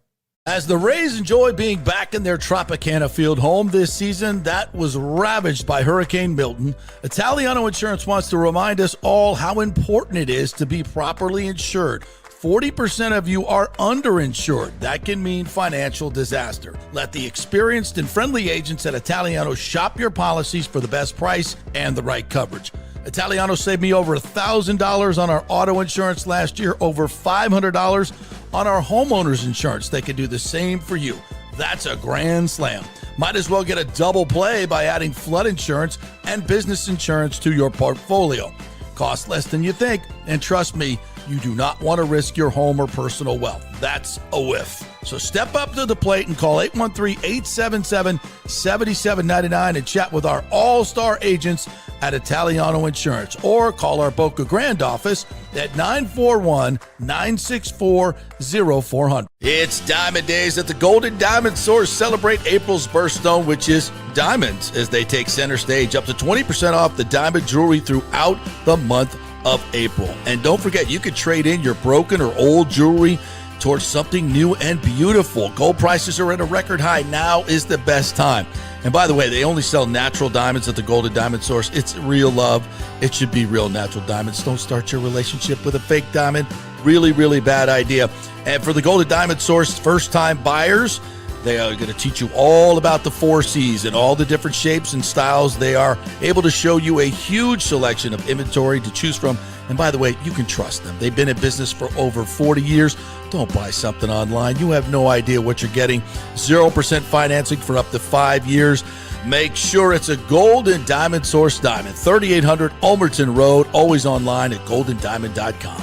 Speaker 2: As the Rays enjoy being back in their Tropicana Field home this season that was ravaged by Hurricane Milton, Italiano Insurance wants to remind us all how important it is to be properly insured. 40% of you are underinsured. That can mean financial disaster. Let the experienced and friendly agents at Italiano shop your policies for the best price and the right coverage. Italiano saved me over $1,000 on our auto insurance last year, over $500 on our homeowners insurance. They can do the same for you. That's a grand slam. Might as well get a double play by adding flood insurance and business insurance to your portfolio. Cost less than you think, and trust me, you do not want to risk your home or personal wealth. That's a whiff. So step up to the plate and call 813-877-7799 and chat with our all-star agents at Italiano Insurance, or call our Boca Grande office at 941-964-0400. It's Diamond Days at the Golden Diamond Source. Celebrate April's birthstone, which is diamonds, as they take center stage. Up to 20% off the diamond jewelry throughout the month of April. And don't forget, you can trade in your broken or old jewelry towards something new and beautiful. Gold prices are at a record high. Now is the best time. And by the way, they only sell natural diamonds at the Golden Diamond Source. It's real love. It should be real natural diamonds. Don't start your relationship with a fake diamond. Really, really bad idea. And for the Golden Diamond Source first-time buyers, they are going to teach you all about the 4 C's and all the different shapes and styles. They are able to show you a huge selection of inventory to choose from. And by the way, you can trust them. They've been in business for over 40 years. Don't buy something online. You have no idea what you're getting. 0% financing for up to 5 years. Make sure it's a Golden Diamond Source diamond. 3800 Ulmerton Road. Always online at goldendiamond.com.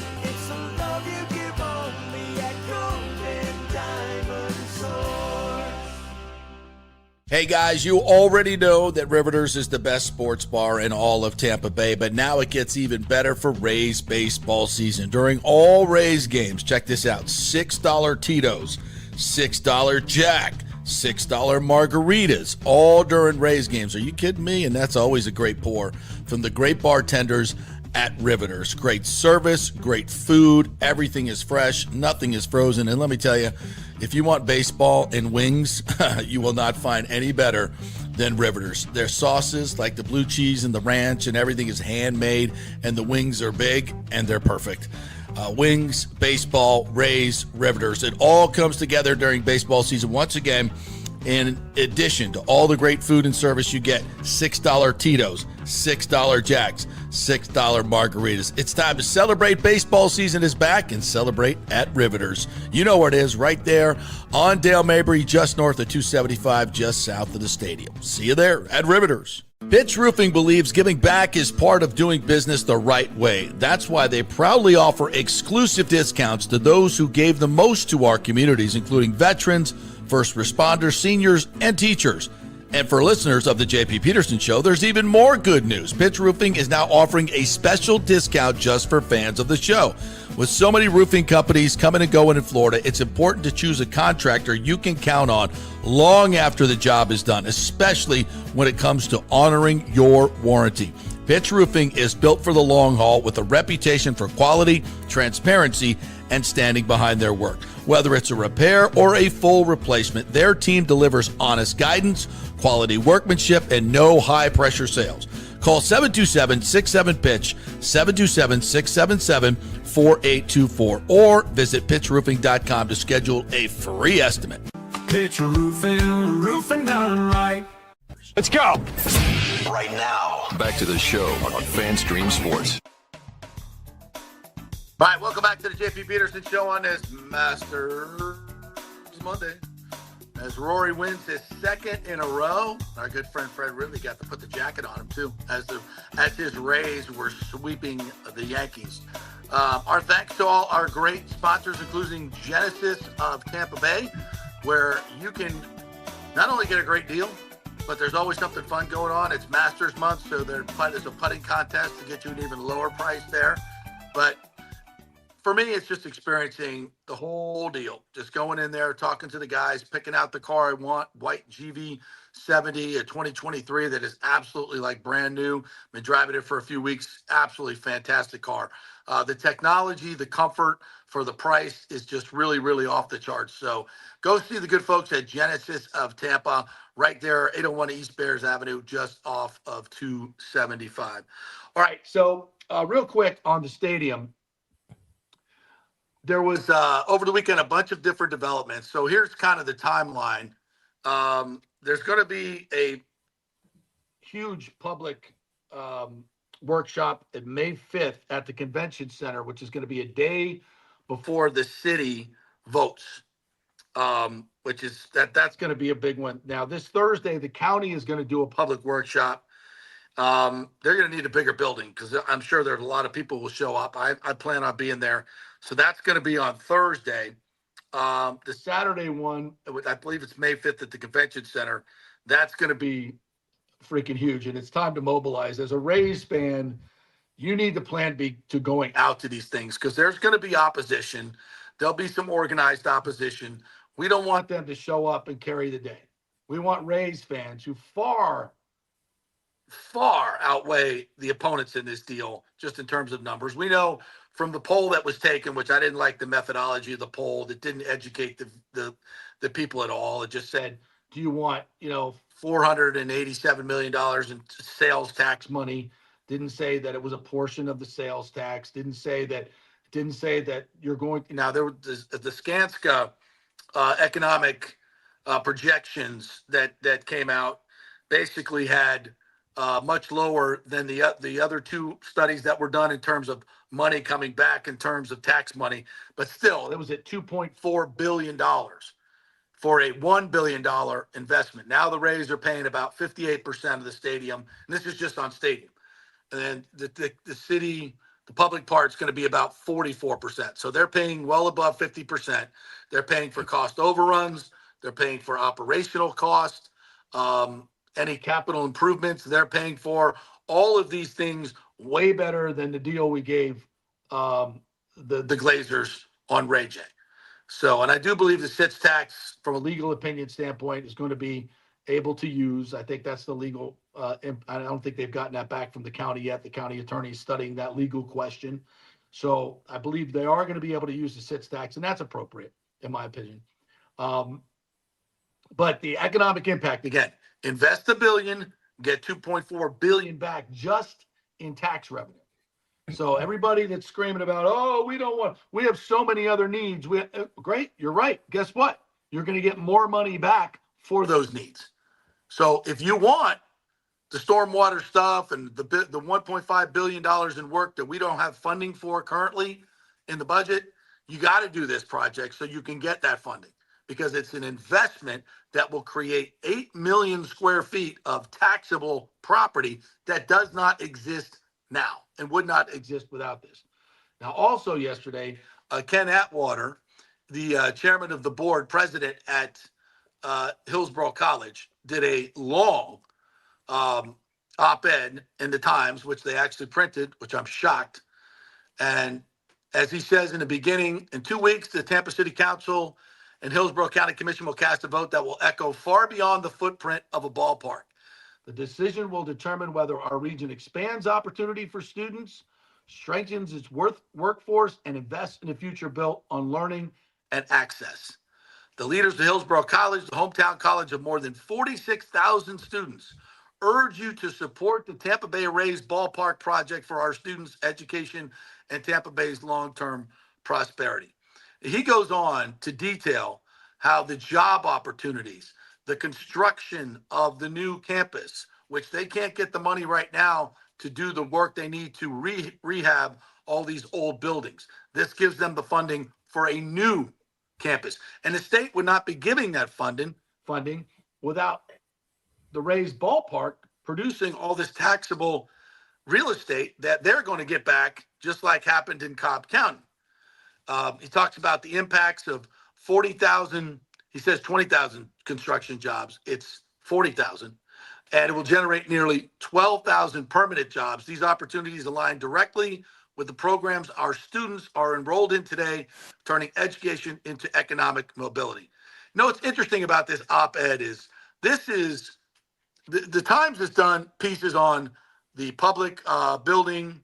Speaker 2: Hey guys, you already know that Riveters is the best sports bar in all of Tampa Bay, but now it gets even better for Rays baseball season. During all Rays games, check this out, $6 Tito's, $6 Jack, $6 margaritas, all during Rays games. Are you kidding me? And that's always a great pour from the great bartenders at Riveters. Great service, great food, everything is fresh, nothing is frozen. And let me tell you, if you want baseball and wings, you will not find any better than Riveters. Their sauces, like the blue cheese and the ranch, and everything is handmade, and the wings are big, and they're perfect. Wings, baseball, Rays, Riveters. It all comes together during baseball season. Once again, in addition to all the great food and service, you get $6 Tito's, $6 Jacks, $6 margaritas. It's time to celebrate. Baseball season is back, and celebrate at Riveters. You know where it is, right there on Dale Mabry, just north of 275, just south of the stadium. See you there at Riveters. Pitch Roofing believes giving back is part of doing business the right way. That's why they proudly offer exclusive discounts to those who gave the most to our communities, including veterans, first responders, seniors, and teachers. And for listeners of the JP Peterson Show, there's even more good news. Pitch Roofing is now offering a special discount just for fans of the show. With so many roofing companies coming and going in Florida, it's important to choose a contractor you can count on long after the job is done, especially when it comes to honoring your warranty. Pitch Roofing is built for the long haul with a reputation for quality, transparency, and standing behind their work. Whether it's a repair or a full replacement, their team delivers honest guidance, quality workmanship, and no high-pressure sales. Call 727-67-PITCH, 727-677-4824, or visit pitchroofing.com to schedule a free estimate.
Speaker 6: Pitch roofing done right.
Speaker 1: Let's go. Right now. Back to the show on FanStream Sports.
Speaker 5: All right, welcome back to the JP Peterson Show on this Masters Monday. As Rory wins his second in a row, our good friend Fred Ridley got to put the jacket on him too, as his Rays were sweeping the Yankees. Our thanks to all our great sponsors, including Genesis of Tampa Bay, where you can not only get a great deal, but there's always something fun going on. It's Masters Month, so there's a putting contest to get you an even lower price there. But for me, it's just experiencing the whole deal. Just going in there, talking to the guys, picking out the car I want, white GV70, a 2023 that is absolutely like brand new. Been driving it for a few weeks. Absolutely fantastic car. The technology, the comfort for the price is just really, really off the charts. So go see the good folks at Genesis of Tampa, right there, 801 East Bears Avenue, just off of 275. All right, so real quick on the stadium. There was, over the weekend, a bunch of different developments. So here's kind of the timeline. There's going to be a huge public workshop at May 5th at the convention center, which is going to be a day before the city votes, which is that's going to be a big one. Now, this Thursday, the county is going to do a public workshop. They're going to need a bigger building because I'm sure there's a lot of people will show up. I plan on being there. So that's going to be on Thursday. The Saturday one, I believe it's May 5th at the convention center. That's going to be freaking huge. And it's time to mobilize. As a Rays fan, you need the plan B to going out to these things because there's going to be opposition. There'll be some organized opposition. We don't want them to show up and carry the day. We want Rays fans who far outweigh the opponents in this deal, just in terms of numbers. We know from the poll that was taken, which I didn't like the methodology of the poll, that didn't educate the people at all. It just said, do you want, $487 million in sales tax money? Didn't say that it was a portion of the sales tax. Didn't say that you're going to, now there was the Skanska economic projections that came out basically had much lower than the other two studies that were done in terms of money coming back in terms of tax money. But still, it was at $2.4 billion for a $1 billion investment. Now the Rays are paying about 58% of the stadium. And this is just on stadium. And then the city, the public part's going to be about 44%. So they're paying well above 50%. They're paying for cost overruns. They're paying for operational costs. Any capital improvements they're paying for, all of these things way better than the deal we gave the Glazers on Ray J. So, and I do believe the SITS tax, from a legal opinion standpoint, is going to be able to use. I think that's the legal. I don't think they've gotten that back from the county yet. The county attorney is studying that legal question. So I believe they are going to be able to use the SITS tax, and that's appropriate, in my opinion. But the economic impact, again, invest $1 billion, get $2.4 billion back just in tax revenue. So everybody that's screaming about, we have so many other needs. Great, you're right. Guess what? You're going to get more money back for those needs. So if you want the stormwater stuff and the $1.5 billion in work that we don't have funding for currently in the budget, you got to do this project so you can get that funding, because it's an investment that will create 8 million square feet of taxable property that does not exist now and would not exist without this. Now, also yesterday, Ken Atwater, the chairman of the board, president at Hillsborough College did a long op-ed in the Times, which they actually printed, which I'm shocked. And as he says in the beginning, in 2 weeks, the Tampa City Council and Hillsborough County Commission will cast a vote that will echo far beyond the footprint of a ballpark. The decision will determine whether our region expands opportunity for students, strengthens its workforce, and invests in a future built on learning and access. The leaders of Hillsborough College, the hometown college of more than 46,000 students, urge you to support the Tampa Bay Rays ballpark project for our students' education and Tampa Bay's long-term prosperity. He goes on to detail how the job opportunities, the construction of the new campus, which they can't get the money right now to do the work they need to rehab all these old buildings. This gives them the funding for a new campus. And the state would not be giving that funding without the Rays ballpark producing all this taxable real estate that they're going to get back, just like happened in Cobb County. He talks about the impacts of 40,000, he says 20,000 construction jobs. It's 40,000. And it will generate nearly 12,000 permanent jobs. These opportunities align directly with the programs our students are enrolled in today, turning education into economic mobility. You know what's interesting about this op-ed is the Times has done pieces on the public building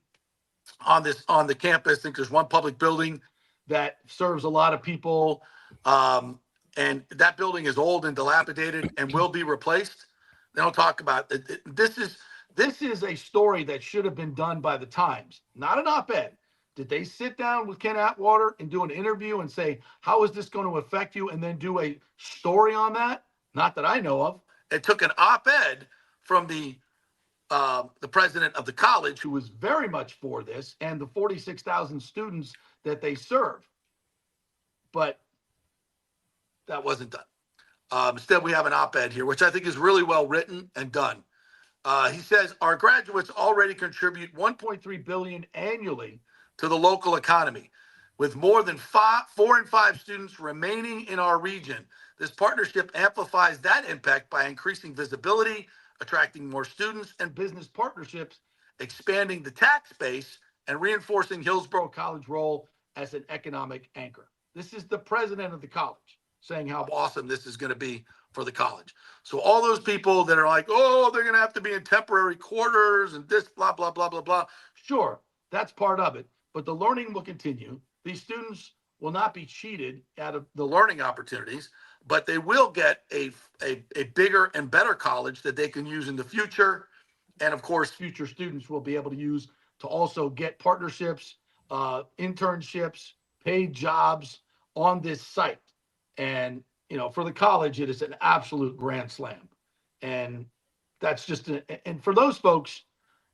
Speaker 5: on the campus. I think there's one public building that serves a lot of people, and that building is old and dilapidated and will be replaced. They don't talk about it. This is a story that should have been done by the Times, not an op-ed. Did they sit down with Ken Atwater and do an interview and say, how is this going to affect you, and then do a story on that? Not that I know of. It took an op-ed from the president of the college, who was very much for this, and the 46,000 students that they serve. But that wasn't done. Instead, we have an op-ed here, which I think is really well written and done. He says, our graduates already contribute $1.3 billion annually to the local economy. With more than 4 in 5 students remaining in our region, this partnership amplifies that impact by increasing visibility, attracting more students and business partnerships, expanding the tax base, and reinforcing Hillsborough College's role as an economic anchor. This is the president of the college saying how awesome this is going to be for the college. So all those people that are like, oh, they're going to have to be in temporary quarters and this, blah, blah, blah, blah, blah. Sure, that's part of it. But the learning will continue. These students will not be cheated out of the learning opportunities, but they will get a bigger and better college that they can use in the future. And of course, future students will be able to use to also get partnerships, internships, paid jobs on this site. And, you know, for the college, it is an absolute grand slam. And that's just, and for those folks,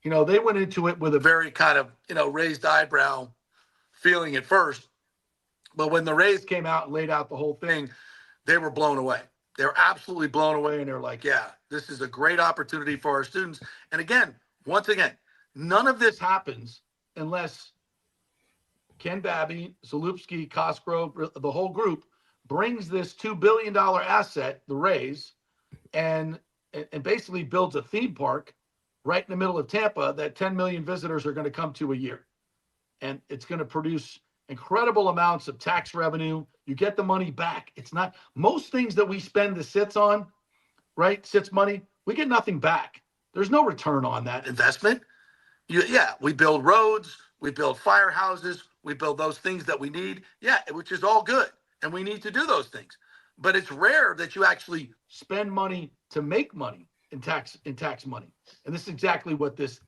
Speaker 5: you know, they went into it with a very kind of, you know, raised eyebrow feeling at first. But when the Rays came out and laid out the whole thing, they were blown away. They're absolutely blown away. And they're like, yeah, this is a great opportunity for our students. And again, once again, none of this happens unless Ken Babby, Zalupski, Cosgrove, the whole group brings this $2 billion asset, the Rays, and basically builds a theme park right in the middle of Tampa that 10 million visitors are going to come to a year. And it's going to produce incredible amounts of tax revenue. You get the money back. It's not most things that we spend the SITs on, right? SITs money, we get nothing back. There's no return on that investment. We build roads, we build firehouses, we build those things that we need. Yeah, which is all good. And we need to do those things. But it's rare that you actually spend money to make money in tax money. And this is exactly what this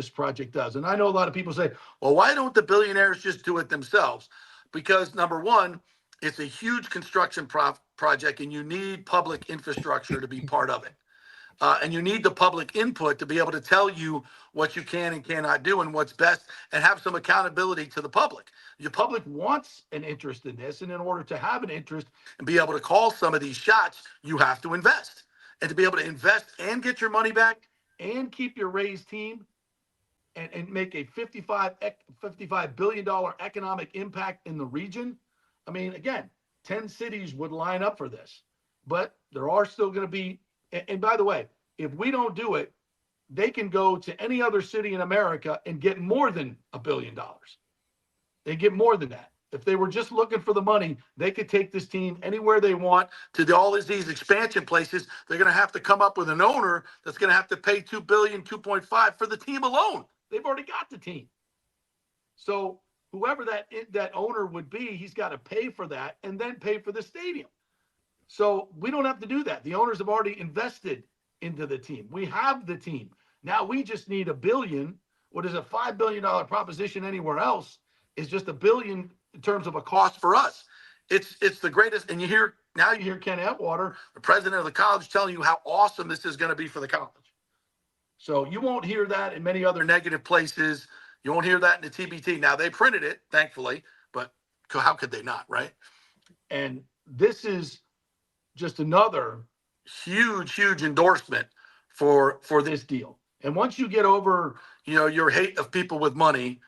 Speaker 5: project does. And I know a lot of people say, well, why don't the billionaires just do it themselves? Because number one, it's a huge construction project, and you need public infrastructure to be part of it. And you need the public input to be able to tell you what you can and cannot do and what's best, and have some accountability to the public. The public wants an interest in this, and in order to have an interest and be able to call some of these shots, you have to invest. And to be able to invest and get your money back and keep your Rays team and make a $55 billion economic impact in the region. I mean, again, 10 cities would line up for this. but there are still going to be. And by the way, if we don't do it, they can go to any other city in America and get more than $1 billion. They get more than that. If they were just looking for the money, they could take this team anywhere they want to all these expansion places. They're going to have to come up with an owner that's going to have to pay $2 billion, 2.5 for the team alone. They've already got the team. So whoever that owner would be, he's got to pay for that and then pay for the stadium. So we don't have to do that. The owners have already invested into the team. We have the team. Now we just need $1 billion. What is a $5 billion proposition anywhere else is just $1 billion in terms of a cost for us. It's the greatest. And you hear Ken Atwater, the president of the college, telling you how awesome this is going to be for the college. So you won't hear that in many other negative places. You won't hear that in the TBT. Now they printed it, thankfully, but how could they not, right? And this is just another huge endorsement for this deal. And once you get over, your hate of people with money,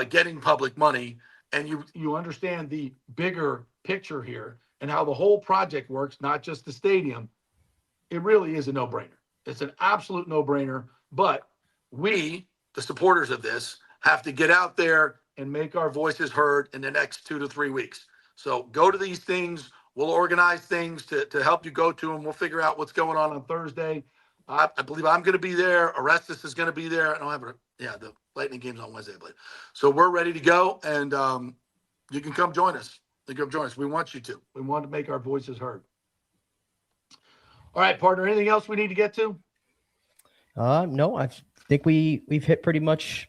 Speaker 5: getting public money, and you understand the bigger picture here and how the whole project works, not just the stadium, it really is a no-brainer. It's an absolute no-brainer. But we, the supporters of this, have to get out there and make our voices heard in the next 2 to 3 weeks. So go to these things. We'll organize things to help you go to them. We'll figure out what's going on Thursday. I believe I'm going to be there. Orestes is going to be there. I don't have the Lightning game's on Wednesday, I believe. So we're ready to go, and you can come join us. We want you to. We want to make our voices heard. All right, partner. Anything else we need to get to?
Speaker 3: No, I think we've hit pretty much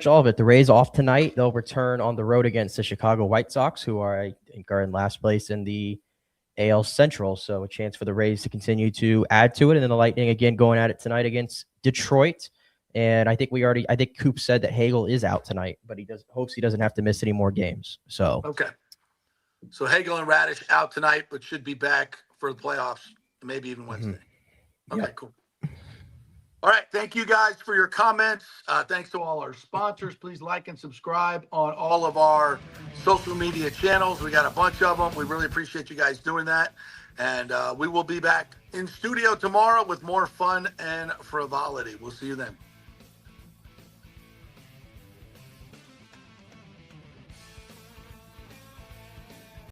Speaker 3: all of it. The Rays off tonight. They'll return on the road against the Chicago White Sox, who I think are in last place in the AL Central. So a chance for the Rays to continue to add to it. And then the Lightning again going at it tonight against Detroit. And I think Coop said that Hagel is out tonight, but hopes he doesn't have to miss any more games. So
Speaker 5: okay. So Hagel and Radish out tonight, but should be back for the playoffs, maybe even Wednesday. Mm-hmm. Okay, cool. All right. Thank you guys for your comments. Thanks to all our sponsors. Please like and subscribe on all of our social media channels. We got a bunch of them. We really appreciate you guys doing that. And we will be back in studio tomorrow with more fun and frivolity. We'll see you then.